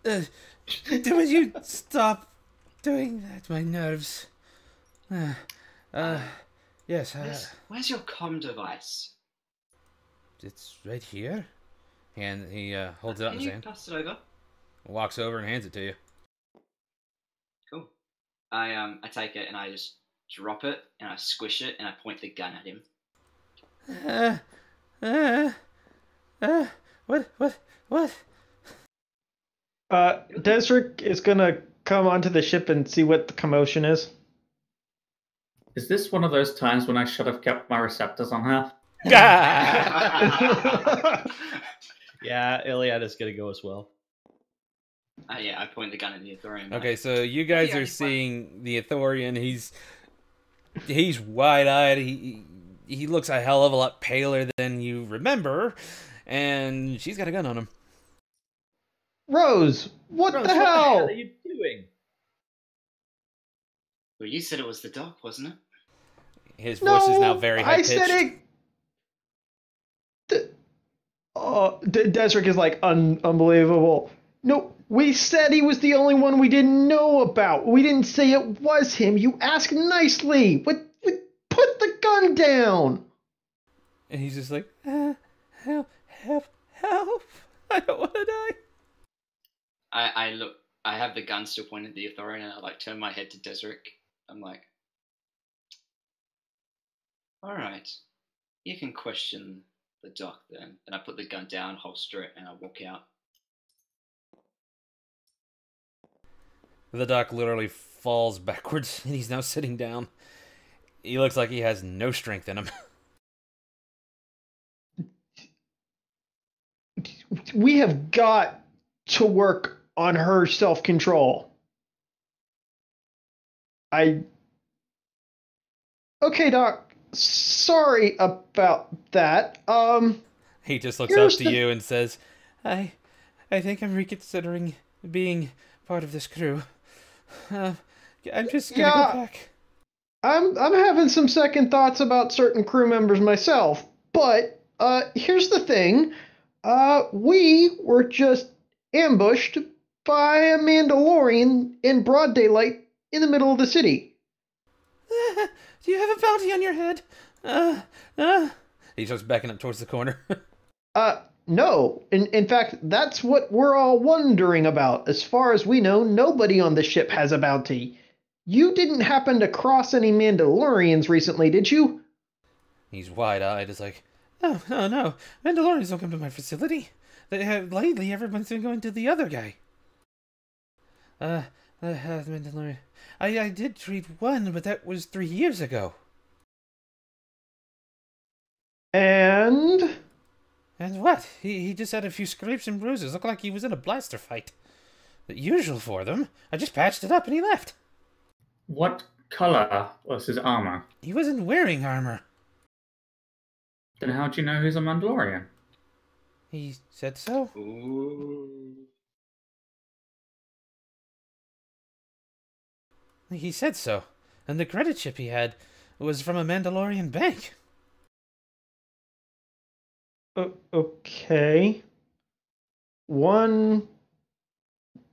Would you stop doing that? My nerves. Yes. Where's your comm device? It's right here. And he holds it out in Can his you hand. pass it over? Walks over and hands it to you. Cool. I take it and I just drop it and I squish it and I point the gun at him. What? Desric is gonna come onto the ship and see what the commotion is. Is this one of those times when I should have kept my receptors on her? Yeah, Iliada's going to go as well. Yeah, I point the gun at the Ithorian. Okay, so you guys Yeah, are he's seeing the Ithorian. He's wide-eyed. He looks a hell of a lot paler than you remember, and she's got a gun on him. Rose, what Rose, the what the hell hell? are you doing? Well, you said it was the doc, wasn't it? His voice is now No, very I high-pitched. said it. Desric is like unbelievable. No, we said he was the only one we didn't know about. We didn't say it was him. You asked nicely. But put the gun down. And he's just like, help, help. I don't want to die. I look. I have the gun still pointed at the Ithorian, and I like turn my head to Desric. I'm like, all right, you can question the doc then. And I put the gun down, holster it, and I walk out. The doc literally falls backwards, and he's now sitting down. He looks like he has no strength in him. We have got to work on her self-control. Okay, Doc. Sorry about that. He just looks Here's up to the- you and says, I think I'm reconsidering being part of this crew. I'm just gonna Yeah. go back. I'm having some second thoughts about certain crew members myself, but here's the thing. We were just ambushed by a Mandalorian in broad daylight in the middle of the city. Do you have a bounty on your head? He starts backing up towards the corner. No. In fact, that's what we're all wondering about. As far as we know, nobody on the ship has a bounty. You didn't happen to cross any Mandalorians recently, did you? He's wide-eyed. It's like, no. Mandalorians don't come to my facility. They have lately. Everyone's been going to the other guy. Mandalorian. I did treat one, but that was 3 years ago. And And what? He just had a few scrapes and bruises. Looked like he was in a blaster fight. The usual for them. I just patched it up and he left. What color was his armor? He wasn't wearing armor. Then how do you know he's a Mandalorian? He said so. Ooh. He said so. And the credit chip he had was from a Mandalorian bank. okay. One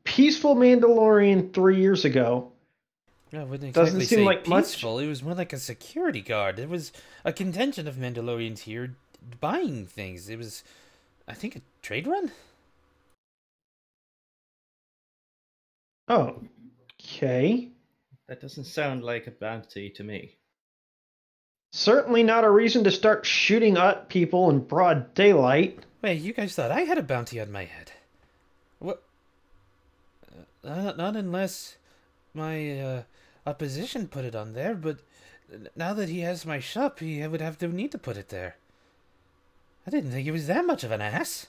peaceful Mandalorian 3 years ago. I wouldn't Doesn't exactly seem say like much. peaceful. It was more like a security guard. There was a contingent of Mandalorians here buying things. It was, I think, a trade run? Oh, okay. That doesn't sound like a bounty to me. Certainly not a reason to start shooting at people in broad daylight. Wait, you guys thought I had a bounty on my head? What? Not unless my opposition put it on there, but now that he has my shop, he would have no need to put it there. I didn't think he was that much of an ass.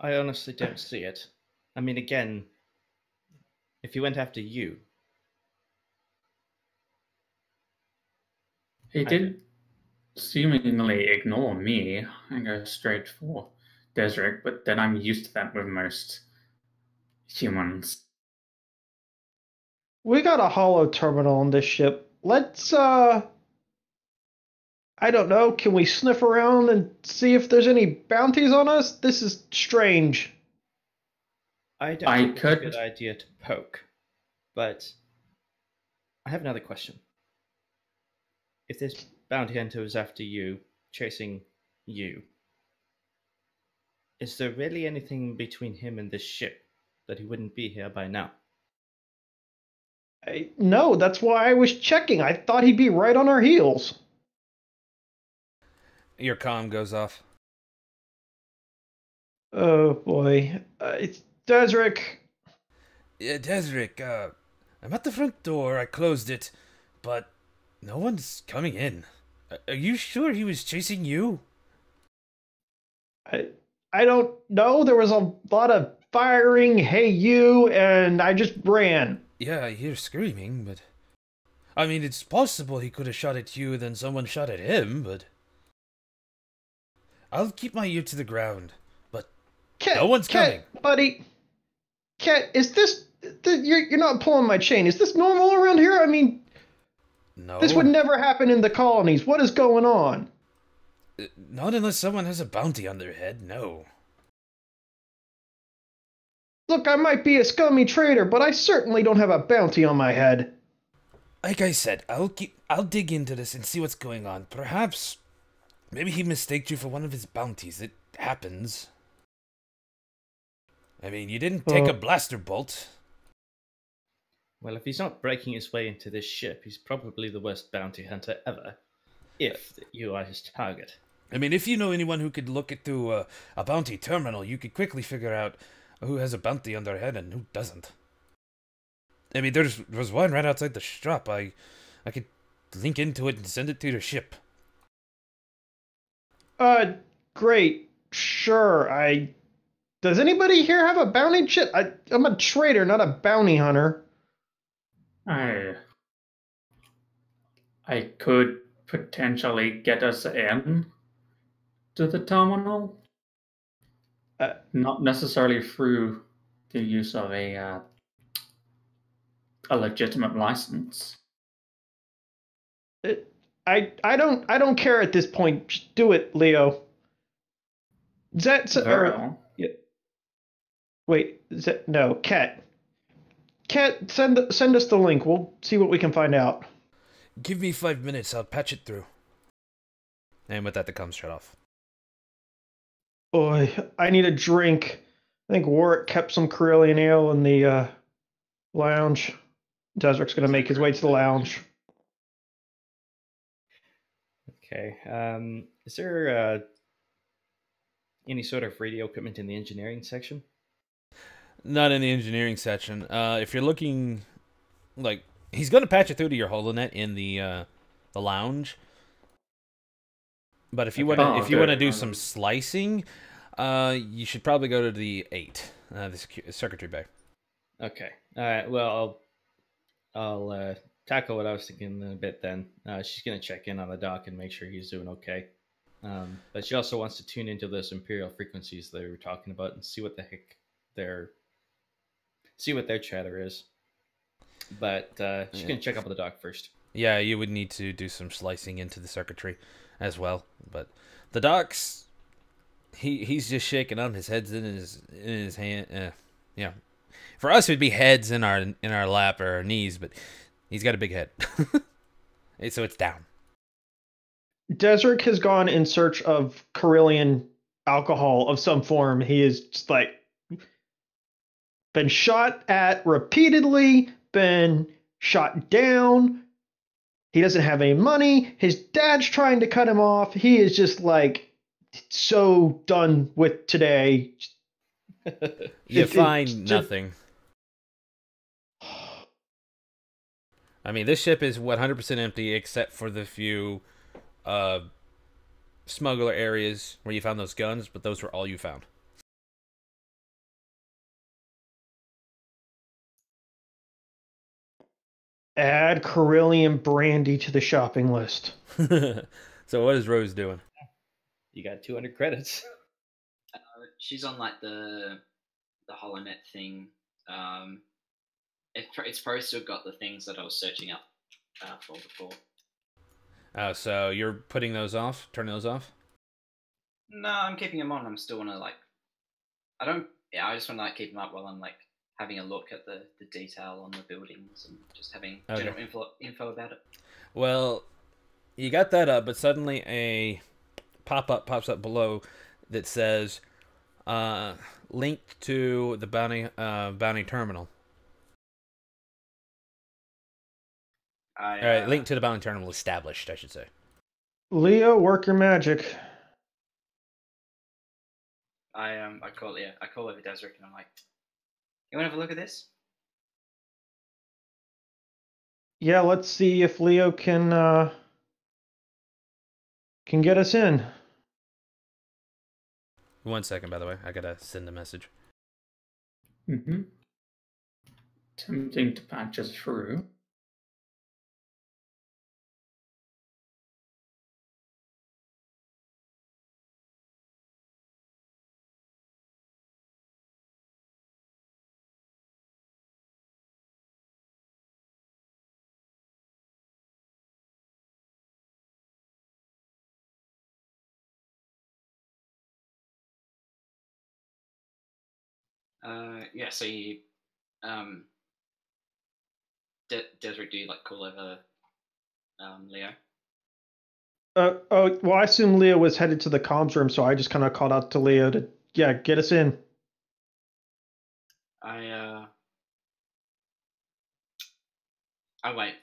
I honestly don't see it. I mean, again, if he went after you, He did seemingly ignore me and go straight for Desric, but then I'm used to that with most humans. We got a hollow terminal on this ship. Let's, I don't know, can we sniff around and see if there's any bounties on us? This is strange. I don't think it's a good idea to poke. But I have another question. If this bounty hunter was after you, chasing you, is there really anything between him and this ship that he wouldn't be here by now? No, that's why I was checking. I thought he'd be right on our heels. Your comm goes off. Oh boy. It's Desric. Yeah, Desric, I'm at the front door. I closed it, but no one's coming in. Are you sure he was chasing you? I don't know. There was a lot of firing, hey you, and I just ran. Yeah, I hear screaming, but... I mean, it's possible he could have shot at you, then someone shot at him, but... I'll keep my ear to the ground, but Cat, no one's coming. Buddy. Cat, is this... You're not pulling my chain. Is this normal around here? I mean, No. this would never happen in the colonies. What is going on? Not unless someone has a bounty on their head, no. Look, I might be a scummy traitor, but I certainly don't have a bounty on my head. Like I said, I'll dig into this and see what's going on. Perhaps, maybe he mistaked you for one of his bounties. It happens. I mean, you didn't take a blaster bolt. Well, if he's not breaking his way into this ship, he's probably the worst bounty hunter ever. If you are his target. I mean, if you know anyone who could look through a bounty terminal, you could quickly figure out who has a bounty on their head and who doesn't. I mean, there was one right outside the shop. I could link into it and send it to your ship. Great. Sure, Does anybody here have a bounty chip? I'm a traitor, not a bounty hunter. I could potentially get us in to the terminal. Not necessarily through the use of a legitimate license. I don't care at this point. Just do it, Leo. No, Cat. Cat, send us the link. We'll see what we can find out. Give me 5 minutes. I'll patch it through. And with that, the comms shut off. Boy, I need a drink. I think Warwick kept some Carillion ale in the lounge. Desert's gonna make his way to the lounge. Okay. Is there any sort of radio equipment in the engineering section? Not in the engineering section. If you're looking, like, he's gonna patch it through to your holonet in the lounge. But if you want to do some slicing, you should probably go to the 8, the circuitry bay. Okay. All right. Well, I'll tackle what I was thinking in a bit then. She's going to check in on the doc and make sure he's doing okay. But she also wants to tune into those imperial frequencies they were talking about and see what the heck their chatter is. But she's going to check up with the doc first. Yeah, you would need to do some slicing into the circuitry as well. But the doc's he's just shaking on. His head's in his hand. Yeah. For us, it'd be heads in our lap or our knees, but he's got a big head, so it's down. Desert has gone in search of Carillion alcohol of some form. He is just like been shot at repeatedly, been shot down. He doesn't have any money. His dad's trying to cut him off. He is just like so done with today. You find nothing. I mean, this ship is 100% empty except for the few smuggler areas where you found those guns, but those were all you found. Add Carillion brandy to the shopping list. So what is Rose doing? You got 200 credits. She's on like the holonet thing. It's probably still got the things that I was searching up for before. So you're putting those off, turning those off? No, I'm keeping them on. I'm still want to like. I just want to like keep them up while I'm like having a look at the detail on the buildings and just having general info about it. Well, you got that up, but suddenly a pop-up pops up below that says linked to the bounty terminal. All right, link to the bounty terminal established, I should say. Leo, work your magic. I call over Desric and I'm like, you want to have a look at this? Yeah, let's see if Leo can can get us in. 1 second, by the way. I gotta send a message. Mm-hmm. Attempting to patch us through. Yeah. So you, Desric, do you like call over Leo? Well, I assume Leo was headed to the comms room, so I just kind of called out to Leo to, get us in. I wait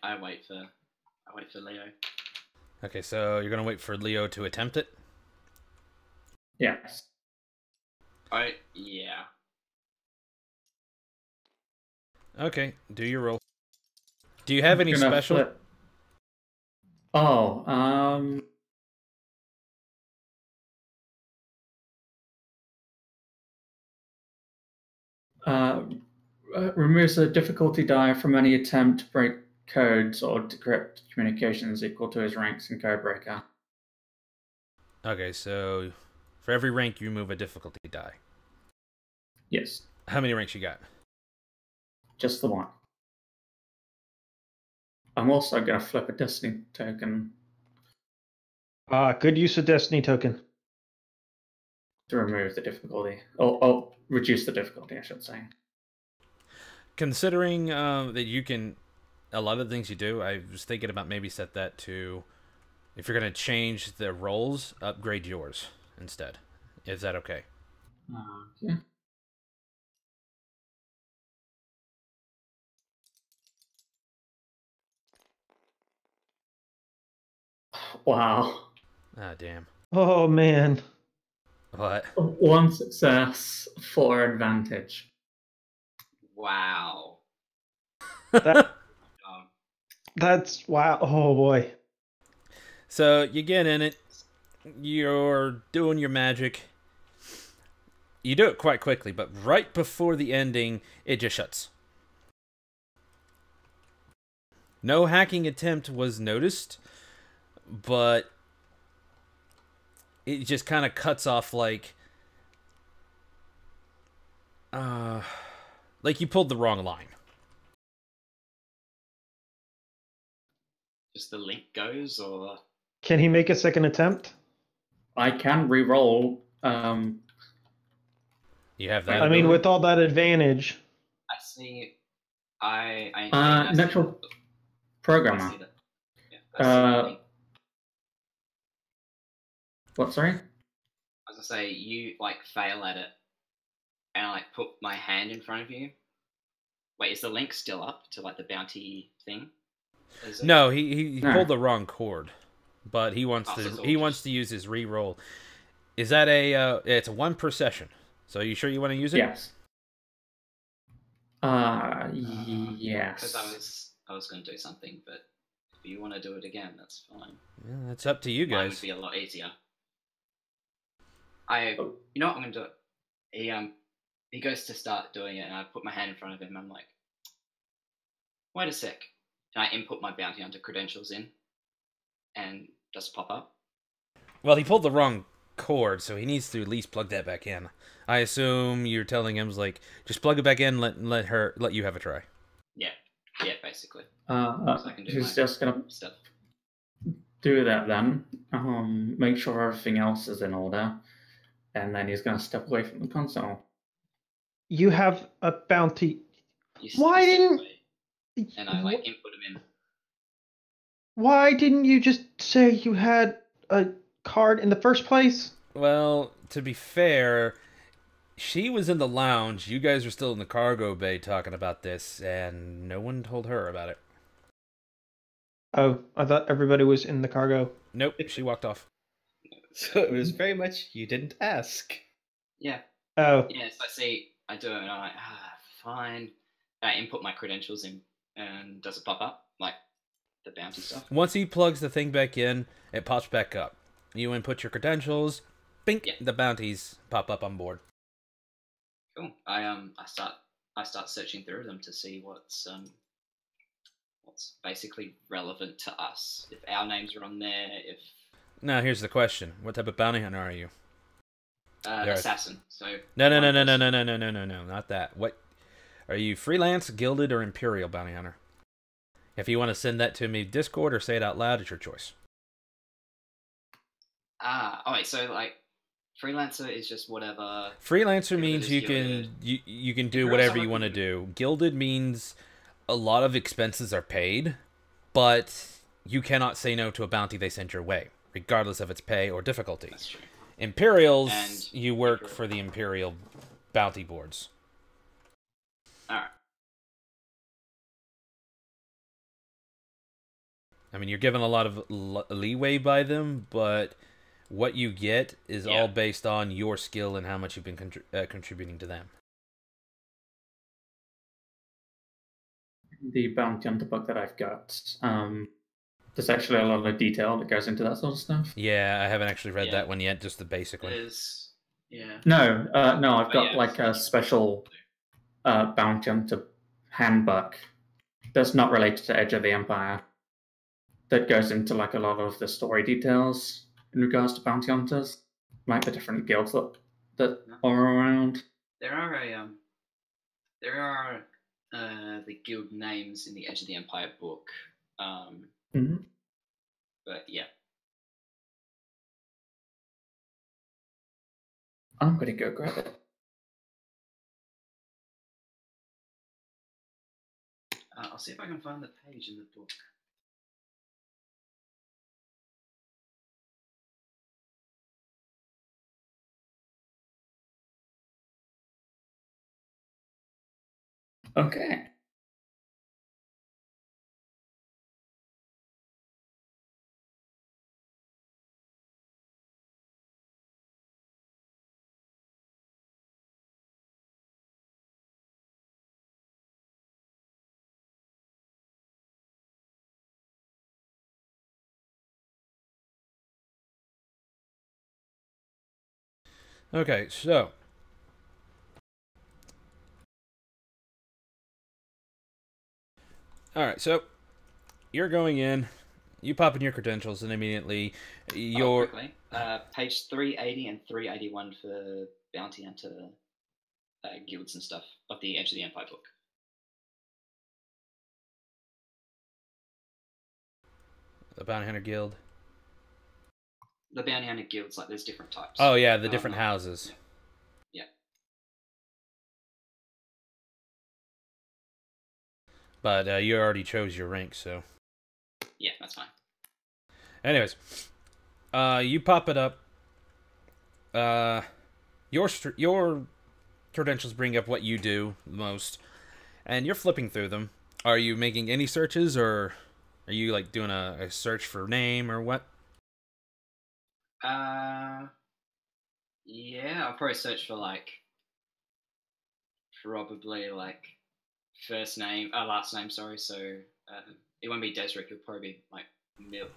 for Leo. Okay, so you're gonna wait for Leo to attempt it? Yes. Yeah. Okay, do your roll. Do you have any Gonna special? flip. Oh, removes a difficulty die from any attempt to break codes or decrypt communications equal to his ranks in Codebreaker. Okay, so for every rank you remove a difficulty die. Yes, How many ranks you got? just the one. I'm also going to flip a Destiny token Good use of Destiny token. to remove the difficulty. Or reduce the difficulty, I should say. Considering that you can, a lot of the things you do, I was thinking about maybe set that to, if you're going to change the roles, upgrade yours instead. Is that okay? Okay. Wow. Ah, damn. Oh man, What? One success, 4 advantage. Wow. that, Um, that's wow. Oh boy. So you get in it, you're doing your magic. You do it quite quickly, but right before the ending, it just shuts. No hacking attempt was noticed, but it just kind of cuts off like you pulled the wrong line. just the link goes, or Can he make a second attempt? I can re-roll. You have that. I mean, ability? with all that advantage. I see. I Natural I programmer. see that. Yeah. I see the link. What, sorry? I was gonna say you like fail at it, and I like put my hand in front of you. Wait, is the link still up to like the bounty thing? Is it? No, he No. pulled the wrong chord, but he wants so to it's all he just- wants to use his re-roll. Is that a? It's a 1 per session. So you sure you want to use it? Yes. Yes. Because I was going to do something, but if you want to do it again, that's fine. Yeah, it's up to you Mine guys. would be a lot easier. You know what I'm going to do? He goes to start doing it, and I put my hand in front of him. I'm like, wait a sec. And I input my bounty hunter credentials in, and does it pop up? Well, he pulled the wrong cord, so he needs to at least plug that back in. I assume you're telling him like, just plug it back in. Let you have a try. Yeah, basically. So I can do he's my just gonna stuff. do that then. Make sure everything else is in order, and then he's gonna step away from the console. You have a bounty. You Why step didn't- away, and I like input him in. Why didn't you just say you had a card in the first place? Well, to be fair, she was in the lounge. You guys are still in the cargo bay talking about this, and no one told her about it. Oh, I thought everybody was in the cargo. Nope, she walked off. So it was very much you didn't ask. Yeah. Oh, Yeah, so I do it, and I'm like, fine. I input my credentials in, and does it pop up? Like, the bounty stuff? Once he plugs the thing back in, it pops back up. You input your credentials. Bink. Yeah. The bounties pop up on board. Cool. I start searching through them to see what's basically relevant to us. If our names are on there, if Now here's the question: what type of bounty hunter are you? assassin. So No, one person. no, not that. What are you? Freelance, gilded, or imperial bounty hunter? If you want to send that to me Discord or say it out loud, it's your choice. Oh wait, so like freelancer is just whatever. Freelancer Gilded means is you gilded. can you can do Imperial's whatever not you want to like- do. Gilded means a lot of expenses are paid, but you cannot say no to a bounty they send your way, regardless of its pay or difficulty. That's true. Imperials, And you work Imperial. for the Imperial bounty boards. All right. I mean, you're given a lot of leeway by them, but what you get is Yeah. all based on your skill and how much you've been contributing to them. The bounty hunter book that I've got, there's actually a lot of detail that goes into that sort of stuff. Yeah, I haven't actually read Yeah. that one yet, just the basic one. There's yeah. No, I've But got yeah, like a it's- special bounty hunter handbook that's not related to Edge of the Empire that goes into like a lot of the story details in regards to bounty hunters, like the different guilds that are around. There are the guild names in the Edge of the Empire book. Mhm. But yeah. I'm gonna go grab it. I'll see if I can find the page in the book. Okay. Okay, so all right, so you're going in, you pop in your credentials, and immediately you're Quickly, page 380 and 381 for bounty hunter guilds and stuff of the Edge of the Empire book. the bounty hunter guild. The bounty hunter guilds, like there's different types. Oh yeah, the different houses. Yeah. But you already chose your rank, so. Yeah, that's fine. Anyways, you pop it up. Your credentials bring up what you do most, and you're flipping through them. Are you making any searches, or are you like doing a search for name or what? Yeah, I'll probably search for probably first name, last name. Sorry, so it won't be Desric. It'll probably be like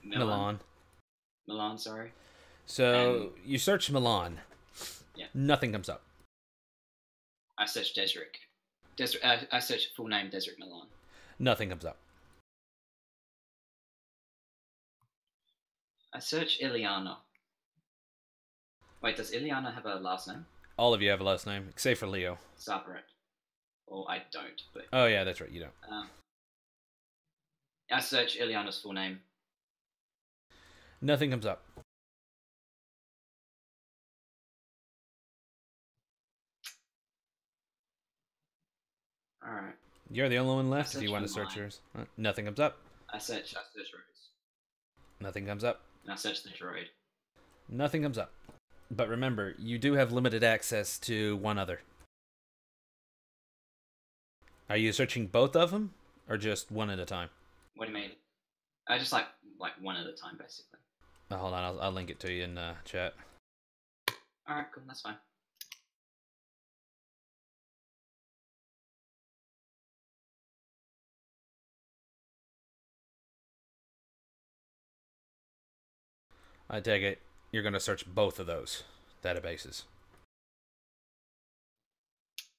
Milan. Milan, sorry. So you search Milan. Yeah. Nothing comes up. I search Desric. I search full name Desric Milan. Nothing comes up. I search Ileana. Wait, does Ileana have a last name? All of you have a last name, except for Leo. Sarparet. Well, I don't, but Oh yeah, that's right. You don't. I search Ileana's full name. Nothing comes up. All right. You're the only one left. If Search you want to for search mine. yours, nothing comes up. I search Rose. Nothing comes up. And I search the droid. Nothing comes up. But remember, you do have limited access to one other. Are you searching both of them, or just one at a time? What do you mean? I just like one at a time, basically. Oh, hold on, I'll link it to you in chat. All right, cool. That's fine. I take it. you're going to search both of those databases.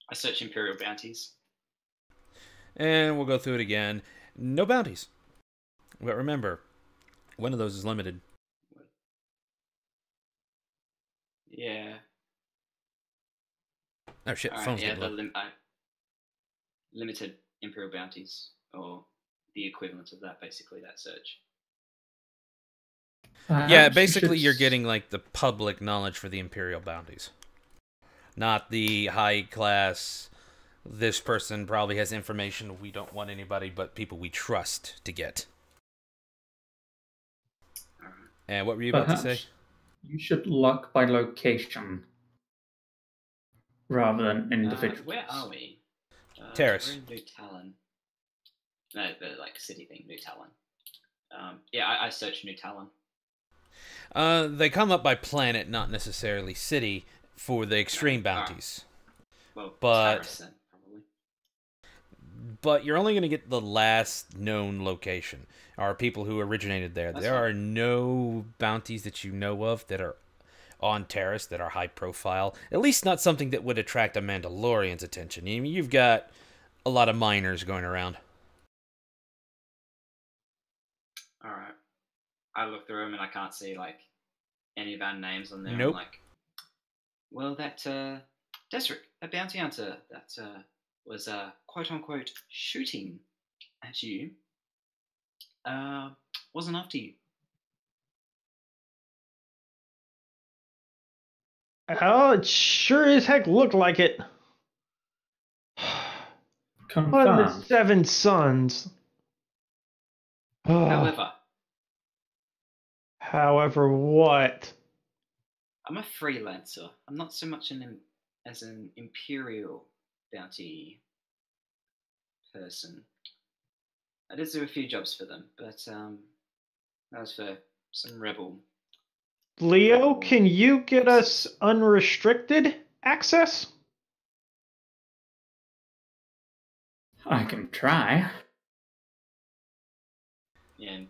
I search Imperial bounties. And we'll go through it again. No bounties. But remember, one of those is limited. Yeah. Oh shit, Alright, phone's yeah, getting low. limited Imperial bounties, or the equivalent of that, basically, that search. Yeah, basically you're getting like the public knowledge for the Imperial bounties. Not the high class, this person probably has information we don't want anybody but people we trust to get. And what were you about to say? You should look by location rather than individuals. Where are we? Terrace. We're in New Talon. No, the like city thing, New Talon. Yeah, I searched New Talon. They come up by planet, not necessarily city, for the extreme bounties. Well, but Terrace then, probably. But you're only going to get the last known location, or people who originated there. That's there fine. are no bounties that you know of that are on Terrace that are high profile. At least not something that would attract a Mandalorian's attention. I mean, you've got a lot of miners going around. Alright. I look through them and I can't see, like, any of our names on there. Nope. I'm like, well, that, Desric, that bounty hunter that, was, quote-unquote, shooting at you, wasn't after you. Oh, it sure as heck looked like it. One of the Confirmed. 7 sons. However, what? I'm a freelancer. I'm not so much as an Imperial bounty person. I did do a few jobs for them, but that was for some rebel. Leo, can you get us unrestricted access? I can try. And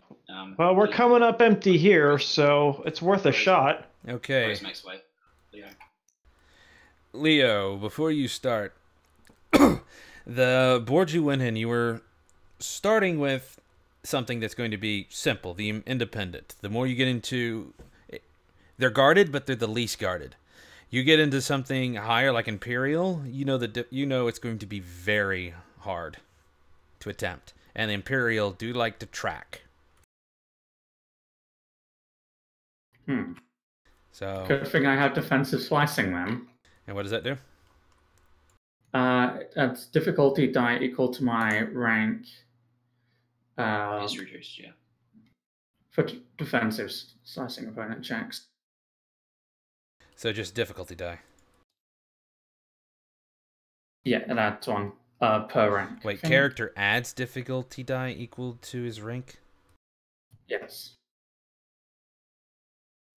Well, we're coming up empty here, so it's worth a shot. Okay. Rose makes way. Leo. Leo, before you start, the board you went in, you were starting with something that's going to be simple, the independent. The more you get into, they're guarded, but they're the least guarded. You get into something higher like Imperial, you know it's going to be very hard to attempt. And the Imperial do like to track. So, Good thing I have defensive slicing then. and what does that do? That's difficulty die equal to my rank. It's reduced, yeah. For defensive slicing opponent checks. So just difficulty die. Yeah, that's one per rank. Wait, character adds difficulty die equal to his rank? Yes.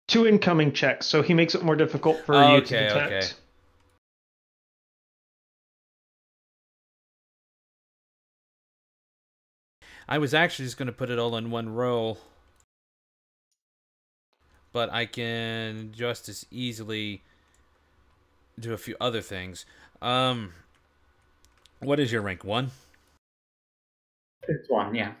2 incoming checks, so he makes it more difficult for you to detect. Okay. I was actually just going to put it all in one roll. But I can just as easily do a few other things. What is your rank? 1? It's 1, yeah.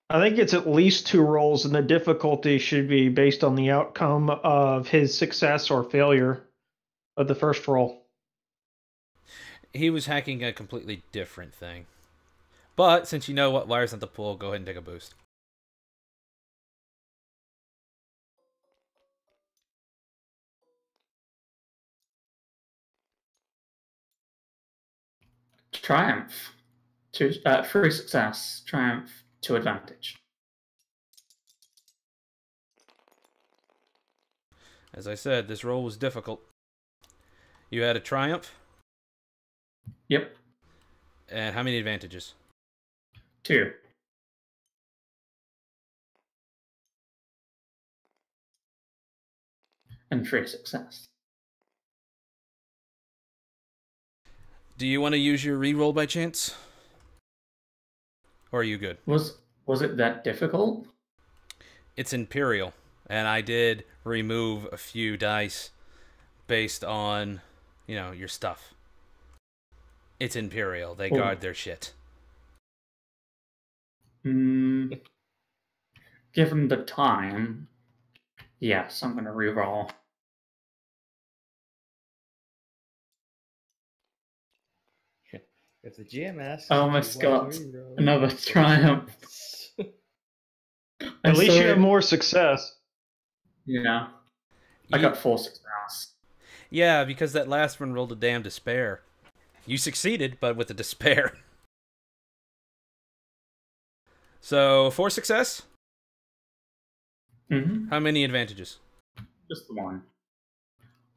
I think it's at least 2 rolls, and the difficulty should be based on the outcome of his success or failure of the first roll. He was hacking a completely different thing. But since you know what wire's at the pool, go ahead and take a boost. Triumph. 3 success. Triumph 2 advantage. As I said, this roll was difficult. You had a triumph? Yep. And how many advantages? 2. And 3 success. Do you want to use your reroll by chance? Or are you good? Was it that difficult? It's Imperial, and I did remove a few dice based on, your stuff. It's Imperial. They guard their shit. Given the time, yes, I'm gonna reroll. If the GM asks, I almost do you want got to reroll? another triumph. At least you have more success. Yeah. I got 4 success. Yeah, because that last one rolled a damn despair. You succeeded, but with a despair. So, 4 success? Mm-hmm. How many advantages? Just the one.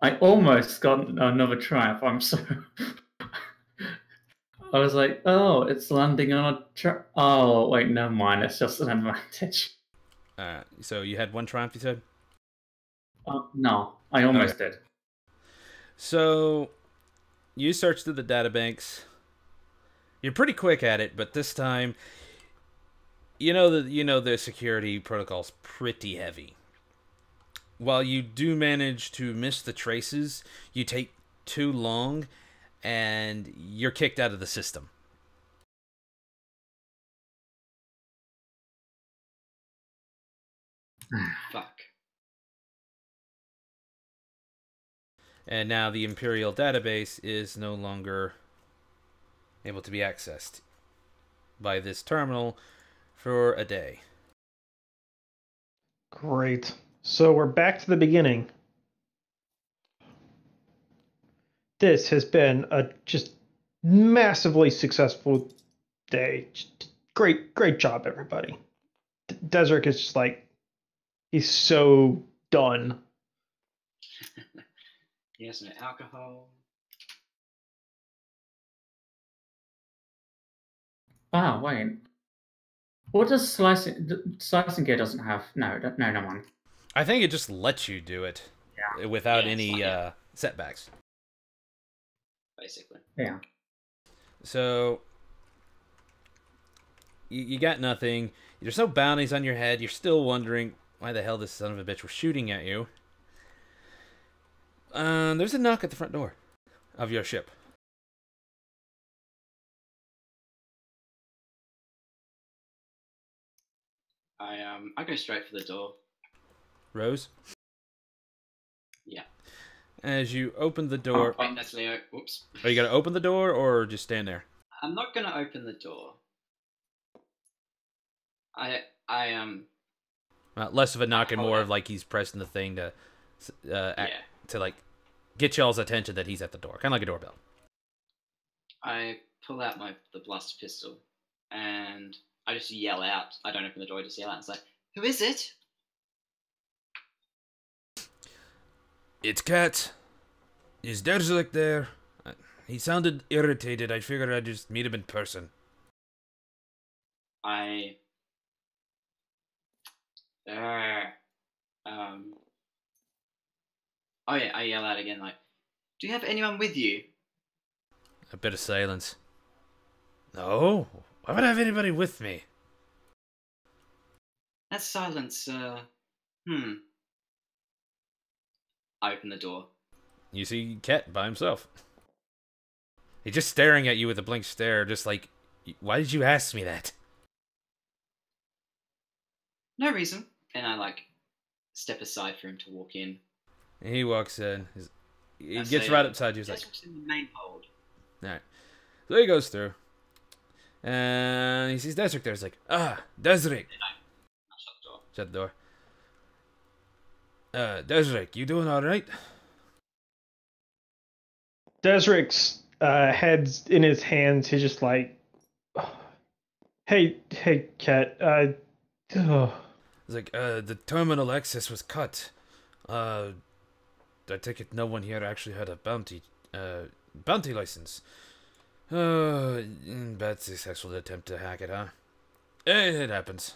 I almost got another triumph. I'm so... I was like, oh, it's landing on a oh, wait, never mind. It's just an advantage. So you had 1 triumph, you said? No, I almost did. So, you search through the databanks. You're pretty quick at it, but this time, the security protocol's pretty heavy. While you do manage to miss the traces, you take too long, and you're kicked out of the system. Fuck. And now the Imperial database is no longer able to be accessed by this terminal for a day. Great. So we're back to the beginning. This has been a just massively successful day. Great job, everybody. Desert is just like, he's so done. He has no alcohol. Ah, wait. What does slicing gear doesn't have? No, no one. I think it just lets you do it without any setbacks. Basically. Yeah. So you got nothing. There's no bounties on your head. You're still wondering why the hell this son of a bitch was shooting at you. There's a knock at the front door of your ship. I go straight for the door. Rose? Yeah. As you open the door... Wait, that's Leo. Oops. Are you going to open the door or just stand there? I'm not going to open the door. Less of a knock and more of like he's pressing the thing to like get y'all's attention that he's at the door. Kind of like a doorbell. I pull out the blaster pistol and I just yell out. I don't open the door, I just yell out and say, "Who is it?" It's Cat. Is Derzlik there? He sounded irritated. I figured I'd just meet him in person. I yell out again, like, "Do you have anyone with you?" A bit of silence. No? Why would I have anybody with me? That silence, I open the door. You see Cat by himself. He's just staring at you with a blank stare, just like, why did you ask me that? No reason. And I, step aside for him to walk in. And he walks in. He gets right upside you. He's like, in the main hold. Alright. So he goes through. And he sees Desric there. He's like, Desric. Shut the door. Desric, you doing alright? Desric's head's in his hands. He's just like, hey, Cat. He's like, the terminal access was cut. I take it no one here actually had a bounty license. Bad successful attempt to hack it, huh? It happens.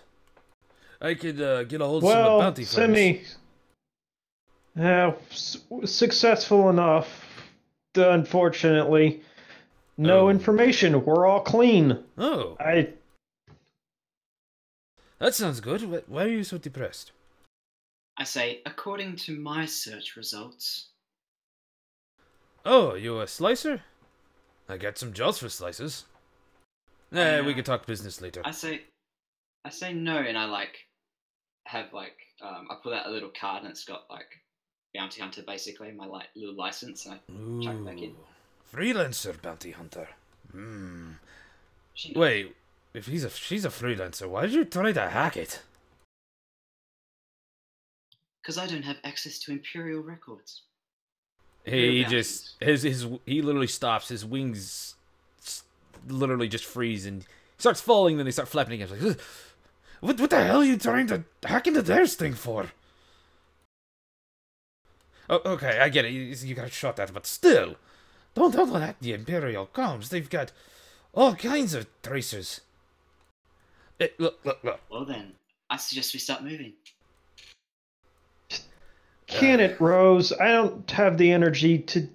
I could get a hold of some bounty firms. Successful enough. Unfortunately, no information. We're all clean. Oh. That sounds good. Why are you so depressed? I say, according to my search results. Oh, you a slicer? I got some jobs for slices. We can talk business later. I say no, and I have I pull out a little card and it's got bounty hunter basically, my little license, and I chuck it back in. Freelancer bounty hunter. She Wait, if she's a freelancer, why did you try to hack it? Because I don't have access to Imperial records. He literally stops. His wings literally just freeze and he starts falling. Then they start flapping again. He's like, what the hell are you trying to hack into theirs thing for? Oh, okay, I get it. You got shot at, but still, don't hack the Imperial comms. They've got all kinds of tracers. Look. Well then, I suggest we start moving. Can it, Rose? I don't have the energy to.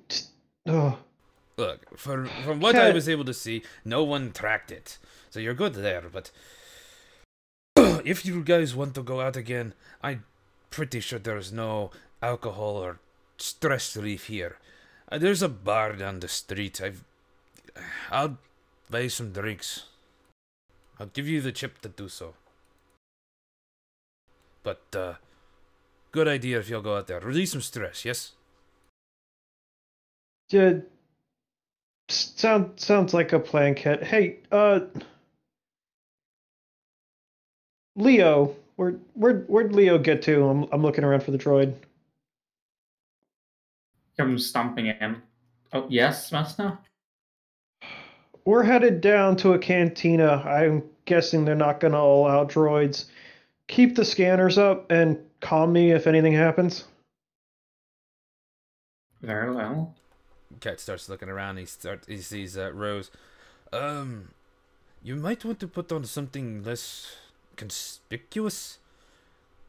Look, from what I was able to see, no one tracked it. So you're good there, but if you guys want to go out again, I'm pretty sure there's no alcohol or stress relief here. There's a bar down the street. I'll buy some drinks. I'll give you the chip to do so. But, good idea if you'll go out there. Release some stress, yes? Sounds like a plan, Ket. Hey, Leo, where'd Leo get to? I'm looking around for the droid. Comes stomping in. Oh, yes, Master? We're headed down to a cantina. I'm guessing they're not going to allow droids. Keep the scanners up and call me if anything happens. Very well. Cat starts looking around. He sees Rose. You might want to put on something less conspicuous.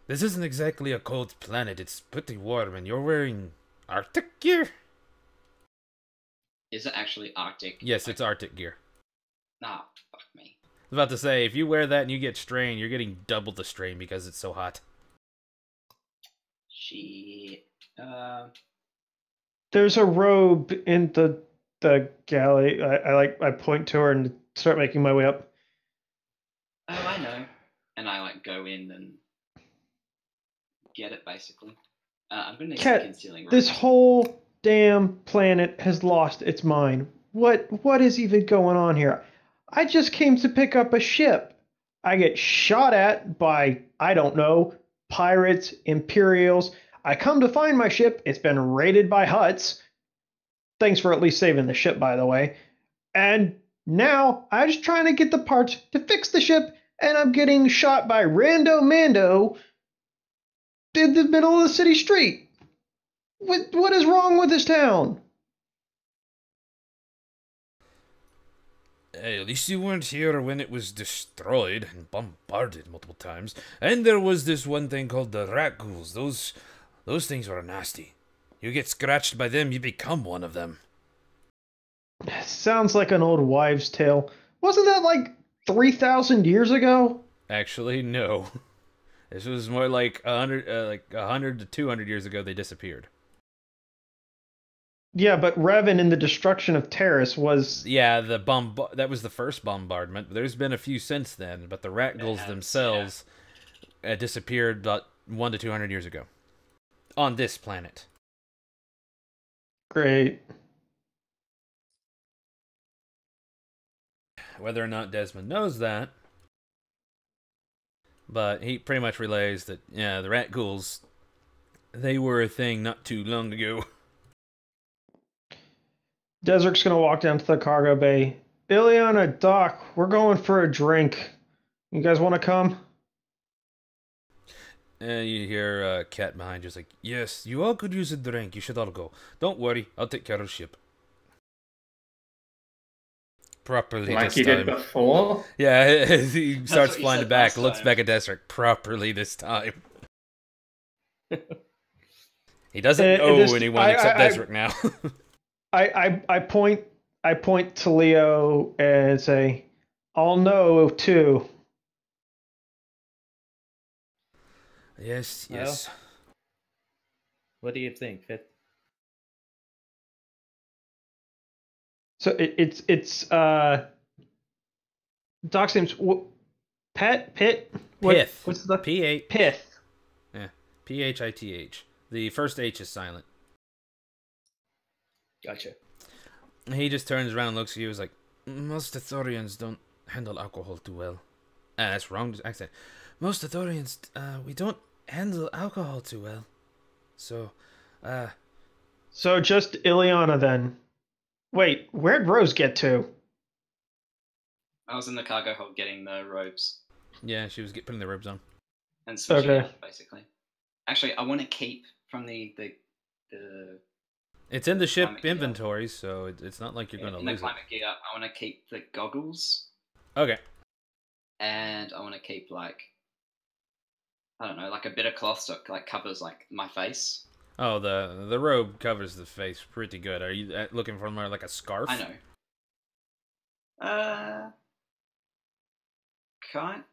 This isn't exactly a cold planet. It's pretty warm, and you're wearing Arctic gear. Is it actually Arctic? Yes, it's Arctic gear. Nah, fuck me. I was about to say, if you wear that and you get strain, you're getting double the strain because it's so hot. Shit. There's a robe in the galley. I point to her and start making my way up. Oh, I know. And I go in and get it basically. I'm gonna need some concealing. This robes. whole damn planet has lost its mind. What is even going on here? I just came to pick up a ship. I get shot at by, I don't know, pirates, Imperials. I come to find my ship. It's been raided by Hutts. Thanks for at least saving the ship, by the way. And now I'm just trying to get the parts to fix the ship, and I'm getting shot by Rando Mando in the middle of the city street. What is wrong with this town? Hey, at least you weren't here when it was destroyed and bombarded multiple times. And there was this one thing called the rat ghouls. Those things were nasty. You get scratched by them, you become one of them. Sounds like an old wives' tale. Wasn't that like 3,000 years ago? Actually, no. This was more like 100 to 200 years ago. They disappeared. Yeah, but Revan in the destruction of Terrace was... Yeah, that was the first bombardment. There's been a few since then, but the rat ghouls themselves disappeared about 100 to 200 years ago. On this planet. Great. Whether or not Desmond knows that, but he pretty much relays that, yeah, the rat ghouls, they were a thing not too long ago. Desert's gonna walk down to the cargo bay. Ileana, Doc, we're going for a drink. You guys want to come? And you hear Cat behind you. It's like, yes, you all could use a drink. You should all go. Don't worry, I'll take care of the ship. Properly Like this you time. did before? Yeah, he starts what he flying said back, last looks time. back at Desert. Properly this time. He doesn't owe anyone except Desert now. I point to Leo and say, I'll know too. Yes, Well, yes. What do you think, Fit? So it's Doc seems pit Pith. what's the P-A... pith? Yeah. P-H-I-T-H. The first H is silent. Gotcha. He just turns around and looks at you. He's like, most Ithorians don't handle alcohol too well. That's wrong accent. Most Ithorians, we don't handle alcohol too well. So, So just Ileana then. Wait, where'd Rose get to? I was in the cargo hold getting the robes yeah, she was putting the robes on. and switching Okay. out, basically. Actually, I want to keep from the It's in the ship Climate gear. inventory, so it's not like you're going to in the lose it. climate gear. I want to keep the goggles, Okay. and I want to keep like I don't know, like a bit of cloth that like covers like my face. Oh, the robe covers the face pretty good. Are you looking for more like a scarf? I know. Kind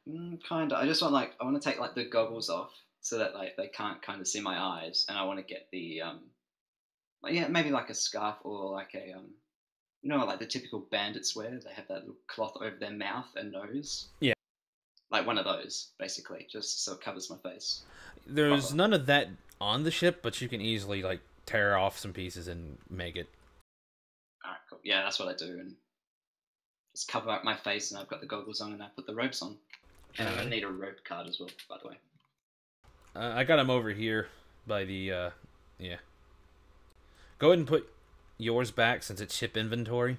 of. I just want I want to take like the goggles off so that like they can't kind of see my eyes, and I want to get the yeah, maybe like a scarf or like a you know, like the typical bandits wear. They have that little cloth over their mouth and nose. Yeah. Like one of those, basically, just so it covers my face. There's Proper. none of that on the ship, but you can easily like tear off some pieces and make it. Alright, cool. Yeah, that's what I do, and just cover up my face, and I've got the goggles on, and I put the robes on. And I need a rope card as well, by the way. I got him over here by the yeah. Go ahead and put yours back since it's ship inventory.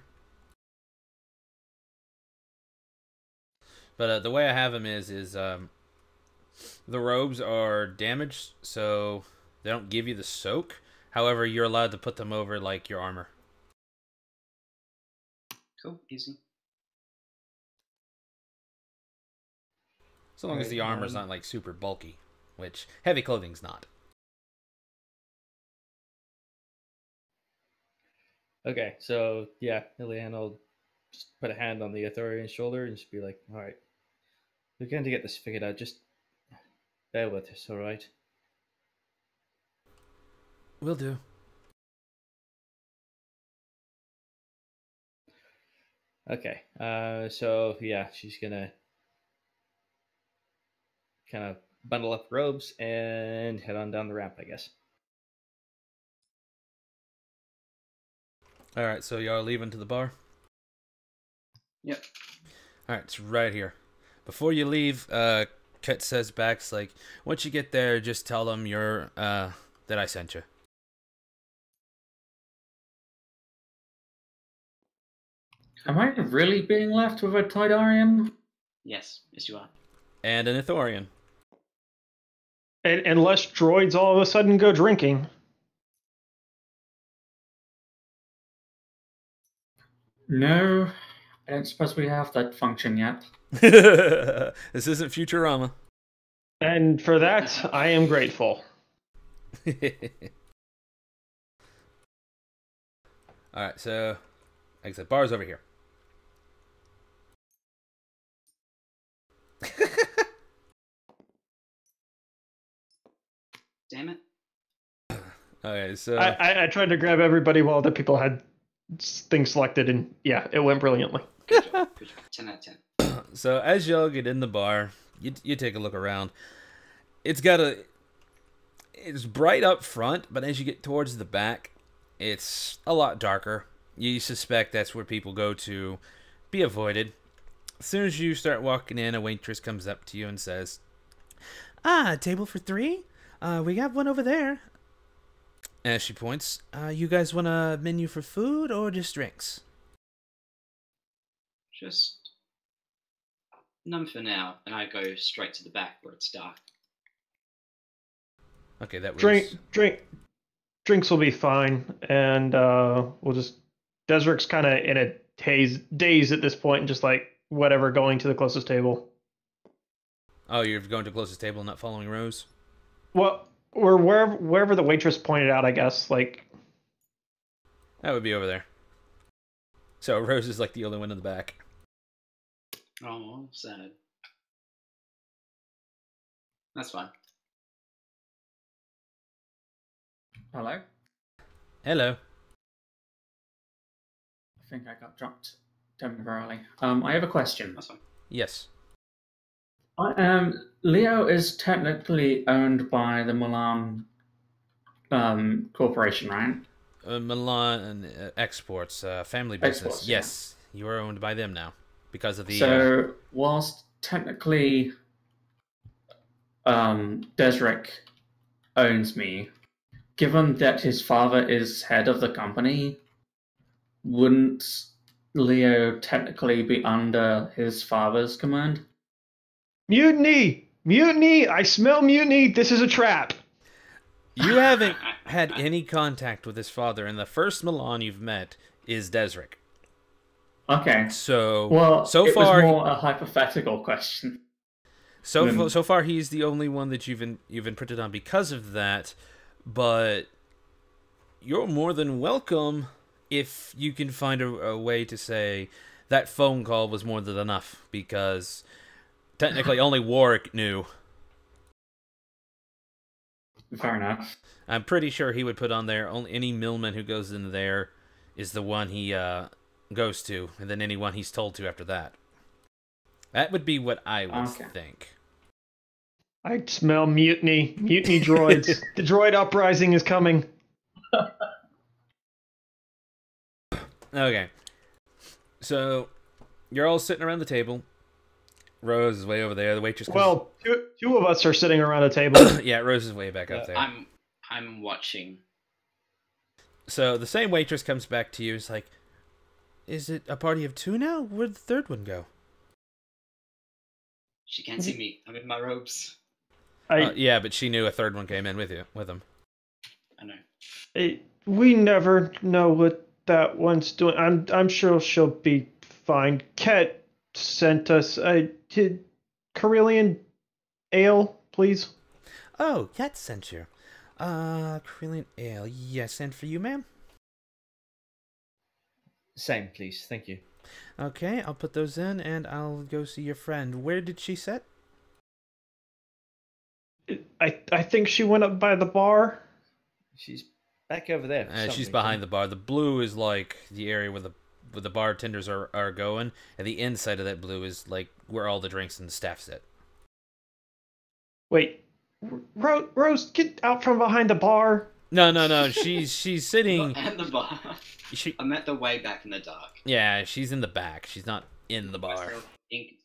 But the way I have them is the robes are damaged, so they don't give you the soak. However, you're allowed to put them over like your armor. Cool, easy. So long as Right, the armor's not like super bulky, which heavy clothing's not. Okay, so yeah, Ilian will just put a hand on the Ithorian's shoulder and just be like, all right, we're going to get this figured out. Just bear with us, all right? Will do. Okay, so yeah, she's going to kind of bundle up robes and head on down the ramp, I guess. Alright, so y'all leaving to the bar? Yep. Alright, it's right here. Before you leave, Ket says back, like, once you get there, just tell them you're, that I sent you. Am I really being left with a Toydarian? Yes, yes you are. And an Ithorian. And unless droids all of a sudden go drinking. No, I don't suppose we have that function yet. This isn't Futurama. And for that, I am grateful. Alright, so, like I said, bar's over here. Damn it. Okay, so I tried to grab everybody while the people had things selected, and yeah, it went brilliantly. Good job. Good job. 10 out of 10. so as y'all get in the bar, you take a look around. It's bright up front, but as you get towards the back, it's a lot darker. You suspect that's where people go to be avoided. As soon as you start walking in, a waitress comes up to you and says, table for 3? We got one over there. As she points, you guys want a menu for food or just drinks? Just none for now, and I go straight to the back where it's dark. Okay, that was... Drinks will be fine, and we'll just... Deseric's kind of in a daze at this point, and just like, whatever, going to the closest table. Oh, you're going to the closest table and not following Rose? Well, or wherever the waitress pointed out, I guess. Like, that would be over there. So Rose is like the only one in the back. Oh, sad. That's fine. Hello? Hello. I think I got dropped temporarily. I have a question. That's fine. Yes. Leo is technically owned by the Milan Corporation, right? Milan Exports, family business. Exports, Yes, you are owned by them now because of the. So, whilst technically Desric owns me, given that his father is head of the company, wouldn't Leo technically be under his father's command? Mutiny! Mutiny! I smell mutiny! This is a trap! You haven't had any contact with his father, and the first Milan you've met is Desric. Okay. So, Well, so it far, was more a hypothetical question. so far he's the only one that you've imprinted on because of that. But you're more than welcome if you can find a way to say that phone call was more than enough, because technically only Warwick knew. Fair enough. I'm pretty sure he would put on there only any millman who goes in there is the one he goes to, and then anyone he's told to after that. That would be what I would think. I smell mutiny. Mutiny droids. The droid uprising is coming. Okay. So, you're all sitting around the table. Rose is way over there. The waitress. Well, two of us are sitting around a table. Yeah, Rose is way back up there. I'm watching. So the same waitress comes back to you. It's like, is it a party of two now? Where'd the third one go? She can't see me. I'm in my robes. Yeah, but she knew a third one came in with him. I know. We never know what that one's doing. I'm sure she'll be fine. Ket sent us Carillion ale, please. Oh, Ket sent you. Carillion ale. Yes, and for you, ma'am? Same, please. Thank you. Okay, I'll put those in, and I'll go see your friend. Where did she sit? I think she went up by the bar. She's back over there. She's behind the bar. The blue is like the area where the bartenders are going, and the inside of that blue is like where all the drinks and the staff sit. Wait, Rose, get out from behind the bar. No. She's sitting At the bar. I'm at the way back in the dark. Yeah, she's in the back. She's not in the bar. Inconspicuous.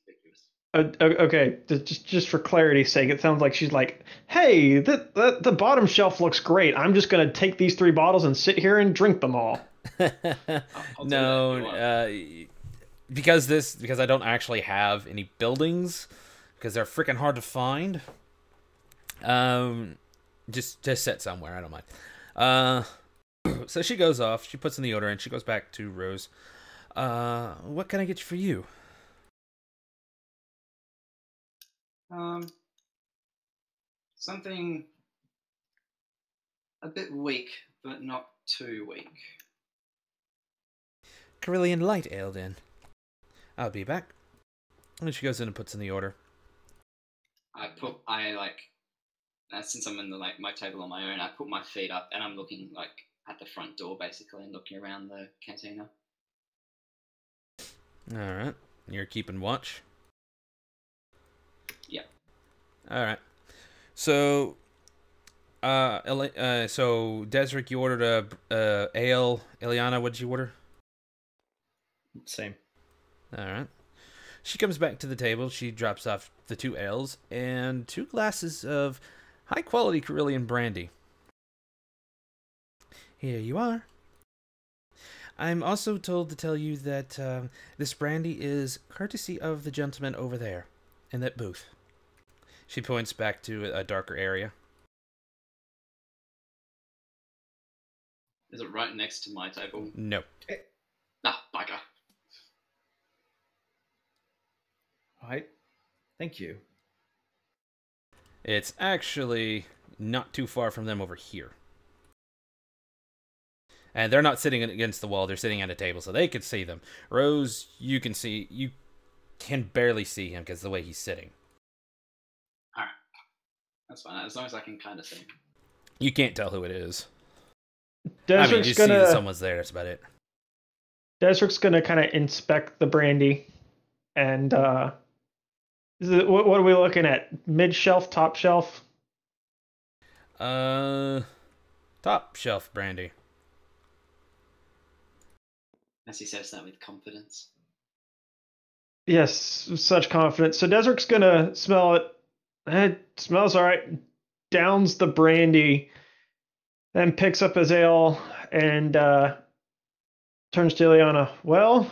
Okay, just for clarity's sake, it sounds like she's like, "Hey, the bottom shelf looks great. I'm just gonna take these 3 bottles and sit here and drink them all." No, because I don't actually have any buildings, because they're freaking hard to find. Just sit somewhere. I don't mind. So she goes off. She puts in the order, and she goes back to Rose. What can I get for you? Something a bit weak, but not too weak. Carillion light ale, then. I'll be back. And she goes in and puts in the order. Since I'm in my table on my own, I put my feet up and I'm looking at the front door basically and looking around the cantina. All right, you're keeping watch. Yeah. All right. So, so Desric, you ordered a ale. Ileana, what did you order? Same. All right. She comes back to the table. She drops off the 2 ales and 2 glasses of high-quality Carillion brandy. Here you are. I'm also told to tell you that this brandy is courtesy of the gentleman over there in that booth. She points back to a darker area. Is it right next to my table? No. Bugger. Alright. Thank you. It's actually not too far from them over here. And they're not sitting against the wall, they're sitting at a table, so they could see them. Rose, you can barely see him because of the way he's sitting. Alright. That's fine, as long as I can kind of see him. You can't tell who it is. I mean, Desric's you see that gonna someone's there. That's about it. Desric's gonna kind of inspect the brandy, and what are we looking at? Mid shelf, top shelf? Top shelf brandy. As he says that with confidence. Yes, such confidence. So Desric's gonna smell it. It smells all right. Downs the brandy, then picks up his ale and turns to Ileana. Well,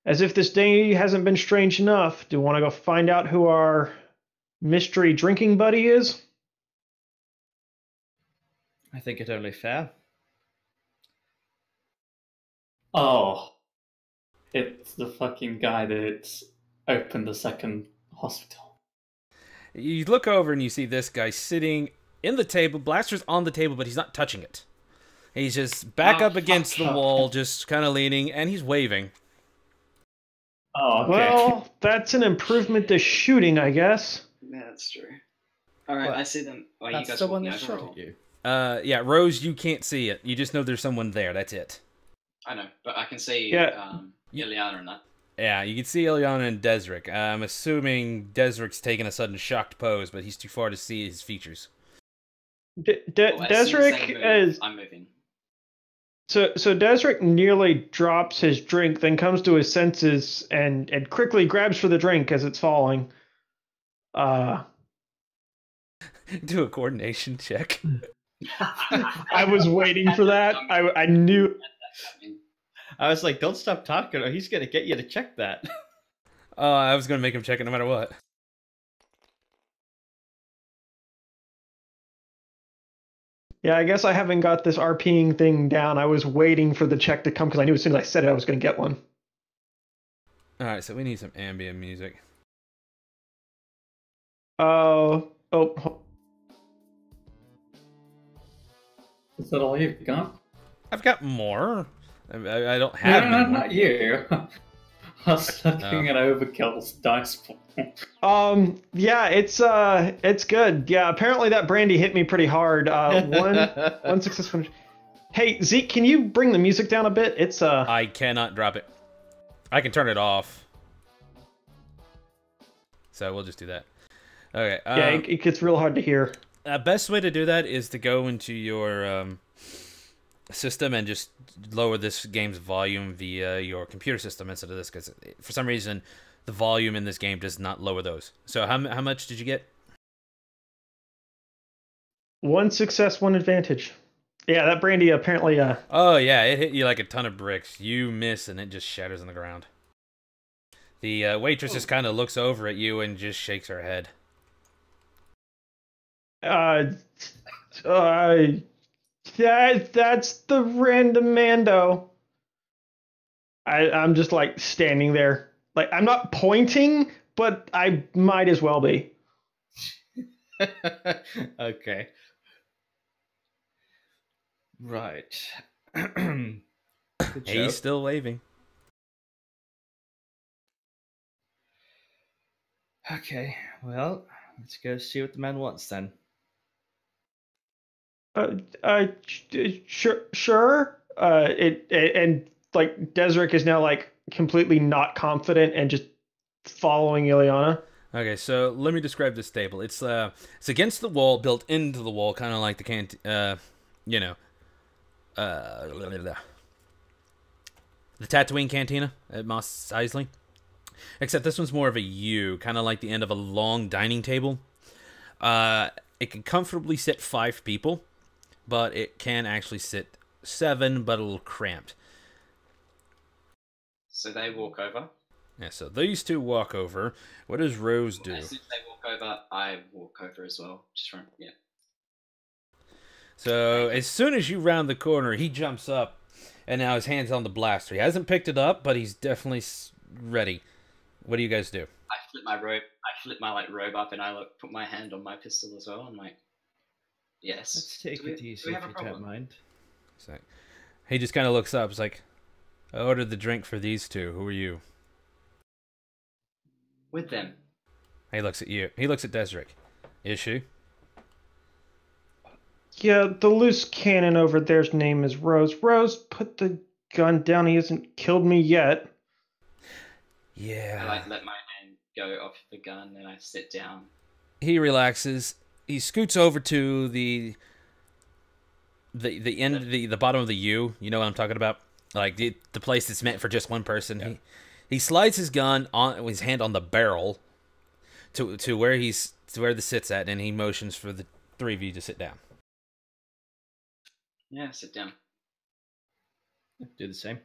as if this day hasn't been strange enough, do you want to go find out who our mystery drinking buddy is? I think it only fair. Oh, it's the fucking guy that opened the second hospital. You look over and you see this guy sitting in the table. Blaster's on the table, but he's not touching it. He's just back up against the wall, just kind of leaning, and he's waving. Oh, okay. Well, that's an improvement to shooting, I guess. Yeah, that's true. All right, What? I see them. Oh, you That's guys the one walking that over, shot or- at you. Yeah, Rose, you can't see it. You just know there's someone there. That's it. I know, but I can see Yeah. Ileana and that. Yeah, you can see Ileana and Desric. I'm assuming Desric's taking a sudden shocked pose, but he's too far to see his features. Well, as soon as Desric they move, is I'm moving. so Desric nearly drops his drink, then comes to his senses and quickly grabs for the drink as it's falling. Do a coordination check. I was waiting for that. I knew. I was like, don't stop talking or he's going to get you to check that. I was going to make him check it no matter what. Yeah, I guess I haven't got this RPing thing down. I was waiting for the check to come because I knew as soon as I said it, I was going to get one. Alright, so we need some ambient music. Oh. Is that all you've got? I've got more. I don't have No, any more. not you. I was looking at Overkill's dice pool. Yeah, it's good. Yeah, apparently that brandy hit me pretty hard. One success finish. Hey, Zeke, can you bring the music down a bit? It's I cannot drop it. I can turn it off. So we'll just do that. Okay. yeah, it gets real hard to hear. Best way to do that is to go into your system and just lower this game's volume via your computer system instead of this, because for some reason the volume in this game does not lower those. So how much did you get? One success, one advantage. Yeah, that brandy apparently. Oh yeah, it hit you like a ton of bricks. You miss and it just shatters on the ground. The waitress just kind of looks over at you and just shakes her head. That's the randomando. I'm just like standing there. Like I'm not pointing, but I might as well be. Okay. Right. Good He's show. still waving. Okay, well, let's go see what the man wants then. Sure. And like Desric is now like completely not confident and just following Ileana. Okay, so let me describe this table. It's against the wall, built into the wall, kind of like the the Tatooine Cantina at Mos Eisley. Except this one's more of a U, kind of like the end of a long dining table. It can comfortably sit 5 people, but it can actually sit 7, but a little cramped. So they walk over. Yeah, so these two walk over. What does Rose do? As soon as they walk over, I walk over as well. Just from yeah. So as soon as you round the corner, he jumps up, and now his hand's on the blaster. He hasn't picked it up, but he's definitely ready. What do you guys do? I flip my robe. I flip my robe up, and I put my hand on my pistol as well. I'm like, yes. Let's take Do we- it do easy we if have you a don't problem? mind. So he just kind of looks up. He's like, I ordered the drink for these two. Who are you? With them. He looks at you. He looks at Desric. Is she? Yeah, the loose cannon over there's name is Rose. Rose, put the gun down. He hasn't killed me yet. Yeah. I like let my hand go off the gun and I sit down. He relaxes. He scoots over to the bottom of the U. You know what I'm talking about? Like the place that's meant for just one person. Yeah. He slides his gun on his hand on the barrel to where the sit's at, and he motions for the three of you to sit down. Yeah, sit down. Do the same.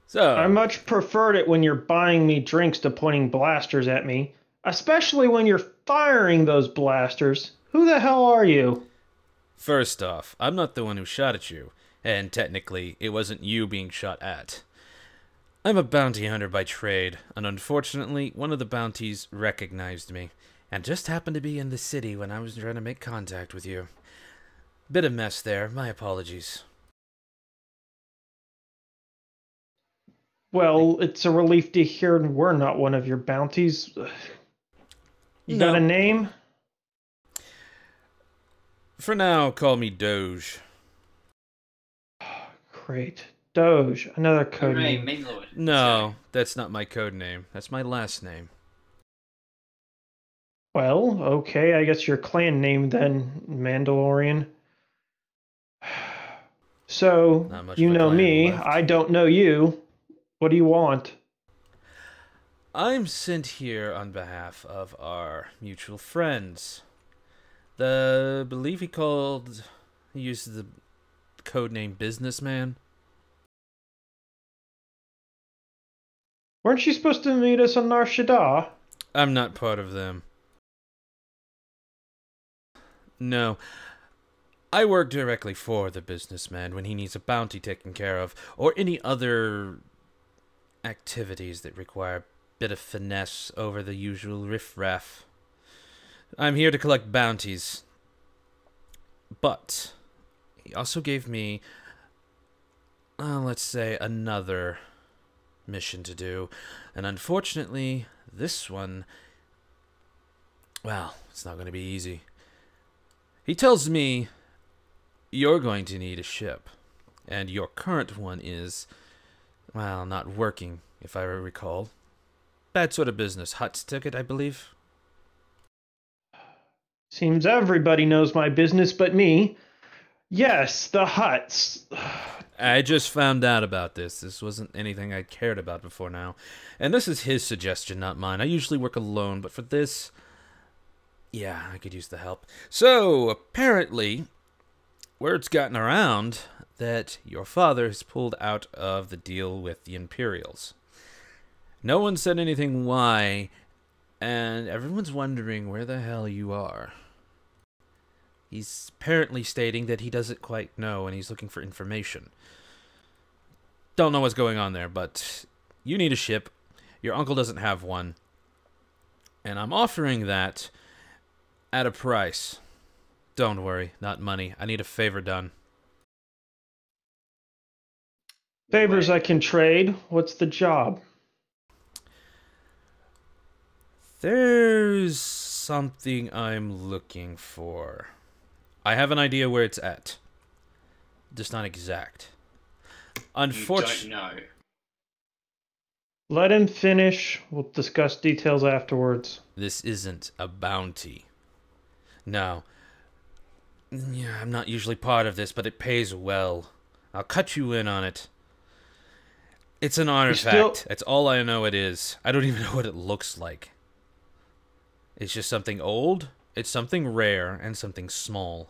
So I much preferred it when you're buying me drinks to pointing blasters at me, especially when you're firing those blasters. Who the hell are you? First off, I'm not the one who shot at you, and technically, it wasn't you being shot at. I'm a bounty hunter by trade, and unfortunately, one of the bounties recognized me, and just happened to be in the city when I was trying to make contact with you. Bit of mess there, my apologies. Well, it's a relief to hear we're not one of your bounties. You got a name? For now, call me Doge. Great. Doge, another code name. Main Lord. No, that's not my code name. That's my last name. Well, okay, I guess your clan name then, Mandalorian. So, you know me, left. I don't know you. What do you want? I'm sent here on behalf of our mutual friends. I believe he used the code name Businessman. Weren't you supposed to meet us on Nar Shaddaa? I'm not part of them. No. I work directly for the businessman when he needs a bounty taken care of, or any other activities that require a bit of finesse over the usual riff-raff. I'm here to collect bounties. But he also gave me, let's say, another mission to do. And unfortunately, this one, well, it's not going to be easy. He tells me you're going to need a ship, and your current one is, well, not working, if I recall. Bad sort of business. Huts took it, I believe. Seems everybody knows my business but me. Yes, the Huts. I just found out about this. This wasn't anything I cared about before now. And this is his suggestion, not mine. I usually work alone, but for this, yeah, I could use the help. So, apparently, word's gotten around that your father has pulled out of the deal with the Imperials. No one said anything why, and everyone's wondering where the hell you are. He's apparently stating that he doesn't quite know and he's looking for information. Don't know what's going on there, but you need a ship. Your uncle doesn't have one. And I'm offering that at a price. Don't worry, not money. I need a favor done. Favors I can trade. What's the job? There's something I'm looking for. I have an idea where it's at. Just not exact. Unfortunately, you don't know. Let him finish. We'll discuss details afterwards. This isn't a bounty. No. Yeah, I'm not usually part of this, but it pays well. I'll cut you in on it. It's an artifact. That's all I know it is. I don't even know what it looks like. It's just something old, it's something rare, and something small.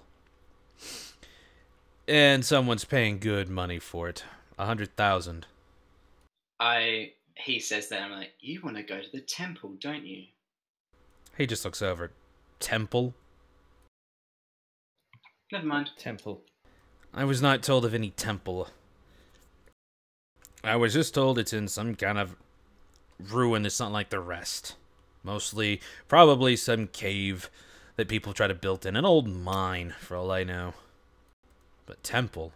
And someone's paying good money for it. 100,000. He says that, I'm like, you want to go to the temple, don't you? He just looks over. Temple? Never mind. Temple. I was not told of any temple. I was just told it's in some kind of ruin that's not like the rest. Mostly, probably some cave that people try to build in. An old mine, for all I know. But temple?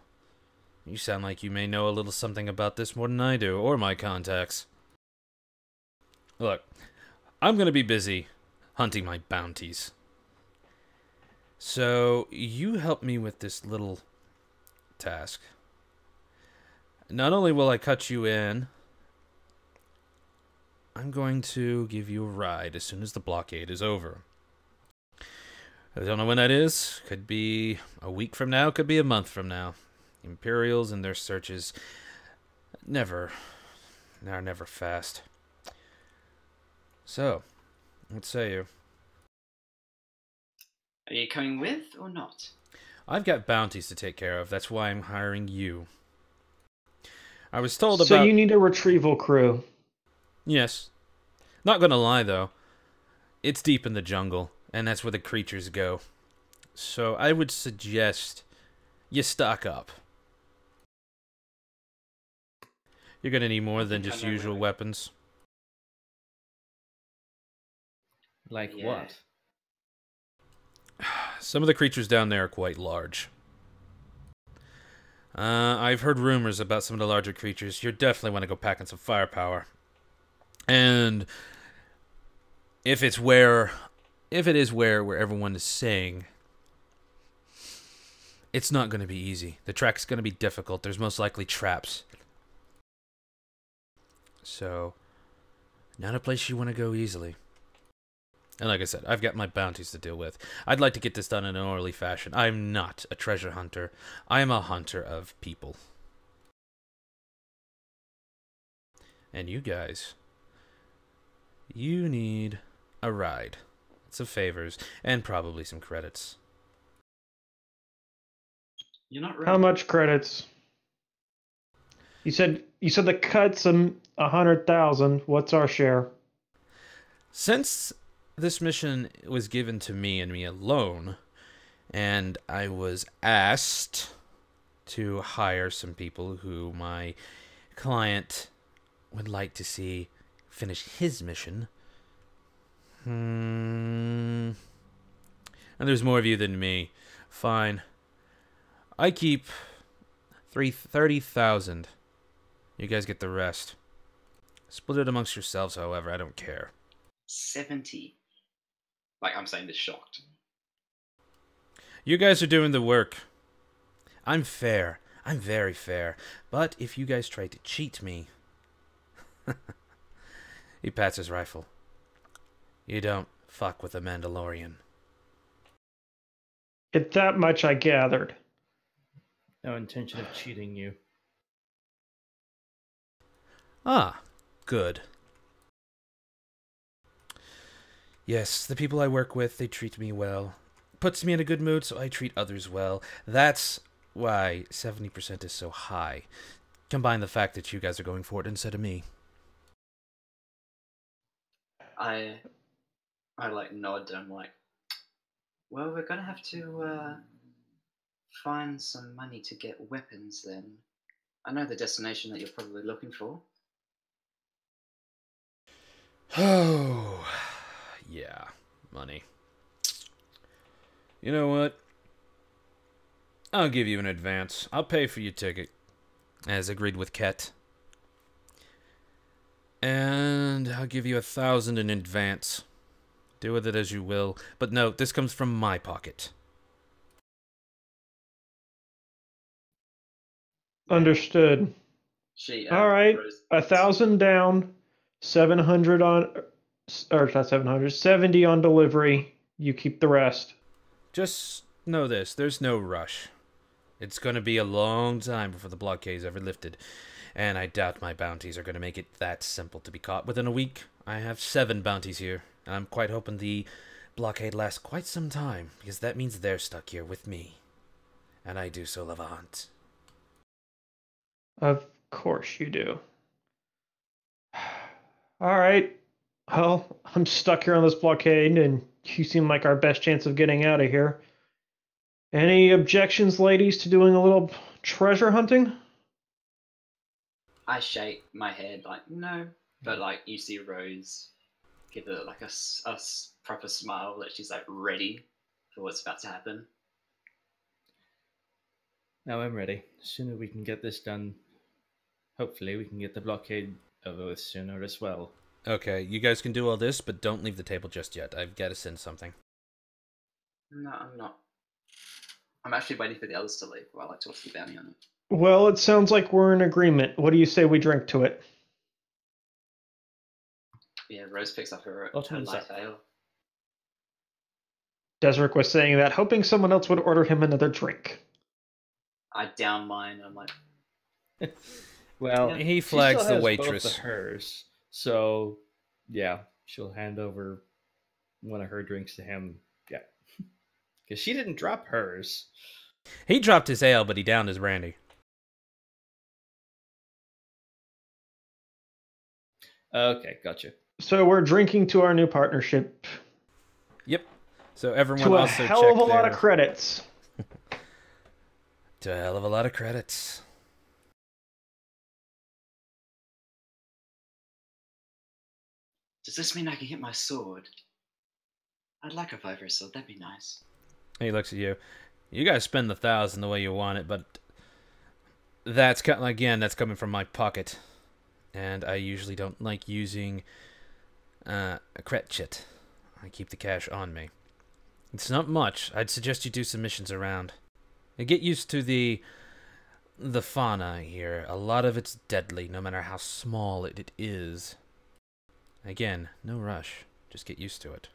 You sound like you may know a little something about this more than I do, or my contacts. Look, I'm gonna be busy hunting my bounties. So, you help me with this little task. Not only will I cut you in, I'm going to give you a ride as soon as the blockade is over. I don't know when that is. Could be a week from now, could be a month from now. Imperials and their searches they're never fast. So, what say you? Are you coming with or not? I've got bounties to take care of. That's why I'm hiring you. I was told So about... you need a retrieval crew. Yes. Not gonna lie, though. It's deep in the jungle, and that's where the creatures go. So I would suggest you stock up. You're gonna need more than just usual weapons. Like Yeah. what? Some of the creatures down there are quite large. I've heard rumors about some of the larger creatures. You definitely want to go packing some firepower. And if it is where everyone is saying, it's not going to be easy. The track's going to be difficult. There's most likely traps. So, not a place you want to go easily. And like I said, I've got my bounties to deal with. I'd like to get this done in an orderly fashion. I'm not a treasure hunter. I am a hunter of people. And you guys, you need a ride. Some favors, and probably some credits. You're not right. How much credits? You said the cut's 100,000. What's our share? Since this mission was given to me and me alone, and I was asked to hire some people who my client would like to see finish his mission. And there's more of you than me. Fine. I keep 30,000. You guys get the rest. Split it amongst yourselves, however, I don't care. 70. Like, I'm saying this shocked. You guys are doing the work. I'm fair. I'm very fair. But if you guys try to cheat me... He pats his rifle. You don't fuck with a Mandalorian. If that much I gathered. No intention of cheating you. Ah, good. Yes, the people I work with, they treat me well. Puts me in a good mood, so I treat others well. That's why 70% is so high. Combine the fact that you guys are going for it instead of me. I like nod and I'm like, well, we're gonna have to find some money to get weapons then. I know the destination that you're probably looking for. Oh, yeah, money. You know what? I'll give you an advance. I'll pay for your ticket, as agreed with Ket. And I'll give you 1,000 in advance. Do with it as you will. But no, this comes from my pocket. Understood. She, All right, Rose- 1,000 down, 700 on, or not 700, 70 on delivery. You keep the rest. Just know this, there's no rush. It's gonna be a long time before the blockade is ever lifted. And I doubt my bounties are gonna make it that simple to be caught within a week. I have 7 bounties here, and I'm quite hoping the blockade lasts quite some time, because that means they're stuck here with me. And I do so love a hunt. Of course you do. All right. Well, I'm stuck here on this blockade, and you seem like our best chance of getting out of here. Any objections, ladies, to doing a little treasure hunting? I shake my head like, no. But like, you see Rose give it like a proper smile that she's like ready for what's about to happen. Now I'm ready. The sooner we can get this done, hopefully we can get the blockade over with sooner as well. Okay, you guys can do all this, but don't leave the table just yet. I've got to send something. No, I'm not I'm actually waiting for the others to leave while I talk to the bounty on it. Well, it sounds like we're in agreement. What do you say we drink to it? Yeah, Rose picks up her Bottoms light up. ale. Desric was saying that, hoping someone else would order him another drink. I down mine. I'm like, Well, Yeah. He she flags still the has waitress. both of hers, so yeah, she'll hand over one of her drinks to him. Yeah, because she didn't drop hers. He dropped his ale, but he downed his brandy. Okay, gotcha. So we're drinking to our new partnership. Yep. So everyone To a also hell check of a lot of their- credits. To a hell of a lot of credits. does this mean I can get my sword? I'd like a 5 sword. That'd be nice. He looks at you. You guys spend the 1,000 the way you want it, but that's that's coming from my pocket, and I usually don't like using a cretchit. I keep the cash on me. It's not much. I'd suggest you do some missions around. And get used to the fauna here. A lot of it's deadly, no matter how small it is. Again, no rush. Just get used to it.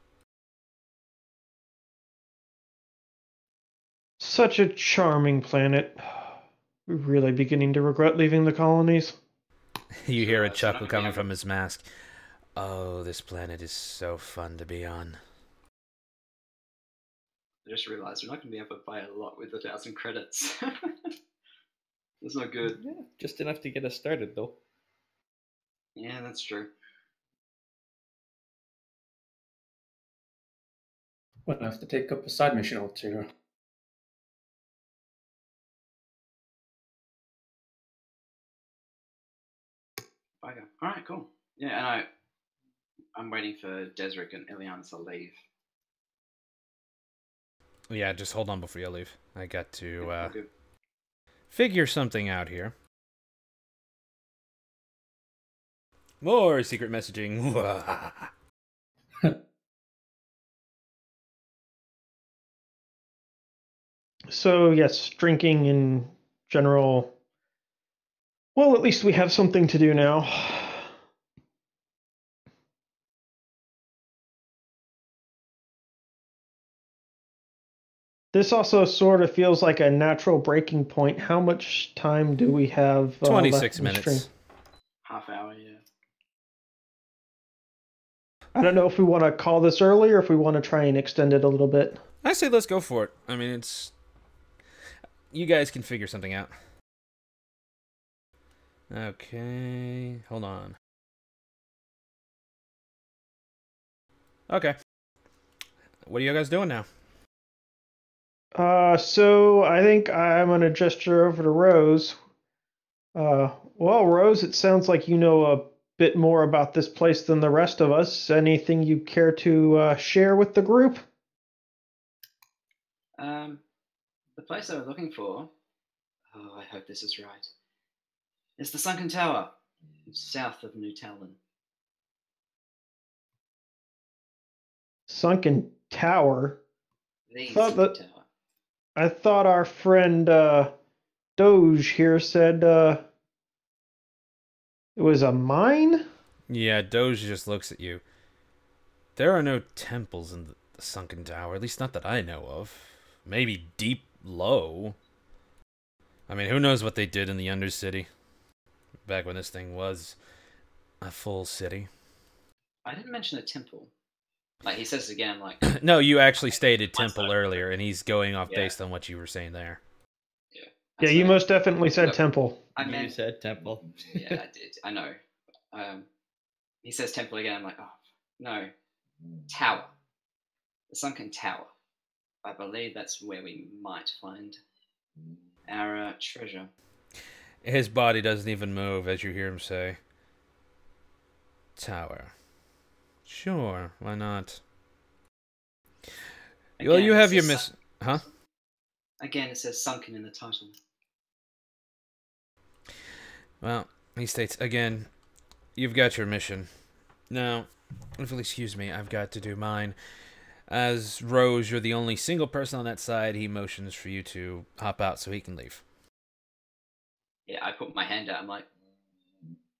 Such a charming planet. We're really beginning to regret leaving the colonies. You hear a Sure, so chuckle not coming gonna be from his mask. Oh, this planet is so fun to be on. I just realised we're not going to be able to buy a lot with 1,000 credits. That's not good. Yeah, just enough to get us started, though. Yeah, that's true. We'll have to take up a side mission or two. Okay. All right. Cool. Yeah, and I'm waiting for Desric and Iliana to leave. Yeah, just hold on before you leave. I got to Yeah, good. figure something out here. More secret messaging. So, yes, drinking in general. Well, at least we have something to do now. This also sort of feels like a natural breaking point. How much time do we have? 26 left in the minutes. stream? Half hour. Yeah. I don't know if we want to call this early or if we want to try and extend it a little bit. I say let's go for it. I mean, it's... You guys can figure something out. Okay, hold on. Okay. What are you guys doing now? So I think I'm going to gesture over to Rose. Well, Rose, it sounds like you know a bit more about this place than the rest of us. Anything you care to share with the group? The place I was looking for. Oh, I hope this is right. It's the Sunken Tower, south of New Talon. Sunken Tower? The Thought Sunken that- Tower. I thought our friend Doge here said it was a mine? Yeah, Doge just looks at you. There are no temples in the Sunken Tower, at least not that I know of. Maybe deep low. I mean, who knows what they did in the Undercity back when this thing was a full city. I didn't mention a temple. Like he says again, like No, you actually stated My temple side. earlier, and he's going off Yeah. based on what you were saying there. Yeah, you So, most definitely said Look, temple. I You meant said temple. yeah, I did. I know. He says temple again. I'm like, oh no, tower, the Sunken Tower. I believe that's where we might find our treasure. His body doesn't even move as you hear him say, "Tower. Sure, why not?" Well, Again, you it have your says Huh? Again, it says sunken in the title. Well, he states, again, you've got your mission. Now, if you'll excuse me, I've got to do mine. As Rose, you're the only single person on that side, he motions for you to hop out so he can leave. Yeah, I put my hand out. I'm like,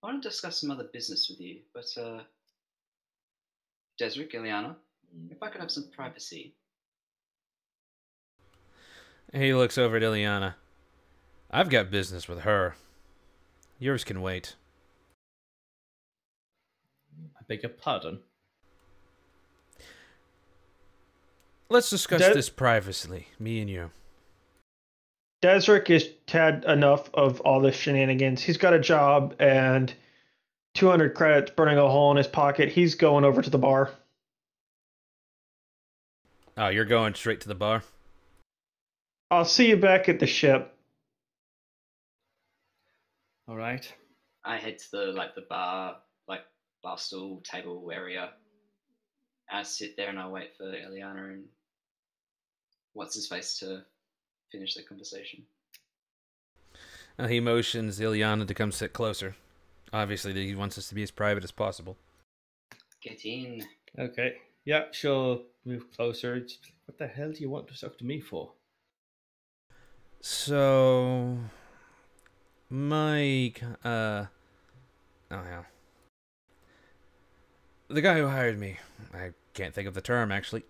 I want to discuss some other business with you, but Desric, Ileana, if I could have some privacy. He looks over at Ileana. I've got business with her. Yours can wait. I beg your pardon. Let's discuss this privately, me and you. Desric has had enough of all this shenanigans. He's got a job and 200 credits burning a hole in his pocket. He's going over to the bar. Oh, you're going straight to the bar? I'll see you back at the ship. All right. I head to the bar stool table area. I sit there and I wait for Eliana and what's his face to finish the conversation. He motions Ileana to come sit closer. Obviously, he wants us to be as private as possible. Get in. Okay. Yeah, sure. Move closer. What the hell do you want to talk to me for? So, Mike, oh yeah. The guy who hired me, I can't think of the term actually.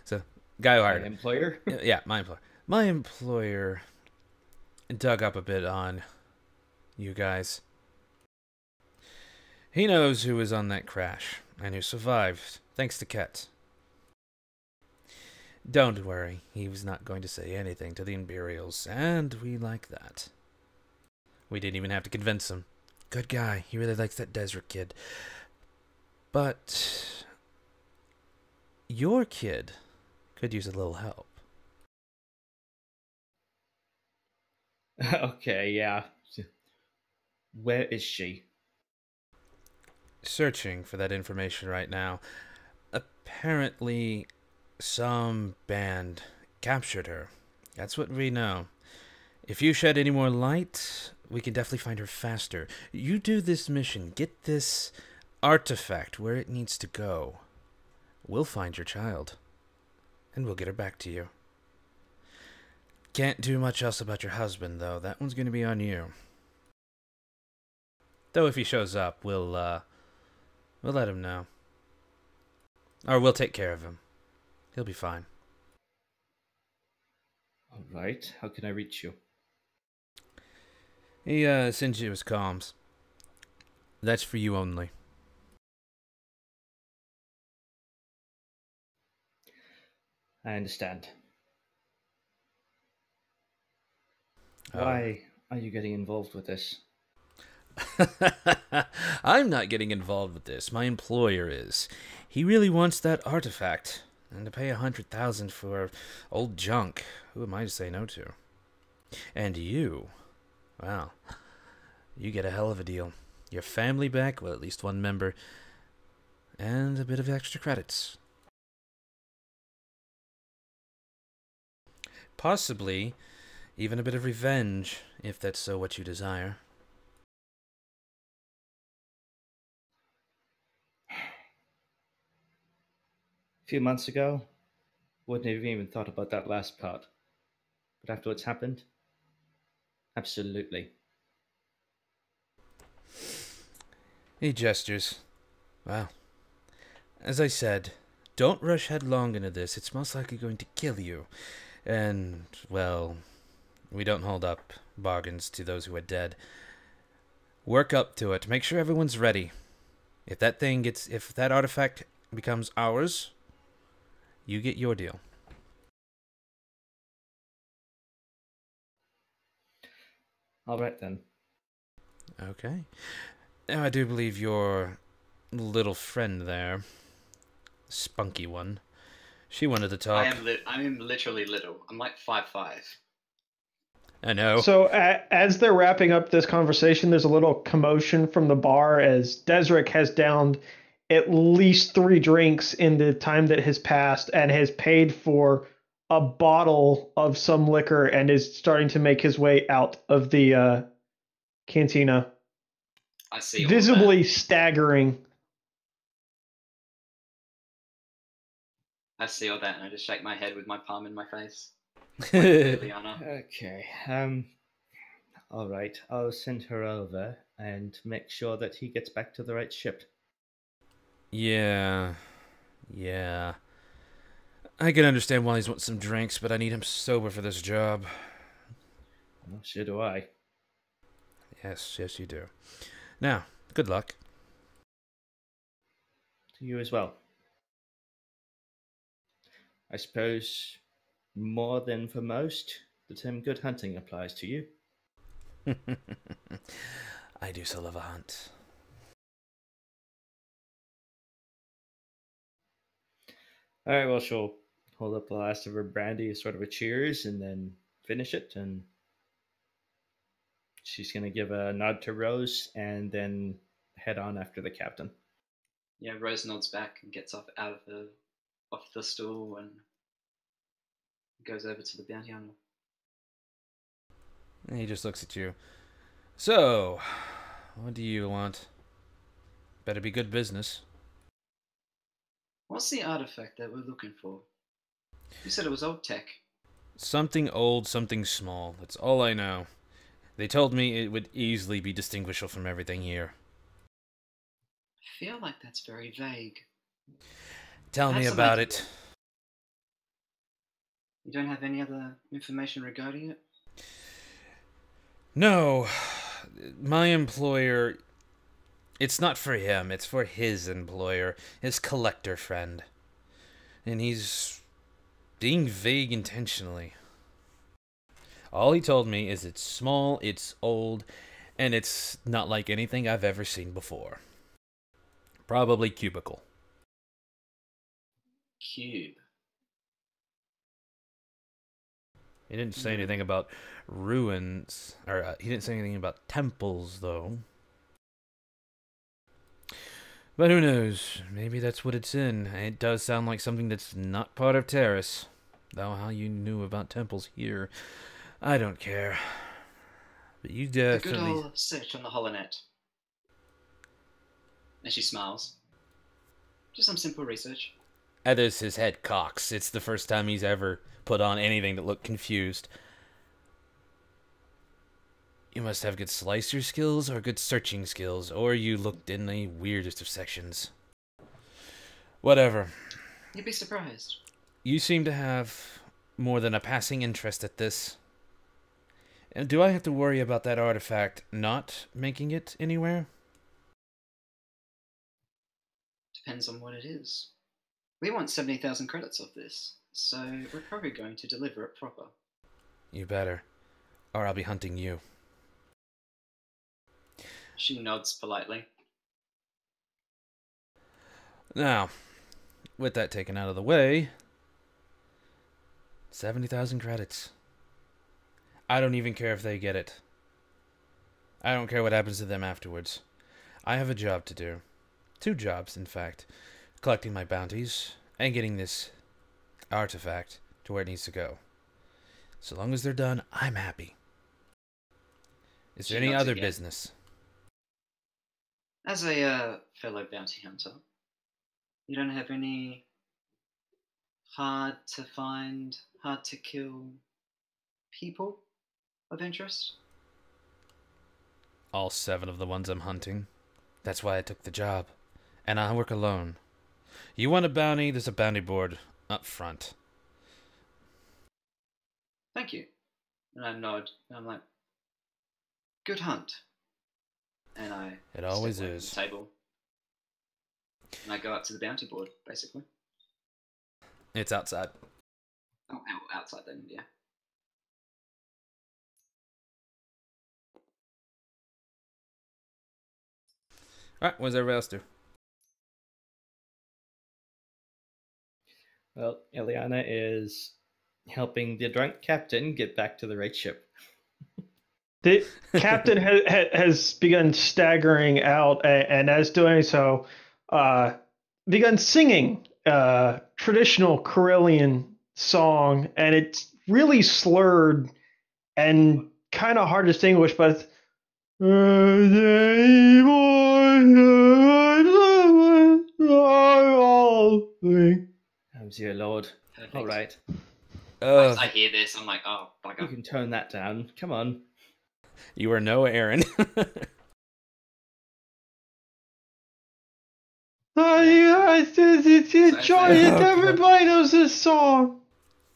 So, guy who hired me. Employer? Yeah, my employer. My employer dug up a bit on you guys. He knows who was on that crash and who survived, thanks to Ket. Don't worry, he was not going to say anything to the Imperials, and we like that. We didn't even have to convince him. Good guy, he really likes that Desert kid. But your kid could use a little help. Okay, yeah. Where is she? Searching for that information right now. Apparently, some band captured her. That's what we know. If you shed any more light, we can definitely find her faster. You do this mission. Get this artifact where it needs to go. We'll find your child. And we'll get her back to you. Can't do much else about your husband, though. That one's going to be on you. Though if he shows up, we'll let him know. Or we'll take care of him. He'll be fine. All right. How can I reach you? He sends you his comms. That's for you only. I understand. Oh. Why are you getting involved with this? I'm not getting involved with this. My employer is. He really wants that artifact. And to pay 100,000 for old junk, who am I to say no to? And you, well, you get a hell of a deal. Your family back, well, at least one member, and a bit of extra credits. Possibly even a bit of revenge, if that's so what you desire. A few months ago, wouldn't have even thought about that last part. But after what's happened, absolutely. He gestures. Well, as I said, don't rush headlong into this. It's most likely going to kill you. And, well, we don't hold up bargains to those who are dead. Work up to it. Make sure everyone's ready. If that artifact becomes ours, you get your deal. All right, then. Okay. Now, I do believe your little friend there, spunky one, she wanted to talk. I am literally little. I'm like 5'5". I know. So as they're wrapping up this conversation, there's a little commotion from the bar as Desric has downed at least 3 drinks in the time that has passed and has paid for a bottle of some liquor and is starting to make his way out of the cantina. I see all visibly that. staggering. I see all that and I just shake my head with my palm in my face. Liana. Okay. All right. I'll send her over and make sure that he gets back to the right ship. Yeah. I can understand why he's wanting some drinks, but I need him sober for this job. Well, so do I. Yes, you do. Now, good luck. To you as well. I suppose, more than for most, the term good hunting applies to you. I do so love a hunt. Alright, well, she'll hold up the last of her brandy as sort of a cheers and then finish it. And she's going to give a nod to Rose and then head on after the captain. Yeah, Rose nods back and gets off the stool and goes over to the bounty hunter. And he just looks at you. So, what do you want? Better be good business. What's the artifact that we're looking for? You said it was old tech. Something old, something small. That's all I know. They told me it would easily be distinguishable from everything here. I feel like that's very vague. Tell me Have some about idea. it. You don't have any other information regarding it? No. My employer... It's not for him, it's for his employer, his collector friend. And he's being vague intentionally. All he told me is it's small, it's old, and it's not like anything I've ever seen before. Probably cubical. Cube. He didn't say anything about ruins, or he didn't say anything about temples, though. But who knows? Maybe that's what it's in. It does sound like something that's not part of Terrace. Though how you knew about temples here, I don't care. But you A good definitely... old search on the holonet. And she smiles. Just some simple research. Others his head cocks. It's the first time he's ever put on anything that looked confused. You must have good slicer skills or good searching skills, or you looked in the weirdest of sections. Whatever. You'd be surprised. You seem to have more than a passing interest at this. And do I have to worry about that artifact not making it anywhere? Depends on what it is. We want 70,000 credits off this, so we're probably going to deliver it proper. You better, or I'll be hunting you. She nods politely. Now, with that taken out of the way, 70,000 credits. I don't even care if they get it. I don't care what happens to them afterwards. I have a job to do. 2 jobs, in fact. Collecting my bounties and getting this artifact to where it needs to go. So long as they're done, I'm happy. Is there She any nods other again. business? As a fellow bounty hunter, you don't have any hard to find, hard to kill people of interest? All 7 of the ones I'm hunting. That's why I took the job. And I work alone. You want a bounty? There's a bounty board up front. Thank you. And I nod. And I'm like, good hunt. And I It always step away is. from the table. And I go up to the bounty board, basically. It's outside. Oh, outside then, yeah. Alright, what does everybody else do? Well, Ileana is helping the drunk captain get back to the right ship. The captain has begun staggering out, and as doing so, begun singing traditional Karelian song, and it's really slurred and kind of hard to distinguish, but it's Oh, dear Lord. Perfect. All right. I hear this. I'm like, oh, You bugger. can tone that down. Come on. You are no Aaron. Everybody knows this song.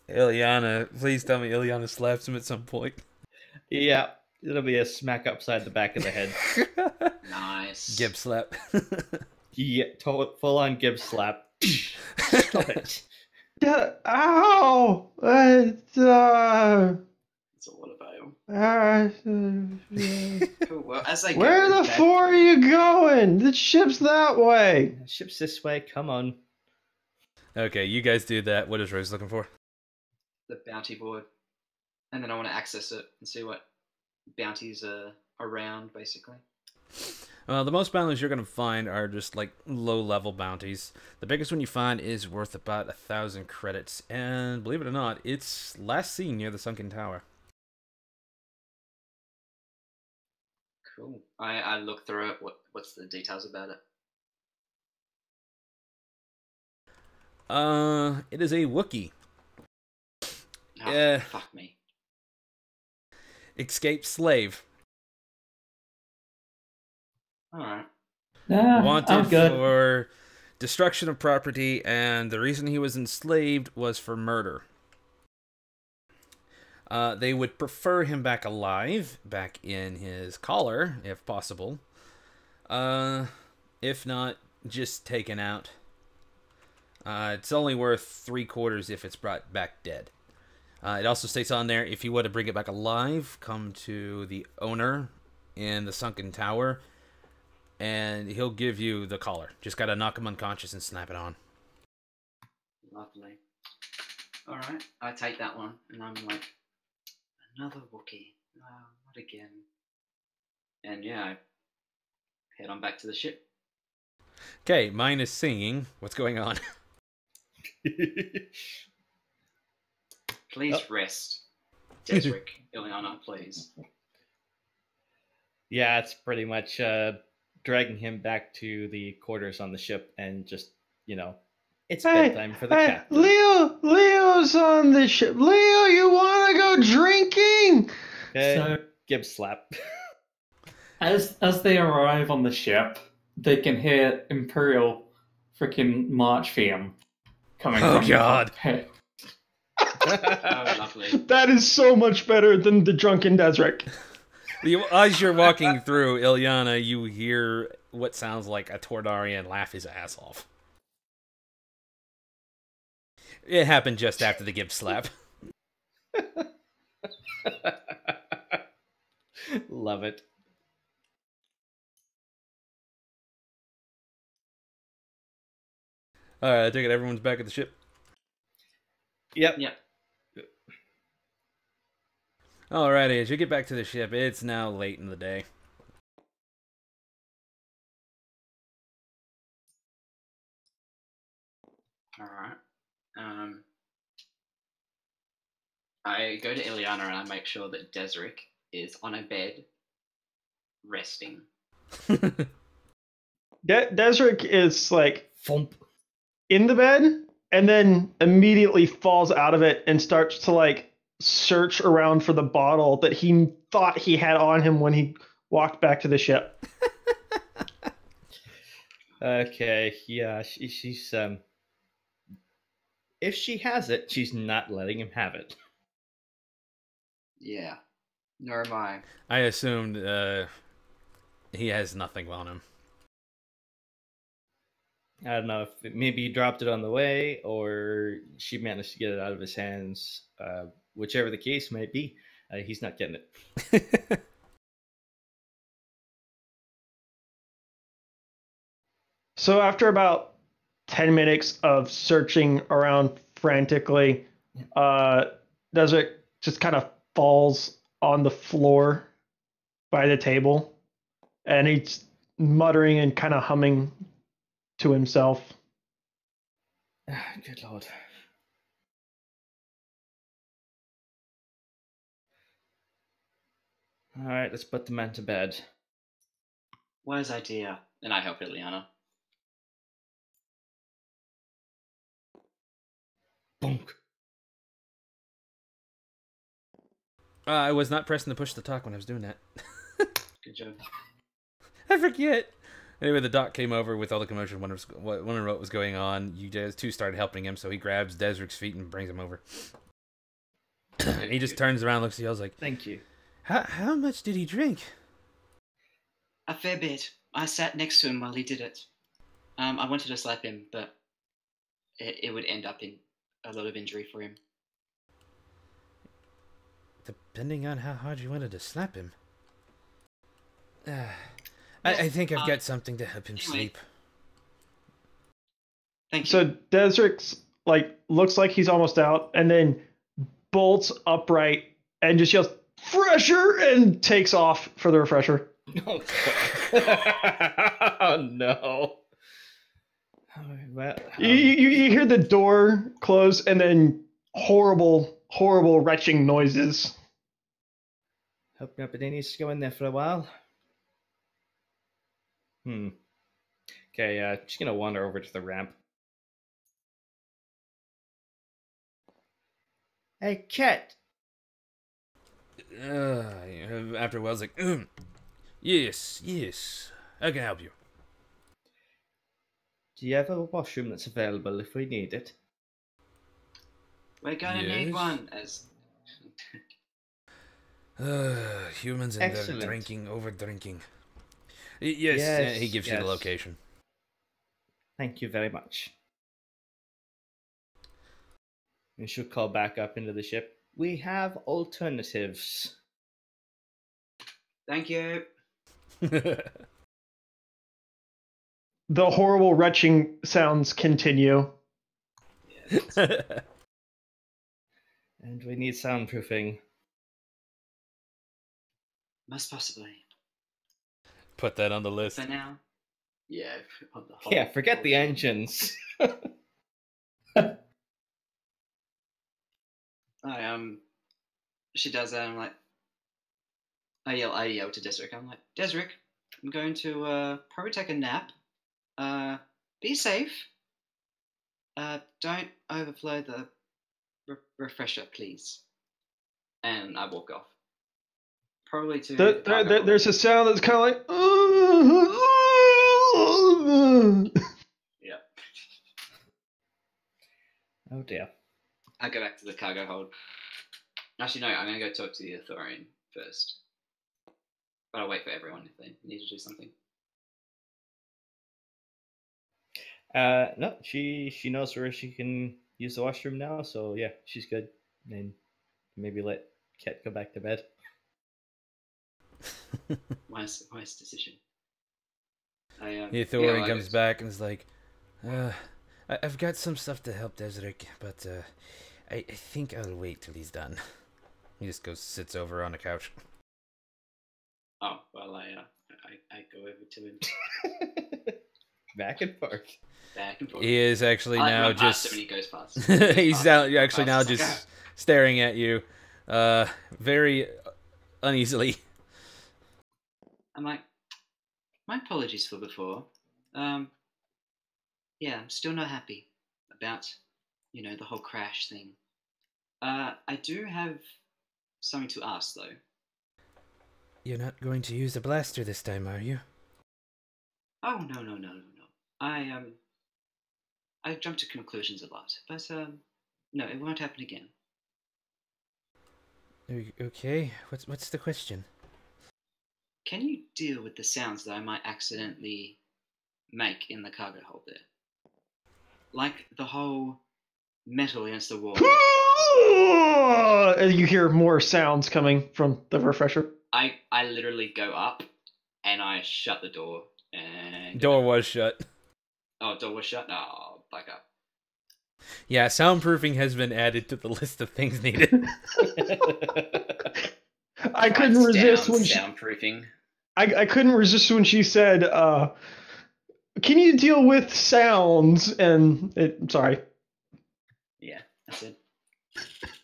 Ilyana, please tell me Ilyana slaps him at some point. Yeah, it'll be a smack upside the back of the head. Nice. Gib slap. Yeah, full on Gibbs slap. Stop it. Yeah, ow! It's all what avail. uh, Cool. Well, as I where go, the fuck are you going? The ship's that way. Ship's this way. Come on. Okay, you guys do that. What is Rose looking for? the bounty board, and then I want to access it and see what bounties are around, basically. The most bounties you're going to find are just like low-level bounties. The biggest one you find is worth about 1,000 credits, and believe it or not, it's last seen near the sunken tower. Cool. I look through it. What's the details about it? It is a Wookiee. Oh, fuck me. Escaped slave. Alright. I'm Wanted good. for destruction of property, and the reason he was enslaved was for murder. They would prefer him back alive, back in his collar, if possible. If not, just taken out. It's only worth 3/4 if it's brought back dead. It also states on there, if you want to bring it back alive, come to the owner in the sunken tower, and he'll give you the collar. Just gotta knock him unconscious and snap it on. Lovely. Alright, I take that one, and I'm like, another Wookiee. Not again. And yeah, I head on back to the ship. Okay, mine is singing. What's going on? Please rest. Desric, Ileana, please. Yeah, it's pretty much dragging him back to the quarters on the ship and just, it's bedtime for the captain. Leo's on the ship. Leo, you want to go drinking? Okay, So- Gibbs slap. As they arrive on the ship, they can hear Imperial freaking march theme coming Oh, from God. the cockpit. Oh, lovely. That is so much better than the drunken Desric. As you're walking through, Ilyana, you hear what sounds like a Tordarian laugh his ass off. It happened just after the Gibbs slap. Love it. Alright, I take it everyone's back at the ship. Yep. Yep. Alrighty, as you get back to the ship, it's now late in the day. Alright. I go to Ileana and I make sure that Desric is on a bed, resting. Desric is like Thump. in the bed and then immediately falls out of it and starts to like search around for the bottle that he thought he had on him when he walked back to the ship. Okay, yeah, she's if she has it, she's not letting him have it. Yeah. Nor am I. I assumed he has nothing on him. I don't know if maybe he dropped it on the way or she managed to get it out of his hands. Whichever the case might be, he's not getting it. So after about 10 minutes of searching around frantically, Desric just kind of falls on the floor by the table, and he's muttering and kind of humming to himself. Good Lord. All right, let's put the man to bed. Wise idea. And I help Ileana. Bonk. I was not pressing the push to talk when I was doing that. Good job. I forget. Anyway, the doc came over with all the commotion, wondering what was going on. You guys two started helping him, so he grabs Desric's feet and brings him over. He just turns around, looks at you, I was like, Thank you. How much did he drink? A fair bit. I sat next to him while he did it. I wanted to slap him, but it would end up in a lot of injury for him. Depending on how hard you wanted to slap him. I think I've got something to help him sleep. Thank you. So Desric's looks like he's almost out, and then bolts upright and just yells "Fresher!" and takes off for the refresher. Oh, oh no. Well, You hear the door close and then horrible retching noises. hope nobody needs to go in there for a while. Okay, just gonna wander over to the ramp. Hey, Chet. After a while, I was like, yes, I can help you. Do you have a washroom that's available if we need it? We're gonna need Yes. one. As Humans and Excellent. their drinking, over drinking. Yes, he gives you the yes. location. Thank you very much. We should call back up into the ship. We have alternatives. thank you. The horrible retching sounds continue. Yes. And we need soundproofing. Most possibly. Put that on the list. For now. Yeah. On the whole, Yeah, forget the whole- engines. She does that. I'm like, I yell to Desric. I'm like, Desric, I'm going to probably take a nap. Be safe. Don't overflow the refresher, please. And I walk off. Probably to. the cargo There's a sound that's kind of like. Yeah. Oh dear. I go back to the cargo hold. Actually, no, I'm going to go talk to the Authorian first. But I'll wait for everyone if they need to do something. No, she knows where she can use the washroom now, so yeah, she's good. And maybe let Ket go back to bed. Wise decision. The Authorian comes back and is like, I've got some stuff to help Desric, but I think I'll wait till he's done. He just goes, sits over on a couch. Oh, well, I go over to him. Back and forth. Back and forth. He is actually I now run past just. him and he goes past. He's actually now Past. just staring at you, very uneasily. I'm like, my apologies for before. Yeah, I'm still not happy about, the whole crash thing. I do have something to ask, though. You're not going to use a blaster this time, are you? Oh, no. I jump to conclusions a lot, but, no, it won't happen again. Okay, what's the question? Can you deal with the sounds that I might accidentally make in the cargo hold there? Like the whole metal against the wall. And you hear more sounds coming from the refresher. I literally go up and I shut the door and Door was shut. Oh, door was shut? Oh, back up. Yeah, soundproofing has been added to the list of things needed. I couldn't resist when soundproofing. I couldn't resist when she said, "Can you deal with sounds?" And sorry. Yeah, that's it.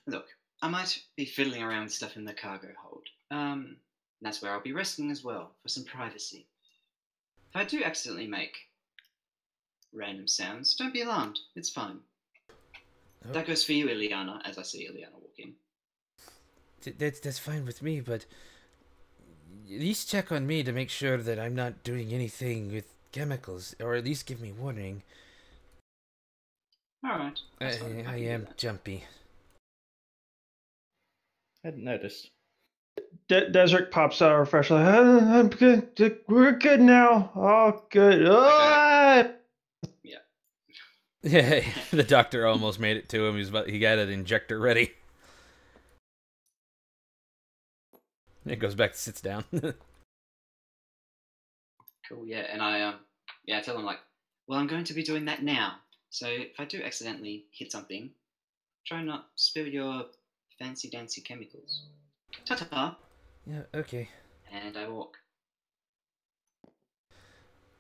Look, I might be fiddling around with stuff in the cargo hold. That's where I'll be resting as well, for some privacy. If I do accidentally make random sounds, don't be alarmed. It's fine. That goes for you, Ileana, as I see Ileana walking. That's fine with me, but at least check on me to make sure that I'm not doing anything with chemicals, or at least give me warning. Alright. I am jumpy. I hadn't noticed. Desric pops out refreshingly. I'm good. We're good now. All good. Ah! Yeah, the doctor almost made it to him. He got an injector ready. It goes back to sits down. Cool, yeah, and I tell him like, well, I'm going to be doing that now. So if I do accidentally hit something, try not spill your fancy dancy chemicals. Ta-ta! Yeah, okay. And I walk.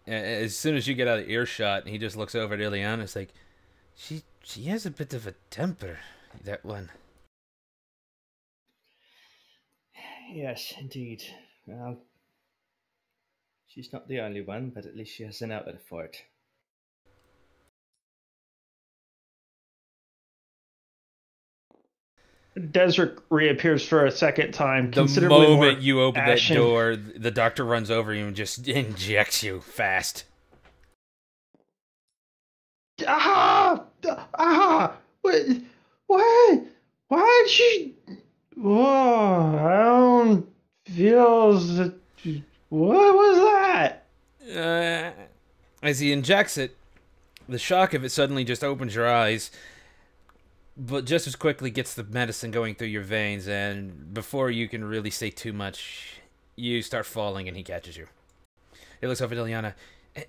As soon as you get out of earshot, he just looks over at Ileana. It's like, she has a bit of a temper, that one. Yes, indeed. Well, she's not the only one, but at least she has an outlet for it. Desric reappears for a second time. The moment you open that door, the doctor runs over you and just injects you fast. Ah! Ah! What? Why did she? Whoa! I don't feel. What was that? As he injects it, the shock of it suddenly just opens your eyes, but just as quickly gets the medicine going through your veins, and before you can really say too much, you start falling and he catches you. He looks over at Ileana.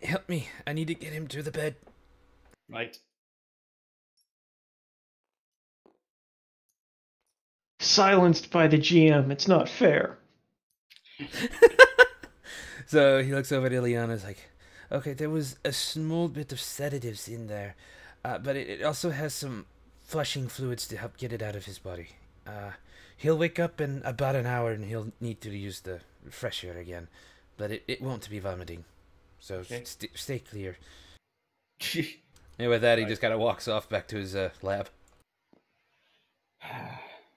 Help me. I need to get him to the bed. Right. Silenced by the GM. It's not fair. So he looks over at Ileana and is like, okay, there was a small bit of sedatives in there, but it also has some flushing fluids to help get it out of his body. He'll wake up in about an hour and he'll need to use the refresher again, but it won't be vomiting. So okay. Stay clear. And with that, he just kind of walks off back to his lab.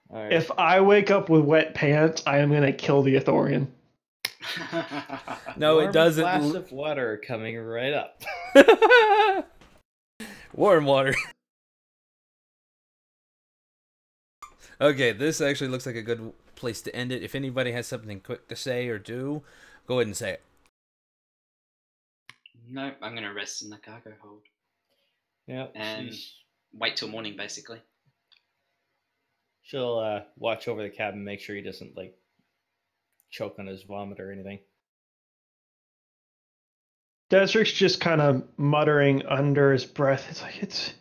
Right. If I wake up with wet pants, I am going to kill the Ithorian. No, it doesn't. Glass of water coming right up. Warm water. Okay, this actually looks like a good place to end it. If anybody has something quick to say or do, go ahead and say it. Nope, I'm going to rest in the cargo hold. Yeah. And wait till morning, basically. She'll watch over the cabin, make sure he doesn't, like, choke on his vomit or anything. Desric's just kind of muttering under his breath. It's like, it's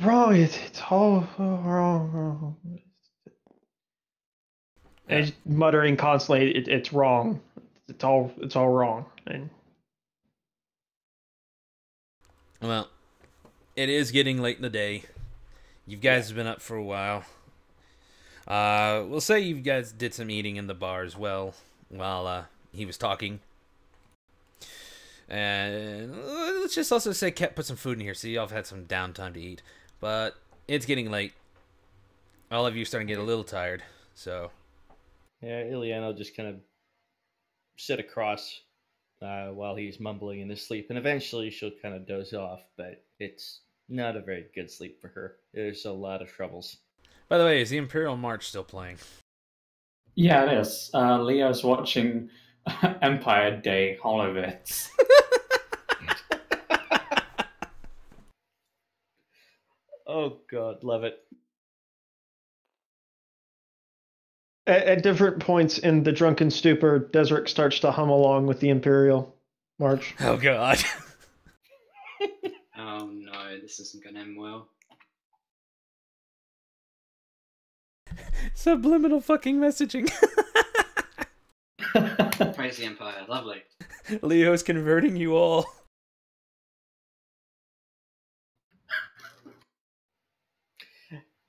wrong. It's all wrong. And he's muttering constantly, it's wrong. It's all wrong. And well, it is getting late in the day. You guys have been up for a while. We'll say you guys did some eating in the bar as well while he was talking. And let's just also say Ket put some food in here, so y'all have had some downtime to eat. But it's getting late. All of you are starting to get a little tired, so... Yeah, Ileana will just kind of sit across while he's mumbling in his sleep, and eventually she'll kind of doze off, but it's not a very good sleep for her. There's a lot of troubles. By the way, is the Imperial March still playing? Yeah, it is. Leo's watching Empire Day Holovitz. Oh god, love it. At different points in the drunken stupor, Desric starts to hum along with the Imperial March. Oh god. Oh no, this isn't going to end well. Subliminal fucking messaging. Praise the Empire, lovely. Leo's converting you all.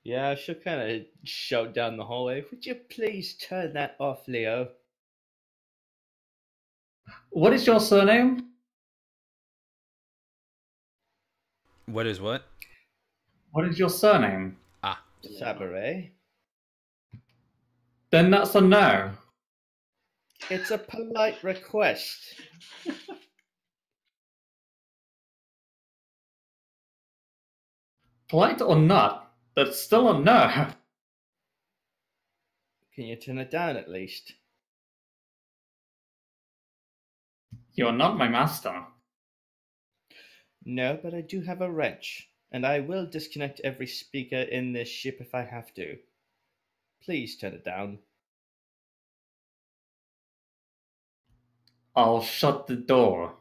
Yeah, she'll kind of shout down the hallway, would you please turn that off, Leo? What is your surname? What is what? What is your surname? Sabaret. Then that's a no. It's a polite request. Polite or not, that's still a no. Can you turn it down at least? You're not my master. No, but I do have a wrench, and I will disconnect every speaker in this ship if I have to. Please turn it down. I'll shut the door.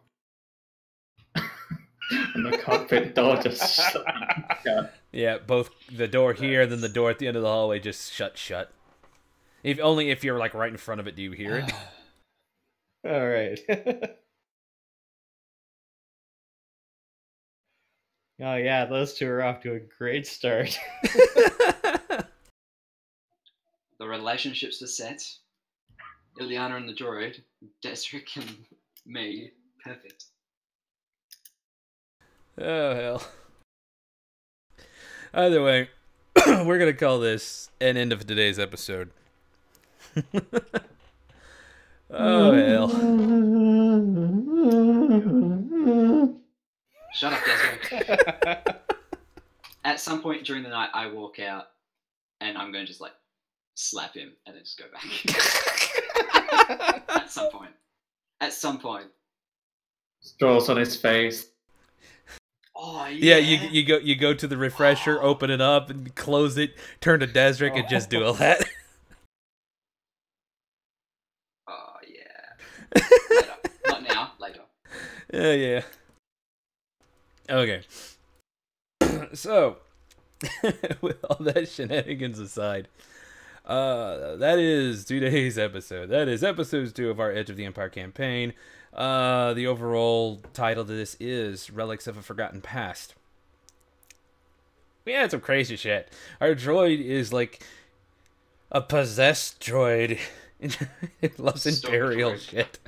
And the cockpit door just shut. Yeah, both the door here and then the door at the end of the hallway just shut. If only if you're like right in front of it do you hear it. All right. Oh yeah, those two are off to a great start. The relationships are set. Ileana and the droid, Desric and me. Perfect. Oh hell. Either way, we're gonna call this an end of today's episode. Oh hell. Shut up, Desric. At some point during the night, I walk out, and I'm going to just like slap him and then just go back. At some point. At some point. Straws on his face. Oh yeah. Yeah, you go to the refresher, open it up, and close it, turn to Desric, and just do all that. Oh yeah. Later. Not now. Later. Yeah. Okay. So, with all that shenanigans aside, that is today's episode. That is episode 2 of our Edge of the Empire campaign. The overall title to this is Relics of a Forgotten Past. We had some crazy shit. Our droid is like a possessed droid. It loves Imperial shit.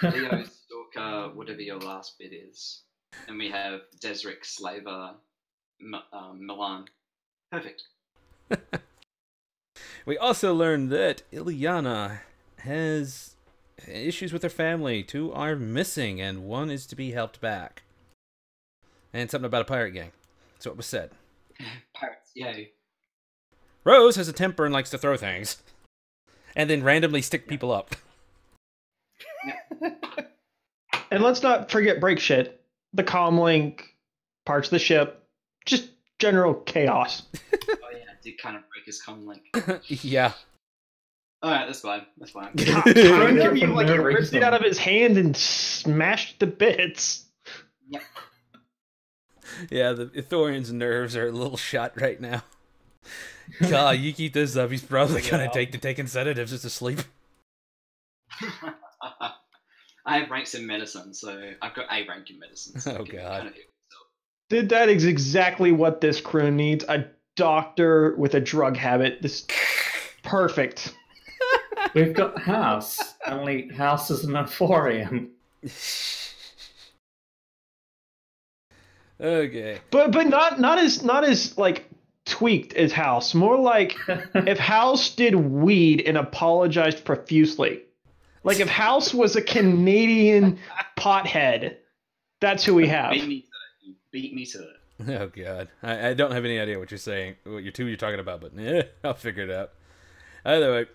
Leo, Stalker, whatever your last bit is. And we have Desric, Slaver, Milan. Perfect. We also learned that Ileana has issues with her family. 2 are missing, and 1 is to be helped back. And something about a pirate gang. That's what was said. Pirates, yay. Rose has a temper and likes to throw things. And then randomly stick people up. And let's not forget break shit. The comlink, parts of the ship, just general chaos. Oh yeah, I did kind of break his comm link. Yeah. Alright, that's fine. That's fine. Kind of, you like he ripped it out of his hand and smashed to bits. Yep. Yeah, the Ithorian's nerves are a little shot right now. God, you keep this up, he's probably gonna taking sedatives just to sleep. I have ranks in medicine, so I've got A rank in medicine. So Oh, I can God. kind of heal myself. That is exactly what this crew needs. A doctor with a drug habit. This perfect. We've got House. Only House is an Euphorium. Okay. But not as like tweaked as House. More like if House did weed and apologized profusely. Like if House was a Canadian pothead. That's who we have. Beat me to it. You beat me to it. Oh God, I don't have any idea what you're saying, what you're talking about, but I'll figure it out. Either way,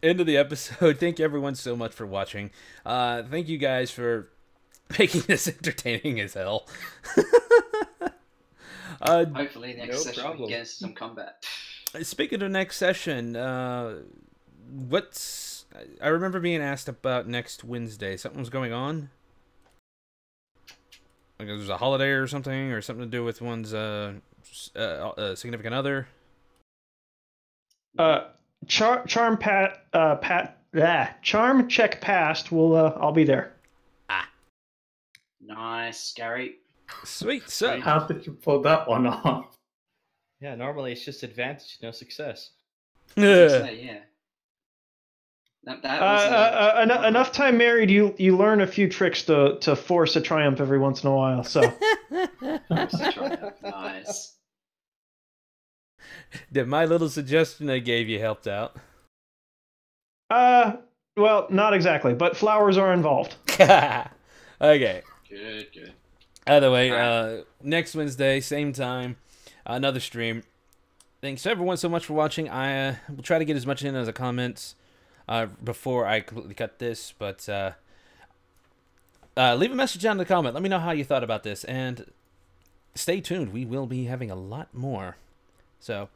end of the episode. Thank you everyone so much for watching. Thank you guys for making this entertaining as hell. Hopefully next No session we problem. can get some combat. Speaking of next session, I remember being asked about next Wednesday. Something was going on. Like there was a holiday or something to do with one's significant other. Charm check passed. I'll be there. Nice, Gary. Sweet. So How did you pull that one off? Yeah, normally it's just advantage, no success. Yeah. That was enough time married, you learn a few tricks to force a triumph every once in a while. So nice. Did my little suggestion I gave you helped out? well, not exactly, but flowers are involved. Okay. Good. Either way, next Wednesday, same time, another stream. Thanks everyone so much for watching. I will try to get as much in as a comments before I completely cut this, but leave a message down in the comment. Let me know how you thought about this, and stay tuned. We will be having a lot more. So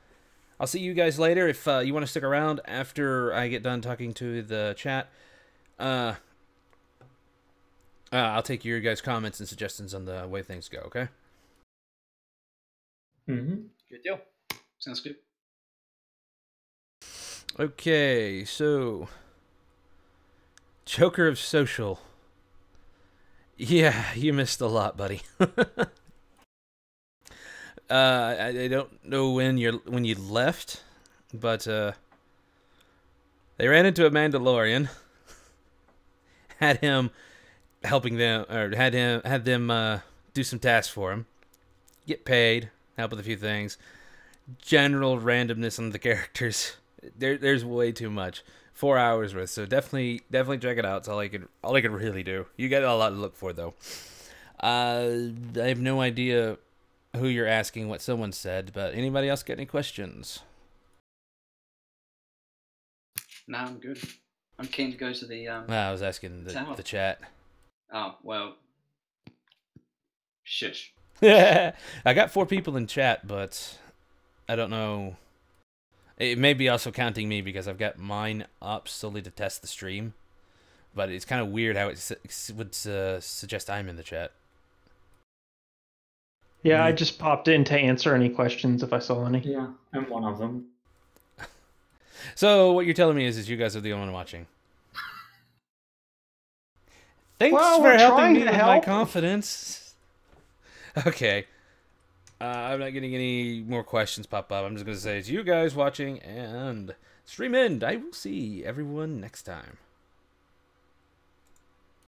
I'll see you guys later. If you want to stick around after I get done talking to the chat, I'll take your guys' comments and suggestions on the way things go, okay? Good deal. Sounds good. Okay, so Joker of Social. Yeah, you missed a lot, buddy. I don't know when you left, but they ran into a Mandalorian, had him helping them, or had them do some tasks for him, get paid, help with a few things. General randomness on the characters. There's way too much. 4 hours worth, so definitely check it out. It's all I could really do. You got a lot to look for though. I have no idea who you're asking what someone said, but anybody else got any questions? No, I'm good. I'm keen to go to the I was asking the chat. Oh, well. Shush. I got 4 people in chat, but I don't know. It may be also counting me because I've got mine up solely to test the stream. But it's kind of weird how it would suggest I'm in the chat. Yeah, I just popped in to answer any questions if I saw any. Yeah, I'm one of them. So what you're telling me is you guys are the only one watching. Thanks Well, for we're helping trying me to with my help. confidence. Okay. I'm not getting any more questions pop up. I'm just going to say it's you guys watching and stream end. I will see everyone next time.